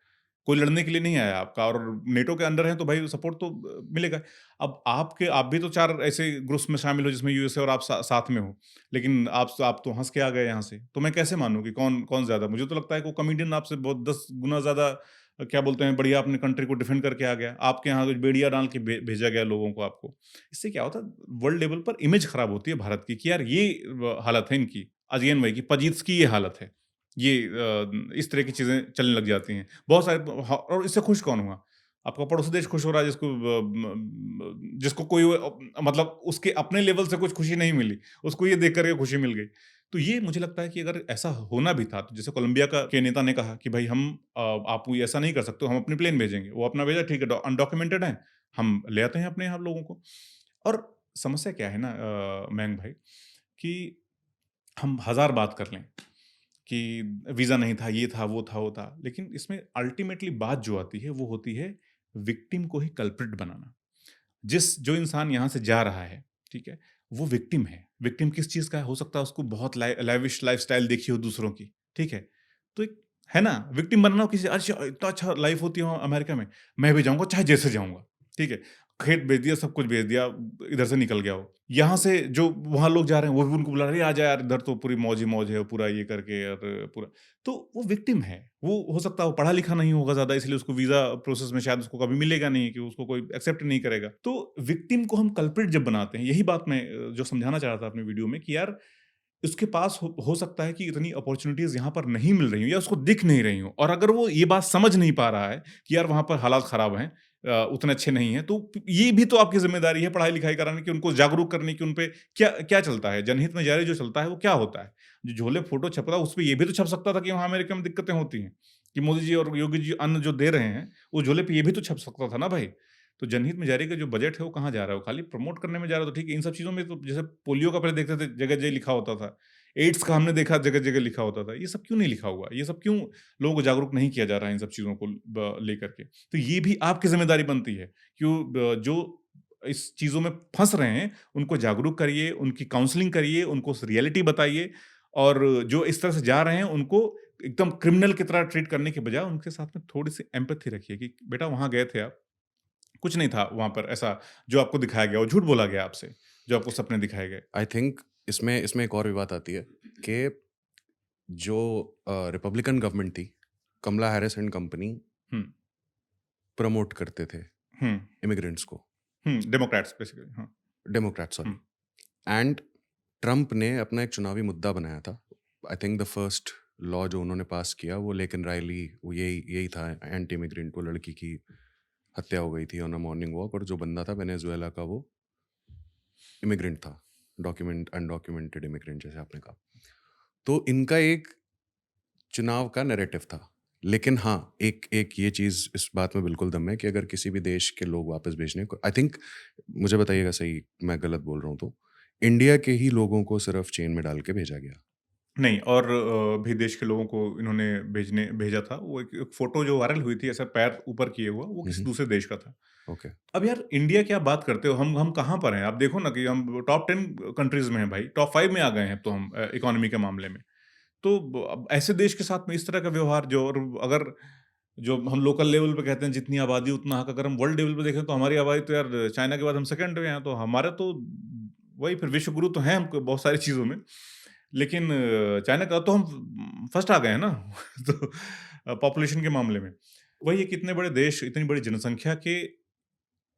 Speaker 2: कोई लड़ने के लिए नहीं आया आपका और नेटो के अंडर हैं तो भाई सपोर्ट तो मिलेगा। अब आप भी तो 4 ऐसे ग्रुप्स में शामिल हो जिसमें यूएसए और आप साथ में हो। लेकिन आप तो हँस के आ गए यहाँ से। तो मैं कैसे मानूँ कि कौन कौन ज़्यादा? मुझे तो लगता है कि वो कॉमेडियन आपसे बहुत 10 गुना ज़्यादा क्या बोलते हैं, बढ़िया अपने कंट्री को डिफेंड करके आ गया। आपके यहाँ कुछ बेड़ियाँ डाल के भेजा गया लोगों को आपको। इससे क्या होता है, वर्ल्ड लेवल पर इमेज खराब होती है भारत की कि यार ये हालत है इनकी। अगेन वही कि पजीत्स की ये हालत है। ये इस तरह की चीज़ें चलने लग जाती हैं। बहुत सारे और इससे खुश कौन हुआ? आपका पड़ोसी देश खुश हो रहा है जिसको कोई मतलब उसके अपने लेवल से कुछ खुशी नहीं मिली, उसको ये देख कर के खुशी मिल गई। तो ये मुझे लगता है कि अगर ऐसा होना भी था, तो जैसे कोलंबिया का के नेता ने कहा कि भाई हम आप ऐसा नहीं कर सकते हो, हम अपनी प्लेन भेजेंगे। वो अपना भेजा, ठीक है, अनडॉक्यूमेंटेड हैं, हम ले आते हैं अपने यहाँ लोगों को। और समस्या क्या है ना मयंक भाई, कि हम हज़ार बात कर लें कि वीज़ा नहीं था, ये था, वो था, वो था। लेकिन इसमें अल्टीमेटली बात जो आती है, वो होती है विक्टिम को ही कल्प्रिट बनाना। जो इंसान यहाँ से जा रहा है, ठीक है? वो विक्टिम है। विक्टिम किस चीज़ का है? हो सकता है उसको बहुत लेविश लाइफ़स्टाइल देखी हो दूसरों की, ठीक है? तो एक है ना, विक्टिम बनना हो किसी, अच्छा इतना अच्छा लाइफ़ होती है वहाँ अमेरिका में, मैं भी जाऊँगा चाहे जैसे जाऊँगा, ठीक है? खेत बेच दिया, सब कुछ बेच दिया, इधर से निकल गया वो। यहाँ से जो वहाँ लोग जा रहे हैं, वो भी उनको बुला रहे हैं, "आ जा यार, इधर तो पूरी मौज ही मौज है, पूरा ये करके और पूरा।" तो वो विक्टिम है। वो हो सकता है वो पढ़ा-लिखा नहीं होगा ज़्यादा, इसलिए उसको वीज़ा प्रोसेस में शायद उसको कभी मिलेगा नहीं, कि उसको कोई एक्सेप्ट नहीं करेगा। तो विक्टिम को हम कल्प्रिट जब बनाते हैं, यही बात मैं जो समझाना चाह रहा था अपनी वीडियो में, कि यार उसके पास हो सकता है कि इतनी अपॉर्च्युनिटीज़ यहाँ पर नहीं मिल रही हों या उसको दिख नहीं रही हों, और अगर वो ये बात समझ नहीं पा रहा है कि यार वहाँ पर हालात ख़राब हैं, उतने अच्छे नहीं हैं, तो ये भी तो आपकी ज़िम्मेदारी है पढ़ाई-लिखाई कराने की, उनको जागरूक करने की, उन पे क्या क्या चलता है, जनहित में जारी जो चलता है वो क्या होता है? जो झोले फ़ोटो छप रहा है उसपे ये भी तो छप सकता था कि वहाँ अमेरिका में दिक्कतें होती हैं, कि मोदी जी और योगी जी अन्न जो दे रहे हैं, वो झोले पे ये भी तो छप सकता था ना भाई। तो जनहित में जारी का जो बजट है वो कहाँ जा रहा है? वो खाली प्रमोट करने में जा रहा है, तो ठीक है। इन सब चीज़ों में तो जैसे पोलियो का पहले देखते थे, जगह-जगह लिखा होता था। एड्स का हमने देखा जगह-जगह लिखा होता था। ये सब क्यों नहीं लिखा हुआ? ये सब क्यों लोगों को जागरूक नहीं किया जा रहा है इन सब चीज़ों को लेकर के? तो ये भी आपकी ज़िम्मेदारी बनती है। जो इस चीज़ों में फँस रहे हैं, उनको जागरूक करिए, उनकी काउंसलिंग करिए, उनको रियलिटी बताइए, और जो इस तरह से जा रहे हैं, उनको एकदम क्रिमिनल की तरह ट्रीट करने के बजाय उनके साथ में थोड़ी-सी एम्पैथी रखिए, कि बेटा वहाँ गए थे आप, कुछ नहीं था वहाँ पर ऐसा जो आपको दिखाया गया, और झूठ बोला गया आपसे, जो आपको सपने दिखाए गए।
Speaker 1: आई थिंक इसमें इसमें एक और भी बात आती है कि जो रिपब्लिकन गवर्नमेंट थी, कमला हैरिस एंड कंपनी
Speaker 2: हुँ,
Speaker 1: प्रमोट करते थे
Speaker 2: हुँ,
Speaker 1: इमिग्रेंट्स को,
Speaker 2: डेमोक्रेट्स बेसिकली, हाँ।
Speaker 1: डेमोक्रेट
Speaker 2: हुँ,
Speaker 1: सॉरी, एंड ट्रम्प ने अपना एक चुनावी मुद्दा बनाया था। I think the first law जो उन्होंने पास किया वो लेकिन रायली, वो यही यही था, एंटी इमिग्रेंट। वो लड़की की हत्या हो गई थी ऑन अ मॉर्निंग वॉक, और जो बंदा था वेनेजुएला का, वो इमिग्रेंट था, डॉक्यूमेंट अनडॉक्यूमेंटेड इमिग्रेंट जैसे आपने कहा। तो इनका एक चुनाव का नैरेटिव था। लेकिन हाँ, एक एक ये चीज़ इस बात में बिल्कुल दम है कि अगर किसी भी देश के लोग वापस भेजने को, आई थिंक, मुझे बताइएगा सही मैं गलत बोल रहा हूँ तो, इंडिया के ही लोगों को सिर्फ चेन में डाल के भेजा गया।
Speaker 2: नहीं, और भी देश के लोगों को इन्होंने भेजा था। वो एक एक फ़ोटो जो वायरल हुई थी, ऐसा पैर ऊपर किए हुआ, वो
Speaker 1: हुँ,
Speaker 2: किसी
Speaker 1: हुँ।
Speaker 2: दूसरे देश का था।
Speaker 1: ओके।
Speaker 2: अब यार इंडिया की आप बात करते हो, हम कहाँ पर हैं? आप देखो ना कि हम टॉप 10 कंट्रीज़ में हैं भाई, टॉप 5 में आ गए हैं अब तो हम, इकोनॉमी के मामले में। तो अब ऐसे देश के साथ में इस तरह का व्यवहार, जो, और अगर जो हम लोकल लेवल पे कहते हैं जितनी आबादी उतना हक, अगर हम वर्ल्ड लेवल पे देखें तो हमारी आबादी तो यार चाइना के बाद हम सेकंड पे हैं, तो हमारा तो वही फिर विश्व गुरु तो हैं हम बहुत सारी चीज़ों में। लेकिन चाइना का तो हम फर्स्ट आ गए हैं ना। तो पॉपुलेशन के मामले में। वही है कि इतने बड़े देश, इतनी बड़ी जनसंख्या के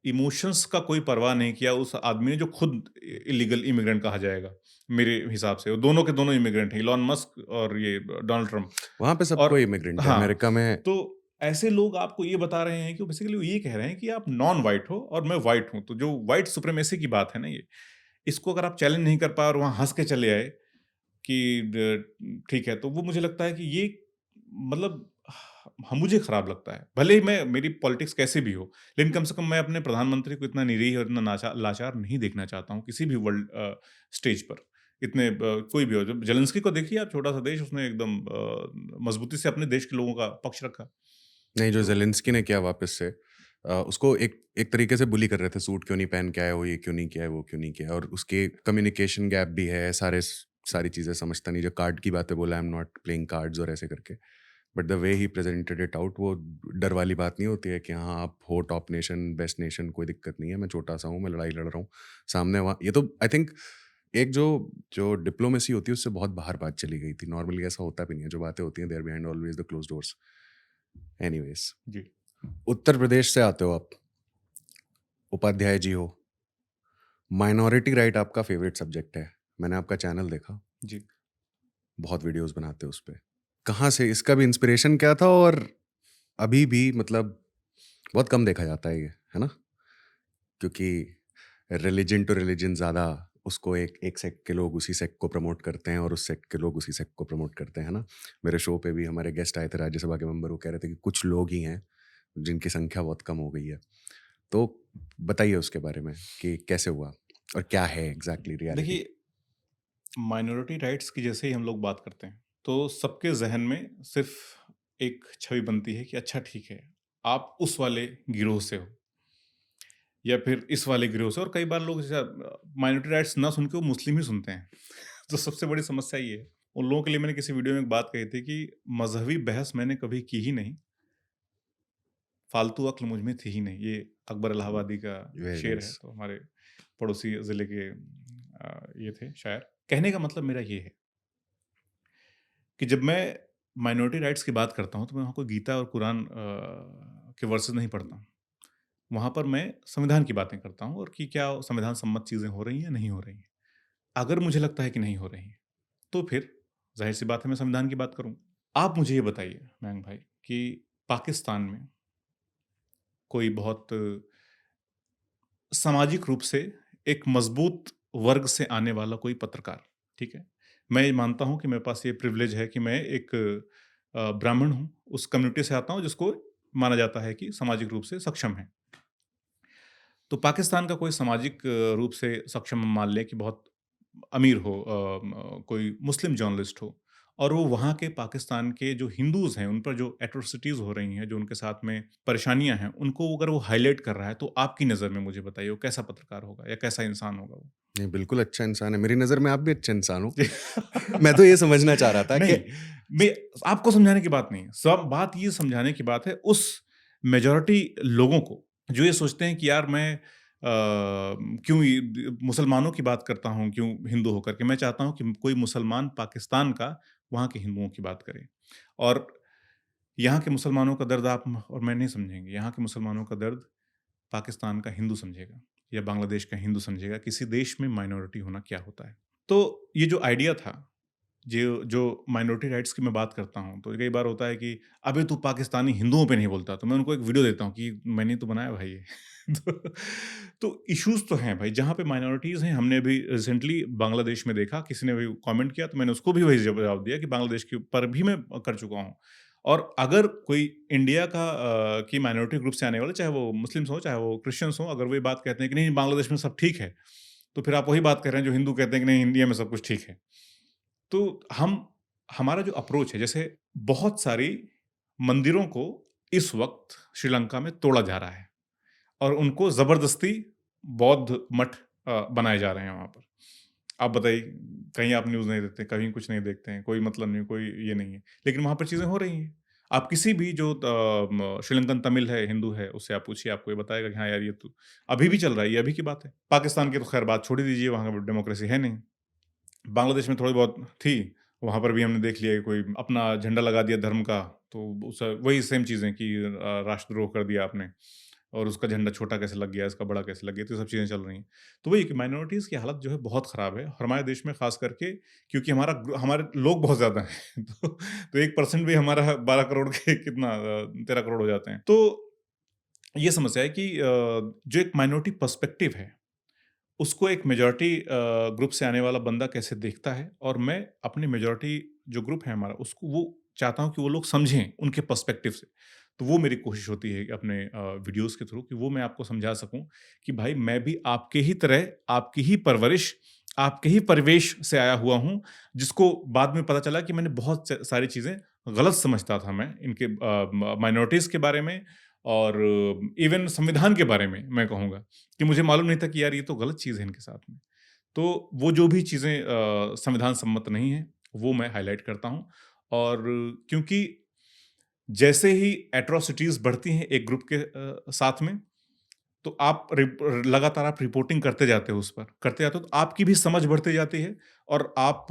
Speaker 2: इमोशंस का कोई परवाह नहीं किया उस आदमी ने, जो खुद इलीगल इमिग्रेंट कहा जाएगा, मेरे हिसाब से। वो दोनों के दोनों इमिग्रेंट हैं, इलॉन मस्क और ये डोनाल्ड ट्रम्प।
Speaker 1: वहाँ पे सब
Speaker 2: और
Speaker 1: कोई इमिग्रेंट है।
Speaker 2: हाँ,
Speaker 1: अमेरिका में
Speaker 2: तो ऐसे लोग आपको ये बता रहे हैं कि बेसिकली वो ये कह रहे हैं कि आप नॉन व्हाइट हो और मैं व्हाइट हूँ। तो जो व्हाइट सुप्रीमेसी की बात है ना ये, इसको अगर आप चैलेंज नहीं कर पाए और वहाँ हँस के चले आए कि ठीक है, तो वो मुझे लगता है कि ये मतलब ह मुझे खराब लगता है। भले ही मैं, मेरी पॉलिटिक्स कैसे भी हो, लेकिन कम से कम मैं अपने प्रधानमंत्री को इतना निरीह और इतना लाचार नहीं देखना चाहता हूँ किसी भी वर्ल्ड स्टेज पर। इतने कोई भी हो, जब ज़ेलेंस्की को देखिए आप, छोटा-सा देश, उसने एकदम मज़बूती से अपने देश के लोगों का पक्ष रखा।
Speaker 1: नहीं, जो
Speaker 2: तो
Speaker 1: ज़ेलेंस्की ने किया वापस से, उसको एक एक तरीके से बुली कर रहे थे, सूट क्यों नहीं पहन के आए हो, ये क्यों नहीं किया है, वो क्यों नहीं किया है, और उसके कम्युनिकेशन गैप भी है, सारी चीज़ें समझता नहीं। जो कार्ड की बातें बोला, I am not playing cards और ऐसे करके, but the way he presented it out, वो डर वाली बात नहीं होती है कि हाँ, आप हो टॉप नेशन, बेस्ट नेशन, कोई दिक्कत नहीं है, मैं छोटा-सा हूँ, मैं लड़ाई लड़ रहा हूँ, सामने वहाँ ये तो आई थिंक एक जो जो डिप्लोमेसी होती है उससे बहुत बाहर बात चली गई थी। नॉर्मली ऐसा होता भी नहीं है, जो बातें होती हैं there behind always the closed doors. Anyways,
Speaker 2: जी,
Speaker 1: उत्तर प्रदेश से आते हो आप, उपाध्याय जी हो, माइनॉरिटी राइट आपका फ़ेवरेट सब्जेक्ट है। मैंने आपका चैनल देखा,
Speaker 2: जी।
Speaker 1: बहुत वीडियोज़ बनाते हो उसपे। कहाँ से इसका भी इंस्पिरेशन क्या था, और अभी भी मतलब बहुत कम देखा जाता है ये, है ना? क्योंकि रिलिजन टू रिलिजन ज़्यादा, उसको एक एक सेक्ट के लोग उसी सेक्ट को प्रमोट करते हैं और उस सेक्ट के लोग उसी सेक्ट को प्रमोट करते हैं, है ना? मेरे शो पे भी हमारे गेस्ट आए थे, राज्यसभा के मेंबर, वो कह रहे थे कि कुछ लोग ही हैं जिनकी संख्या बहुत कम हो गई है। तो बताइए उसके बारे में कि कैसे हुआ और क्या है एग्ज़ैक्टली रियलिटी?
Speaker 2: देखिए, माइनॉरिटी राइट्स की जैसे ही हम लोग बात करते हैं, तो सबके ज़हन में सिर्फ़ एक छवि बनती है कि अच्छा ठीक है, आप उस वाले गिरोह से हो या फिर इस वाले गिरोह से, और कई बार लोग जैसे माइनॉरिटी राइट्स ना सुन के वो मुस्लिम ही सुनते हैं। तो सबसे बड़ी समस्या ये है। उन लोगों के लिए मैंने किसी वीडियो में एक बात कही थी कि मज़हबी बहस मैंने कभी की ही नहीं, फालतू अक्ल मुझ में थी ही नहीं। ये अकबर इलाहाबादी का
Speaker 1: वेरी
Speaker 2: शेर है,
Speaker 1: नाइस।
Speaker 2: तो हमारे पड़ोसी ज़िले के ये थे शायर। कहने का मतलब मेरा ये है कि जब मैं माइनॉरिटी राइट्स की बात करता हूँ, तो मैं वहाँ कोई गीता और कुरान के वर्सेस नहीं पढ़ता हूँ। वहाँ पर मैं संविधान की बातें करता हूँ और कि क्या संविधान सम्मत चीज़ें हो रही हैं या नहीं हो रही हैं। अगर मुझे लगता है कि नहीं हो रही हैं, तो फिर ज़ाहिर-सी बात है मैं संविधान की बात करूँ। आप मुझे ये बताइए मयंक भाई कि पाकिस्तान में कोई बहुत सामाजिक रूप से एक मजबूत वर्ग से आने वाला कोई पत्रकार, ठीक है? मैं ये मानता हूँ कि मेरे पास ये प्रिविलेज है कि मैं एक ब्राह्मण हूँ, उस कम्युनिटी से आता हूँ जिसको माना जाता है कि सामाजिक रूप से सक्षम है। तो पाकिस्तान का कोई सामाजिक रूप से सक्षम हम मान लें कि बहुत अमीर हो, कोई मुस्लिम जर्नलिस्ट हो और वो वहाँ के पाकिस्तान के जो हिंदूज़ हैं, उन पर जो एट्रोसिटीज़ हो रही हैं, जो उनके साथ में परेशानियाँ हैं, उनको अगर वो हाइलाइट कर रहा है, तो आपकी नज़र में मुझे बताइए वो कैसा पत्रकार होगा या कैसा इंसान होगा वो?
Speaker 1: नहीं, बिल्कुल अच्छा इंसान है। मेरी नज़र में आप भी अच्छे इंसान हो। मैं तो ये समझना चाह रहा था कि
Speaker 2: नहीं, मैं आपको समझाने की बात नहीं है। सब बात ये समझाने की बात है उस मेजॉरिटी लोगों को, जो ये सोचते हैं कि यार मैं क्यों मुसलमानों की बात करता हूँ, क्यों हिंदू होकर के। मैं चाहता हूँ कि कोई मुसलमान पाकिस्तान का वहाँ के हिंदुओं की बात करे और यहाँ के मुसलमानों का दर्द आप और मैं नहीं समझेंगे। यहाँ के मुसलमानों का दर्द पाकिस्तान का हिंदू समझेगा या बांग्लादेश का हिंदू समझेगा, किसी देश में माइनॉरिटी होना क्या होता है। तो ये जो आइडिया था, जो जो माइनॉरिटी राइट्स की मैं बात करता हूँ, तो कई बार होता है कि अबे तू पाकिस्तानी हिंदुओं पे नहीं बोलता, तो मैं उनको एक वीडियो देता हूँ कि मैंने ही तो बनाया भाई ये। तो तो इश्यूज़ तो हैं भाई, जहाँ पे माइनॉरिटीज़ हैं, हमने अभी रिसेंटली बांग्लादेश में देखा, किसी ने भी कमेंट किया तो मैंने उसको भी वही जवाब दिया कि बांग्लादेश के ऊपर भी मैं कर चुका हूँ। और अगर कोई इंडिया का की माइनॉरिटी ग्रुप से आने वाले, चाहे वो मुस्लिम्स हों, चाहे वो क्रिश्चियंस हों, अगर वो ये बात कहते हैं कि नहीं बांग्लादेश में सब ठीक है, तो फिर आप वही बात कर रहे हैं जो हिंदू कहते हैं कि नहीं इंडिया में सब कुछ ठीक है। तो हम हमारा जो अप्रोच है, जैसे बहुत सारी मंदिरों को इस वक़्त श्रीलंका में तोड़ा जा रहा है और उनको ज़बरदस्ती बौद्ध मठ बनाए जा रहे हैं वहाँ पर। आप बताइए, कहीं आप न्यूज़ नहीं देखते, कहीं कुछ नहीं देखते हैं, कोई मतलब नहीं, कोई ये नहीं है। लेकिन वहाँ पर चीज़ें हो रही हैं। आप किसी भी जो श्रीलंकन तमिल है, हिंदू है, उससे आप पूछिए, आपको ये बताएगा कि हाँ यार, ये तो अभी भी चल रहा है, ये अभी की बात है। पाकिस्तान की तो खैर बात छोड़ ही दीजिए, वहाँ का डेमोक्रेसी है नहीं। बांग्लादेश में थोड़ी बहुत थी, वहाँ पर भी हमने देख लिया कि कोई अपना झंडा लगा दिया धर्म का, तो उस वही सेम चीज़ें कि राष्ट्रद्रोह कर दिया आपने और उसका झंडा छोटा कैसे लग गया, इसका बड़ा कैसे लग गया, तो ये सब चीज़ें चल रही हैं। तो वही कि माइनॉरिटीज़ की हालत जो है बहुत ख़राब है, हमारे देश में ख़ास करके, क्योंकि हमारे लोग बहुत ज़्यादा हैं। तो 1% भी हमारा 12 करोड़ के कितना 13 करोड़ हो जाते हैं। तो ये समस्या है कि जो एक माइनॉरिटी पर्सपेक्टिव है, उसको एक मेजॉरिटी ग्रुप से आने वाला बंदा कैसे देखता है, और मैं अपनी मेजॉरिटी जो ग्रुप है हमारा, उसको वो चाहता हूँ कि वो लोग समझें उनके पर्सपेक्टिव से। तो वो मेरी कोशिश होती है कि अपने वीडियोज़ के थ्रू कि वो मैं आपको समझा सकूँ कि भाई मैं भी आपके ही तरह, आपकी ही परवरिश, आपके ही परिवेश से आया हुआ हूँ, जिसको बाद में पता चला कि मैंने बहुत स सारी चीज़ें गलत समझता था मैं इनके माइनॉरिटीज़ के बारे में और इवन संविधान के बारे में मैं कहूँगा। कि मुझे मालूम नहीं था कि यार ये तो गलत चीज़ है इनके साथ में। तो वो जो भी चीज़ें संविधान सम्मत नहीं हैं, वो मैं हाइलाइट करता हूँ और क्योंकि जैसे ही एट्रोसिटीज़ बढ़ती हैं एक ग्रुप के साथ में, तो आप लगातार आप रिपोर्टिंग करते जाते हो उस पर, करते जाते हो, तो आपकी भी समझ बढ़ती जाती है और आप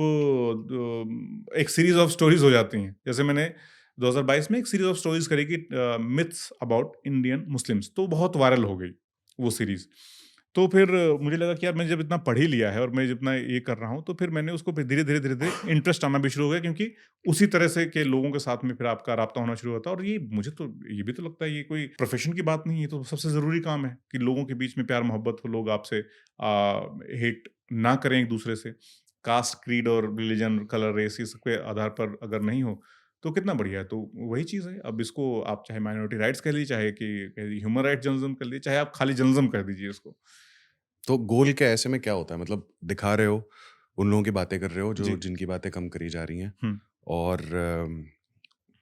Speaker 2: एक सीरीज़ ऑफ स्टोरीज़ हो जाती हैं। जैसे मैंने 2022 में एक सीरीज़ ऑफ स्टोरीज़ करी कि मिथ्स अबाउट इंडियन मुस्लिम्स, तो बहुत वायरल हो गई वो सीरीज़। तो फिर मुझे लगा कि यार मैंने जब इतना पढ़ ही लिया है और मैं जितना ये कर रहा हूँ, तो फिर मैंने उसको फिर धीरे-धीरे, धीरे-धीरे इंटरेस्ट आना भी शुरू हो गया, क्योंकि उसी तरह से के लोगों के साथ में फिर आपका राब्ता होना शुरू होता है और ये मुझे तो ये भी तो लगता है ये कोई प्रोफ़ेशन की बात नहीं है, ये तो सबसे ज़रूरी काम है कि लोगों के बीच में प्यार-मोहब्बत हो, लोग आपसे हेट ना करें एक-दूसरे से। कास्ट, क्रीड और रिलिजन, कलर, रेस इस के आधार पर अगर नहीं हो, तो कितना बढ़िया है। तो वही चीज़ है, अब इसको आप चाहे माइनॉरिटी राइट्स कह लीजिए, चाहे कि कह लीजिए ह्यूमन राइट्स जर्नलिज़्म कर लीजिए, चाहे आप खाली जर्नलिज़्म कह दीजिए इसको।
Speaker 1: तो गोल क्या ऐसे में क्या होता है? मतलब दिखा रहे हो, उन लोगों की बातें कर रहे हो जो
Speaker 2: जी।
Speaker 1: जिनकी बातें कम करी जा रही हैं
Speaker 2: हुँ।
Speaker 1: और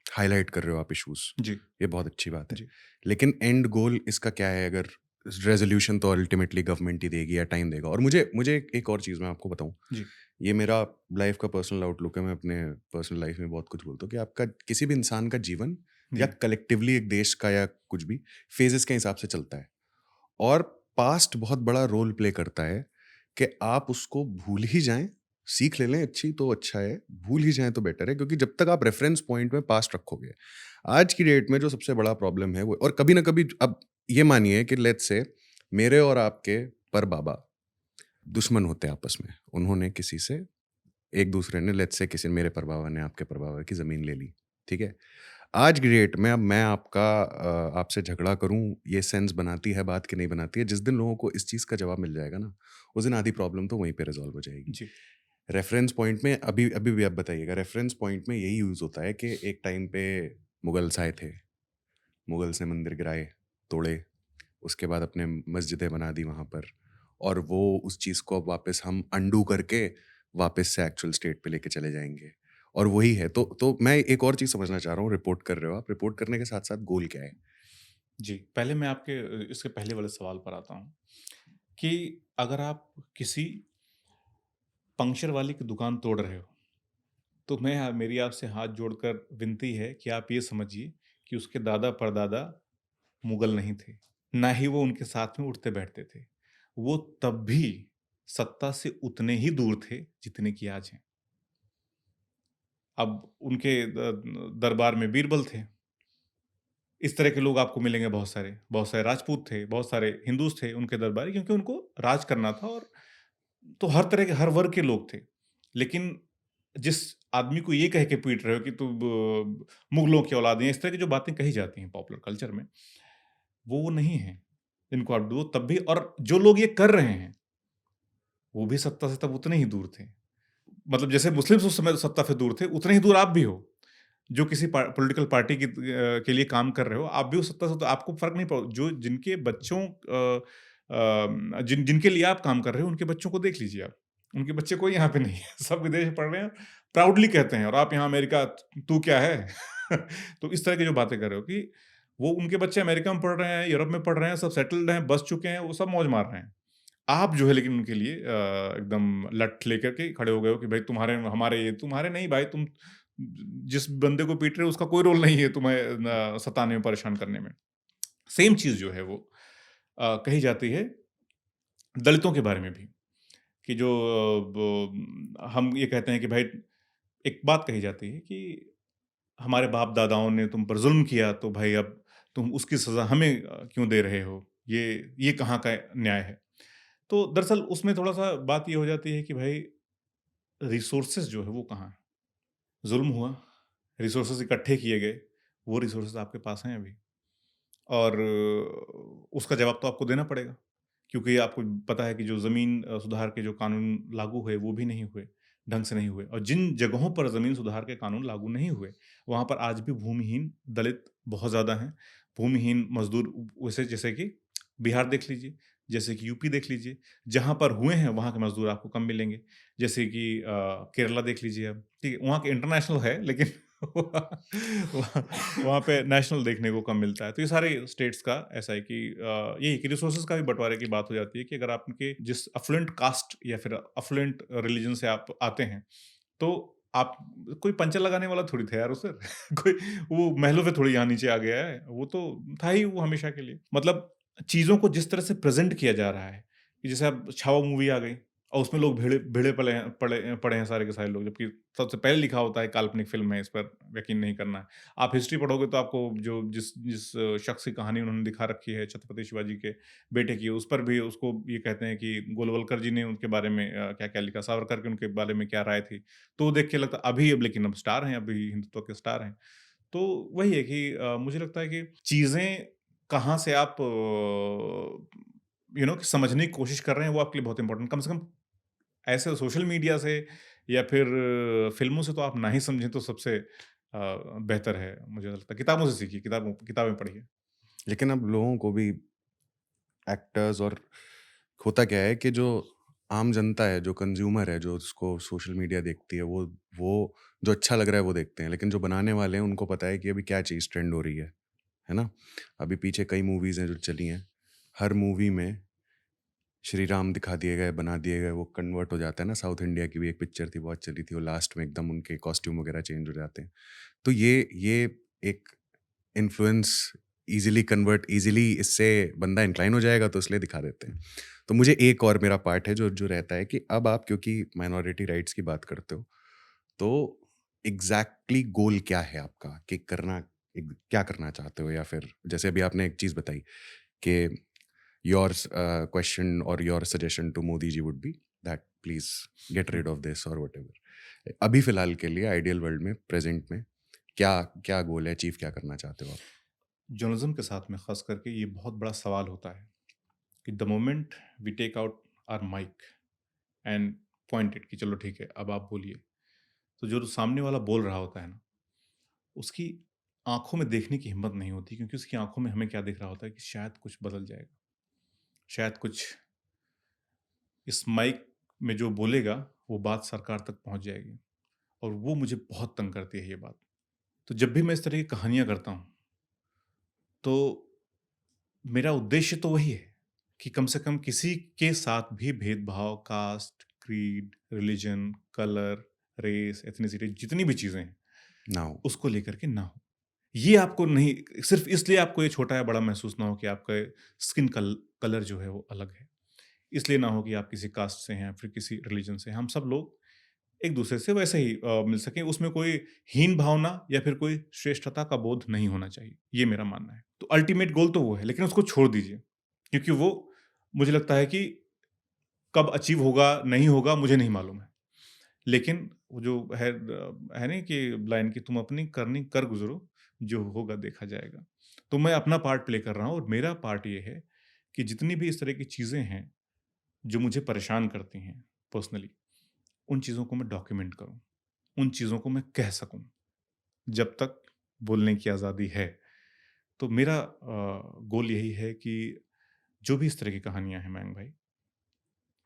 Speaker 1: हाइलाइट कर रहे हो आप इश्यूज़,
Speaker 2: जी,
Speaker 1: ये बहुत अच्छी बात है।
Speaker 2: जी,
Speaker 1: लेकिन एंड गोल इसका क्या है? अगर रेज़ोल्यूशन तो अल्टीमेटली गवर्नमेंट ही देगी या टाइम देगा। और मुझे मुझे एक और चीज़ मैं आपको बताऊँ,
Speaker 2: जी,
Speaker 1: ये मेरा लाइफ़ का पर्सनल आउटलुक है, मैं अपने पर्सनल लाइफ़ में बहुत कुछ बोलता हूँ कि आपका किसी भी इंसान का जीवन या
Speaker 2: जी,
Speaker 1: कलेक्टिवली एक देश का या कुछ भी फ़ेज़ेज़ के हिसाब से चलता है। और पास्ट बहुत बड़ा रोल प्ले करता है कि आप उसको भूल ही जाएँ, सीख ले लें अच्छी तो अच्छा है, भूल ही जाएँ तो बेटर है, क्योंकि जब तक आप रेफ़रेंस पॉइंट में पास्ट रखोगे, आज की डेट में जो सबसे बड़ा प्रॉब्लम है वो, और कभी न कभी अब ये मानिए कि लेट्स से मेरे और आपके परबाबा दुश्मन होते हैं आपस में। उन्होंने किसी से, एक दूसरे ने, लेट्स से किसी, मेरे परबाबा ने आपके परबाबा की ज़मीन ले ली, ठीक है? आज की डेट में अब मैं आपसे झगड़ा करूँ, ये सेंस बनाती है बात कि नहीं बनाती है? जिस दिन लोगों को इस चीज़ का जवाब मिल जाएगा ना, उस दिन आधी प्रॉब्लम तो वहीं पे रिज़ॉल्व हो जाएगी।
Speaker 2: जी,
Speaker 1: रेफ़रेंस पॉइंट में अभी अभी भी आप बताइएगा, रेफ़रेंस पॉइंट में यही यूज़ होता है कि एक टाइम पे मुगल्स आए थे, मुगल्स ने मंदिर गिराए, तोड़े, उसके बाद अपने मस्जिदें बना दी वहाँ पर, और वो उस चीज़ को अब वापस हम अनडू करके वापस से एक्चुअल स्टेट पे लेके चले जाएँगे। और वही है, तो मैं एक और चीज़ समझना चाह रहा हूँ, रिपोर्ट कर रहे हो आप, रिपोर्ट करने के साथ-साथ गोल क्या है?
Speaker 2: जी। पहले मैं आपके इसके पहले वाले सवाल पर आता हूँ कि अगर आप किसी पंक्चर वाले की दुकान तोड़ रहे हो, तो मेरी आपसे हाथ जोड़कर विनती है कि आप ये समझिए कि उसके दादा-परदादा मुगल नहीं थे। ना ही वो उनके साथ में उठते-बैठते थे। वो तब भी सत्ता से उतने ही दूर थे, जितने कि आज हैं। अब उनके दरबार में बीरबल थे। इस तरह के लोग आपको मिलेंगे बहुत सारे राजपूत थे, बहुत सारे हिंदूज़ थे उनके दरबारी, क्योंकि उनको राज करना था। और तो हर तरह के हर वर्ग के लोग थे। लेकिन जिस आदमी को ये कह के पीट रहे हो कि तू मुगलों की औलाद है, इस तरह की जो बातें कही जाती हैं पॉपुलर कल्चर में, वो नहीं हैं। इनको आप दो तब भी, और जो लोग ये कर रहे हैं, वो भी सत्ता से तब उतने ही दूर थे। मतलब जैसे मुस्लिम्स उस समय सत्ता से दूर थे, उतने ही दूर आप भी हो। जो किसी पॉलिटिकल पार्टी के लिए काम कर रहे हो, आप भी उस सत्ता से, तो आपको फ़र्क नहीं पड़, जो जिनके बच्चों जिनके लिए आप काम कर रहे हो, उनके बच्चों को देख लीजिए आप। उनके बच्चे कोई यहाँ पे नहीं है, सब विदेश में पढ़ रहे हैं, प्राउडली कहते हैं, और आप यहाँ अमेरिका, तू क्या है? तो इस तरह की जो बातें कर रहे हो कि वो उनके बच्चे अमेरिका में पढ़ रहे हैं, यूरोप में पढ़ रहे हैं, सब सेटल्ड हैं, बस चुके हैं, वो सब मौज मार रहे हैं। आप जो है लेकिन उनके लिए एकदम लठ लेकर के खड़े हो गए हो कि भाई तुम्हारे हमारे ये तुम्हारे नहीं भाई, तुम जिस बंदे को पीट रहे हो उसका कोई रोल नहीं है तुम्हें सताने में, परेशान करने में। सेम चीज़ जो है वो कही जाती है दलितों के बारे में भी, कि जो हम ये कहते हैं कि भाई, एक बात कही जाती है कि हमारे बाप-दादाओं ने तुम पर ज़ुल्म किया, तो भाई अब तुम उसकी सज़ा हमें क्यों दे रहे हो? ये कहाँ का न्याय है? तो दरअसल उसमें थोड़ा-सा बात ये हो जाती है कि भाई रिसोर्सेज़ जो है वो कहाँ हैं? ज़ुल्म हुआ, रिसोर्सेज़ इकट्ठे किए गए, वो रिसोर्सेज़ आपके पास हैं अभी, और उसका जवाब तो आपको देना पड़ेगा। क्योंकि आपको पता है कि जो ज़मीन सुधार के जो कानून लागू हुए, वो भी नहीं हुए, ढंग से नहीं हुए, और जिन जगहों पर ज़मीन सुधार के कानून लागू नहीं हुए, वहाँ पर आज भी भूमिहीन दलित बहुत ज़्यादा हैं। भूमिहीन मज़दूर, वैसे जैसे कि बिहार देख लीजिए, जैसे कि यूपी देख लीजिए, जहाँ पर हुए हैं, वहाँ के मज़दूर आपको कम मिलेंगे। जैसे कि केरला देख लीजिए आप, ठीक है? वहाँ के इंटरनेशनल है, लेकिन वहाँ वहाँ पे नेशनल देखने को कम मिलता है। तो ये सारे स्टेट्स का ऐसा है कि यही कि रिसोर्सेज़ का भी बँटवारे की बात हो जाती है कि अगर आपके जिस अफ्लुएंट कास्ट या फिर अफ्लुएंट रिलिजन से आप आते हैं, तो आप, कोई पंचा लगाने वाला थोड़ी था यार उसे। कोई वो महलों पे थोड़ी यहाँ नीचे आ गया है। वो तो था ही वो हमेशा के लिए। मतलब चीज़ों को जिस तरह से प्रेज़ेंट किया जा रहा है, कि जैसे अब छावा मूवी आ गई और उसमें लोग भेड़े भेड़े पड़े हैं सारे के सारे लोग, जबकि सबसे पहले लिखा होता है काल्पनिक फ़िल्म है, इस पर यकीन नहीं करना है। आप हिस्ट्री पढ़ोगे तो आपको जो जिस जिस शख्स की कहानी उन्होंने दिखा रखी है छत्रपति शिवाजी के बेटे की, उस पर भी उसको ये कहते हैं कि गोलवलकर जी ने उनके बारे में क्या-क्या लिखा, सावरकर के उनके बारे में क्या राय थी। तो देख के लगता अभी, अब लेकिन अब स्टार हैं, अभी हिंदुत्व के स्टार हैं। तो वही है कि मुझे लगता है कि चीज़ें कहाँ से आप कि समझने की कोशिश कर रहे हैं, वो आपके लिए बहुत इम्पोर्टेंट, कम से कम ऐसे सोशल मीडिया से या फिर फ़िल्मों से तो आप ना ही समझें तो सबसे बेहतर है, मुझे लगता है। किताबों से सीखिए, किताबें पढ़िए।
Speaker 1: लेकिन अब लोगों को भी, एक्टर्स, और होता क्या है कि जो आम जनता है, जो कंज़्यूमर है, जो उसको सोशल मीडिया देखती है, वो जो अच्छा लग रहा है वो देखते हैं। लेकिन जो बनाने वाले हैं उनको पता है कि अभी क्या चीज़ ट्रेंड हो रही है ना? अभी पीछे कई मूवीज़ हैं जो चली हैं। हर मूवी में श्री राम दिखा दिए गए, बना दिए गए, वो कन्वर्ट हो जाता है ना। साउथ इंडिया की भी एक पिक्चर थी, बहुत चली थी, वो लास्ट में एकदम उनके कॉस्ट्यूम वगैरह चेंज हो जाते हैं। तो ये एक इन्फ्लुएंस ईजिली इससे बंदा इंक्लाइन हो जाएगा, तो इसलिए दिखा देते हैं। तो मुझे एक और मेरा पार्ट है जो जो रहता है कि अब आप क्योंकि माइनॉरिटी राइट्स की बात करते हो, तो एग्जैक्टली गोल क्या है आपका कि क्या करना चाहते हो? या फिर जैसे अभी आपने एक चीज़ बताई कि योर क्वेश्चन और your suggestion to Modi ji would be that please get rid of this और व्हाटएवर। अभी फिलहाल के लिए आइडियल वर्ल्ड में, प्रेजेंट में, क्या क्या गोल है? अचीव क्या करना चाहते हो आप?
Speaker 2: जर्नलिज्म के साथ में खास करके ये बहुत बड़ा सवाल होता है कि the moment we take out our mic and pointed कि चलो ठीक है अब आप बोलिए, तो जो सामने वाला बोल रहा होता है ना, उसकी आंखों में देखने की हिम्मत नहीं होती, क्योंकि उसकी आंखों में हमें क्या दिख रहा होता है कि शायद कुछ बदल जाएगा, शायद कुछ इस माइक में जो बोलेगा वो बात सरकार तक पहुंच जाएगी। और वो मुझे बहुत तंग करती है ये बात। तो जब भी मैं इस तरह की कहानियां करता हूँ, तो मेरा उद्देश्य तो वही है कि कम से कम किसी के साथ भी भेदभाव, caste, creed, religion, colour, race, ethnicity, जितनी भी चीज़ें हैं,
Speaker 1: नाउ
Speaker 2: उसको लेकर के ना हो। ये आपको नहीं, सिर्फ़ इसलिए आपको ये छोटा या बड़ा महसूस ना हो कि आपका स्किन कलर जो है वो अलग है। इसलिए ना हो कि आप किसी कास्ट से हैं, फिर किसी रिलीजन से हैं। हम सब लोग एक-दूसरे से वैसे ही मिल सकें, उसमें कोई हीन भावना या फिर कोई श्रेष्ठता का बोध नहीं होना चाहिए, ये मेरा मानना है। तो अल्टीमेट गोल तो वो है, लेकिन उसको छोड़ दीजिए, क्योंकि वो मुझे लगता है कि कब अचीव होगा, नहीं होगा, मुझे नहीं मालूम है। लेकिन वो जो है नहीं कि लाइन कि तुम अपनी करनी कर गुज़रो, जो होगा देखा जाएगा। तो मैं अपना पार्ट प्ले कर रहा हूँ और मेरा पार्ट ये है कि जितनी भी इस तरह की चीज़ें हैं, जो मुझे परेशान करती हैं पर्सनली, उन चीज़ों को मैं डॉक्यूमेंट करूँ, उन चीज़ों को मैं कह सकूँ। जब तक बोलने की आज़ादी है। तो मेरा गोल यही है कि जो भी इस तरह की कहानियाँ हैं मयंक भाई,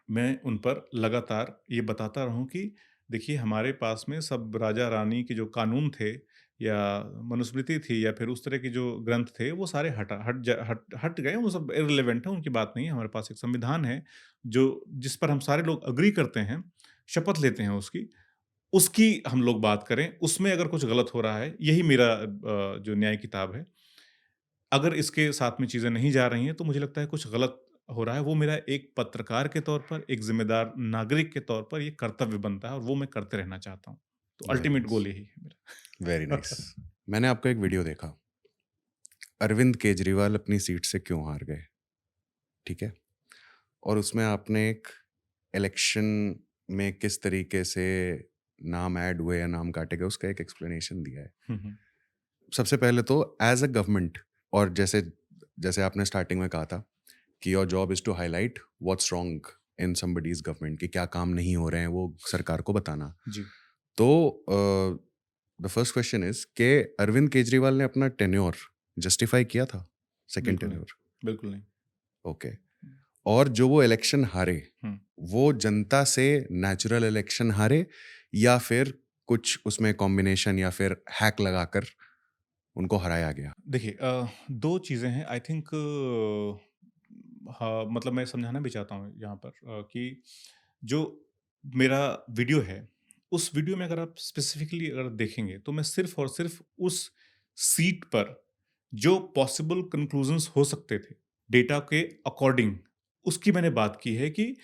Speaker 2: मैं उन पर लगातार ये बताता रहूँ कि देखिए हमारे पास में सब राजा-रानी के जो कानून थे या मनुस्मृति थी या फिर उस तरह के जो ग्रंथ थे, वो सारे हट गए, वो सब इर्रेलेवेंट है, उनकी बात नहीं है। हमारे पास एक संविधान है, जो जिस पर हम सारे लोग एग्री करते हैं, शपथ लेते हैं उसकी हम लोग बात करें, उसमें अगर कुछ गलत हो रहा है, यही मेरा जो न्याय किताब है। अगर इसके साथ में चीज़ें नहीं जा रही हैं, तो मुझे लगता है कुछ गलत हो रहा है। वो मेरा एक पत्रकार के तौर पर, एक ज़िम्मेदार नागरिक के तौर पर ये कर्तव्य बनता है और वो मैं करते रहना चाहता हूँ। तो
Speaker 1: वेरी
Speaker 2: अल्टीमेट
Speaker 1: नाइस,
Speaker 2: गोल यही है
Speaker 1: वेरी नाइस।
Speaker 2: मेरा।
Speaker 1: मैंने आपका एक वीडियो देखा, अरविंद केजरीवाल अपनी सीट से क्यों हार गए, ठीक है? और उसमें आपने एक इलेक्शन में किस तरीके से नाम ऐड हुए या नाम काटे गए, उसका एक एक्सप्लेनेशन दिया है।
Speaker 2: हुँ, हुँ।
Speaker 1: सबसे पहले तो एज अ गवर्नमेंट, और जैसे जैसे आपने स्टार्टिंग में कहा था कि your job is to highlight what's wrong in somebody's government, कि क्या काम नहीं हो रहे हैं वो सरकार को बताना।
Speaker 2: जी,
Speaker 1: तो द फर्स्ट क्वेश्चन इज के अरविंद केजरीवाल ने अपना टेन्योर जस्टिफाई किया था, सेकंड
Speaker 2: बिल्कुल नहीं,
Speaker 1: टेन्योर?
Speaker 2: बिल्कुल नहीं।
Speaker 1: ओके। और जो वो इलेक्शन हारे,
Speaker 2: हुँ।
Speaker 1: वो जनता से नेचुरल इलेक्शन हारे या फिर कुछ उसमें कॉम्बिनेशन या फिर हैक लगाकर उनको हराया गया?
Speaker 2: देखिए 2 चीज़ें हैं आई थिंक। हाँ, मतलब मैं समझाना भी चाहता हूँ यहाँ पर कि जो मेरा वीडियो है, उस वीडियो में अगर आप स्पेसिफिकली अगर देखेंगे, तो मैं सिर्फ़ और सिर्फ़ उस सीट पर जो पॉसिबल कंक्लूज़न्स हो सकते थे, डेटा के अकॉर्डिंग, उसकी मैंने बात की है कि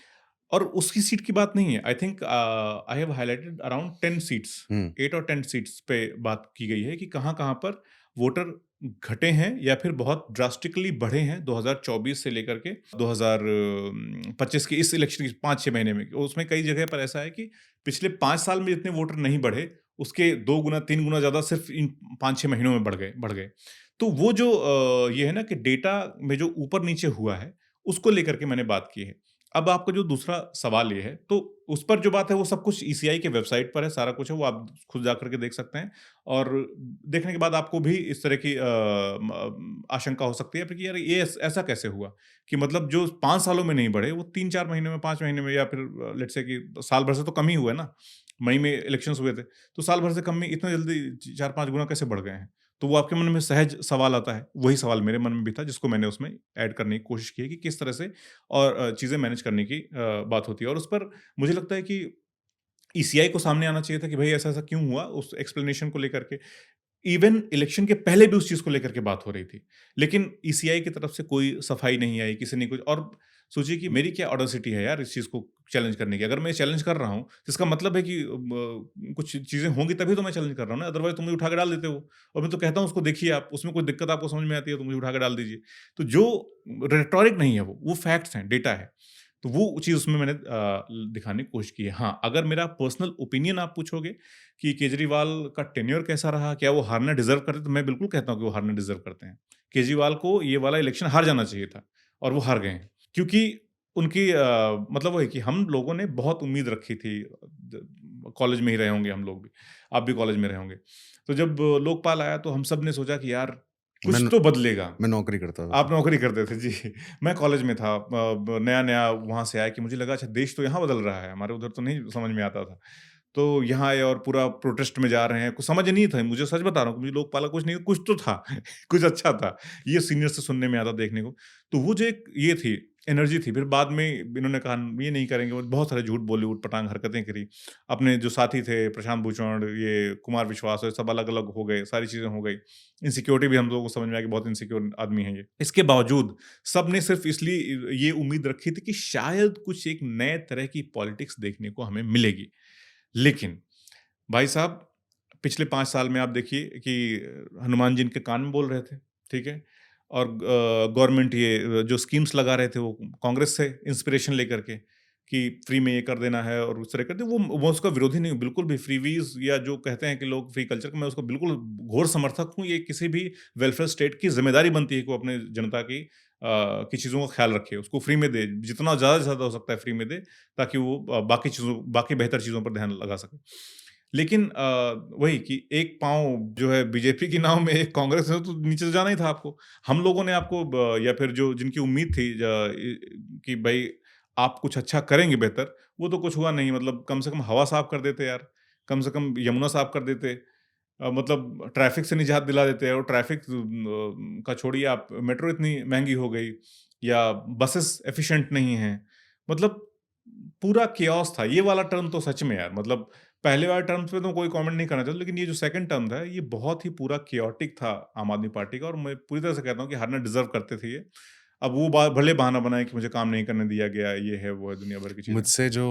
Speaker 2: और उसकी सीट की बात नहीं है। I think I have highlighted around 10 seats,
Speaker 1: हुँ,
Speaker 2: 8 और 10 सीट्स पे बात की गई है कि कहाँ-कहाँ पर वोटर घटे हैं या फिर बहुत ड्रास्टिकली बढ़े हैं 2024 से लेकर के 2025 के इस इलेक्शन के 5-6 महीने में। उसमें कई जगह पर ऐसा है कि पिछले 5 साल में जितने वोटर नहीं बढ़े, उसके 2 गुना, 3 गुना ज़्यादा सिर्फ़ इन 5-6 महीनों में बढ़ गए। तो वो जो ये है ना कि डेटा में जो ऊपर-नीचे हुआ है, उसको लेकर के मैंने बात की है। अब आपका जो दूसरा सवाल ये है, तो उस पर जो बात है वो सब कुछ ईसीआई के वेबसाइट पर है, सारा कुछ है, वो आप खुद जाकर के देख सकते हैं। और देखने के बाद आपको भी इस तरह की आशंका हो सकती है फिर कि यार ये ऐसा कैसे हुआ? कि मतलब जो 5 सालों में नहीं बढ़े, वो 3-4 महीने में, 5 महीने में या फिर लेट्स से कि साल भर से तो कम ही हुए ना। मई में इलेक्शंस हुए थे, तो साल भर से कम में इतने जल्दी 4-5 गुना कैसे बढ़ गए हैं? तो वो आपके मन में सहज सवाल आता है। वही सवाल मेरे मन में भी था, जिसको मैंने उसमें ऐड करने की कोशिश की है कि किस तरह से और चीज़ें मैनेज करने की बात होती है। और उस पर मुझे लगता है कि ईसीआई को सामने आना चाहिए था कि भई ऐसा-ऐसा क्यों हुआ? उस एक्सप्लेनेशन को लेकर के। इवन इलेक्शन के पहले भी उस चीज़ को लेकर के बात हो रही थी। लेकिन ईसीआई की तरफ से कोई सफाई नहीं आई, किसी ने कुछ। और सोचिए कि मेरी क्या ऑडेसिटी है यार इस चीज़ को चैलेंज करने की। अगर मैं चैलेंज कर रहा हूँ, तो इसका मतलब है कि कुछ चीज़ें होंगी तभी तो मैं चैलेंज कर रहा हूँ ना, अदरवाइज़ तुम मुझे उठा के डाल देते हो। और मैं तो कहता हूँ उसको देखिए आप, उसमें कोई दिक्कत आपको समझ में आती है तो मुझे उठा के डाल दीजिए। तो जो रेटोरिक नहीं है वो फैक्ट्स हैं, डेटा है। तो वो चीज़ उसमें मैंने दिखाने की कोशिश की है। हाँ, अगर मेरा पर्सनल ओपिनियन आप पूछोगे कि केजरीवाल का टेन्योर कैसा रहा, क्या वो हारना डिज़र्व करते? तो मैं बिल्कुल कहता हूँ कि वो हारना डिज़र्व करते हैं। केजरीवाल को ये वाला इलेक्शन हार जाना चाहिए था और वो हार गए हैं। क्योंकि उनकी मतलब वो है कि हम लोगों ने बहुत उम्मीद रखी थी। कॉलेज में ही रहे होंगे हम लोग भी, आप भी कॉलेज में रहे होंगे। तो जब लोकपाल आया तो हम सब ने सोचा कि यार कुछ
Speaker 1: मैं
Speaker 2: तो बदलेगा।
Speaker 1: मैं नौकरी करता था
Speaker 2: आप
Speaker 1: तब।
Speaker 2: नौकरी करते थे जी। मैं कॉलेज में था, नया-नया वहाँ से आया कि मुझे लगा अच्छा देश तो यहाँ बदल रहा है, हमारे उधर तो नहीं समझ में आता था। तो यहाँ आए और पूरा प्रोटेस्ट में जा रहे हैं, कुछ समझ नहीं था, मुझे सच बता रहा हूँ, मुझे लोकपाल कुछ नहीं, कुछ तो था, कुछ अच्छा था। ये सीनियर से सुनने में आता देखने को। तो वो जो एक ये थी, एनर्जी थी, फिर बाद में इन्होंने कहा ये नहीं करेंगे, और बहुत सारे झूठ बोले, ऊट-पटांग हरकतें करी। अपने जो साथी थे प्रशांत भूषण, ये कुमार विश्वास, ये सब अलग-अलग हो गए, सारी चीज़ें हो गई। इनसिक्योरिटी भी हम लोगों को समझ में आया कि बहुत इनसिक्योर आदमी है ये। इसके बावजूद सबने सिर्फ़ इसलिए ये उम्मीद रखी थी कि शायद कुछ एक नए तरह की पॉलिटिक्स देखने को हमें मिलेगी। लेकिन भाई साहब, पिछले 5 साल में आप देखिए कि हनुमान जी इनके कान में बोल रहे थे, ठीक है? और गवर्नमेंट ये जो स्कीम्स लगा रहे थे वो कांग्रेस से इंस्पिरेशन लेकर के कि फ्री में ये कर देना है और उस तरह कर दे, वो उसका विरोधी नहीं हूँ, बिल्कुल भी फ्रीबीज़ या जो कहते हैं कि लोग फ्री कल्चर का, मैं उसका बिल्कुल घोर समर्थक हूँ। ये किसी भी वेलफेयर स्टेट की ज़िम्मेदारी बनती है कि वो अपने जनता की चीज़ों का ख़्याल रखे, उसको फ्री में दे, जितना ज़्यादा से ज़्यादा हो सकता है फ्री में दे, ताकि वो बाकी बेहतर चीज़ों पर ध्यान लगा सके। लेकिन वही कि एक पाँव जो है बीजेपी की नाव में, एक कांग्रेस में, तो नीचे तो जाना ही था आपको। हम लोगों ने आपको या फिर जो जिनकी उम्मीद थी कि भाई आप कुछ अच्छा करेंगे बेहतर, वो तो कुछ हुआ नहीं। मतलब कम से कम हवा साफ कर देते यार, कम से कम यमुना साफ कर देते। मतलब ट्रैफिक से निजात दिला देते हैं। और ट्रैफिक का छोड़िए आप, मेट्रो इतनी महँगी हो गई या बसेस एफिशिएंट नहीं हैं। मतलब पूरा किओस्क था। ये वाला टर्म तो सच में यार, मतलब पहले वाले टर्म्स पे तो कोई कमेंट नहीं करना चाहता, लेकिन ये जो सेकंड टर्म था, ये बहुत ही पूरा कियोटिक था आम आदमी पार्टी का, और मैं पूरी तरह से कहता हूँ कि हारना डिज़र्व करते थे ये। अब वो भले बहाना बनाएँ कि मुझे काम नहीं करने दिया गया, ये है, वो है, दुनिया भर की चीज़ें।
Speaker 1: मुझसे जो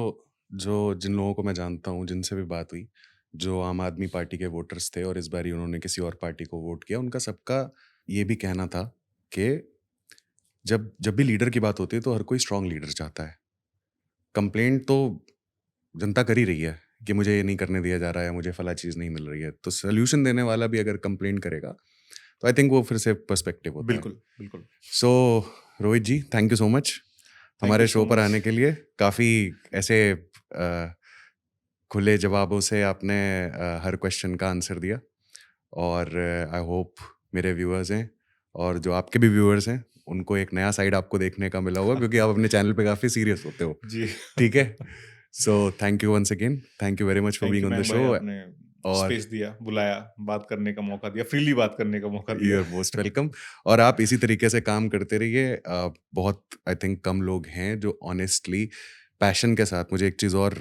Speaker 1: जो जिन लोगों को मैं जानता हूँ, जिनसे भी बात हुई, जो आम आदमी पार्टी के वोटर्स थे और इस बारी उन्होंने किसी और पार्टी को वोट किया, उनका सबका ये भी कहना था कि जब जब भी लीडर की बात होती है तो हर कोई स्ट्रॉन्ग लीडर चाहता है। कंप्लेंट तो जनता कर ही रही है कि मुझे ये नहीं करने दिया जा रहा है, मुझे फला चीज़ नहीं मिल रही है। तो सॉल्यूशन देने वाला भी अगर कंप्लेंट करेगा, तो आई थिंक वो फिर से पर्सपेक्टिव होता है।
Speaker 2: बिल्कुल, बिल्कुल।
Speaker 1: So Rohit ji, thank you so much
Speaker 2: thank you
Speaker 1: हमारे
Speaker 2: सो
Speaker 1: शो पर
Speaker 2: मच।
Speaker 1: आने के लिए। काफ़ी ऐसे खुले जवाबों से आपने हर क्वेश्चन का आंसर दिया, और आई होप मेरे व्यूअर्स हैं और जो आपके भी व्यूअर्स हैं, उनको एक नया साइड आपको देखने का मिला होगा, क्योंकि आप अपने चैनल पे काफ़ी सीरियस होते हो।
Speaker 2: जी।
Speaker 1: ठीक है? So thank you once again. Thank you very much for
Speaker 2: thank
Speaker 1: being
Speaker 2: you
Speaker 1: on the
Speaker 2: मैंग
Speaker 1: शो।
Speaker 2: भाई, आपने
Speaker 1: और
Speaker 2: स्पेस दिया, बुलाया, बात करने का मौका दिया, फ्रीली बात करने का मौका
Speaker 1: यू
Speaker 2: दिया।
Speaker 1: Are most welcome. और आप इसी तरीके से काम करते रहिए। बहुत आई थिंक कम लोग हैं जो ऑनेस्टली पैशन के साथ, मुझे एक चीज़ और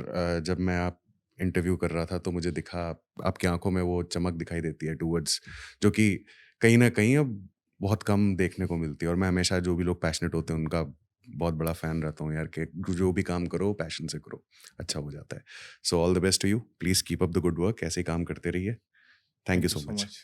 Speaker 1: जब मैं आप इंटरव्यू कर रहा था तो मुझे दिखा आपकी आंखों में वो चमक दिखाई देती है टूवर्ड्स, जो कि कहीं ना कहीं अब बहुत कम देखने को मिलती है। और मैं हमेशा जो भी लोग पैशनेट होते हैं उनका बहुत बड़ा फ़ैन रहता हूँ यार, कि जो भी काम करो पैशन से करो, अच्छा हो जाता है। So all the best to you, please keep up the good work, ऐसे ही काम करते रहिए। Thank
Speaker 2: thank
Speaker 1: you
Speaker 2: you
Speaker 1: so
Speaker 2: so
Speaker 1: much.
Speaker 2: Much.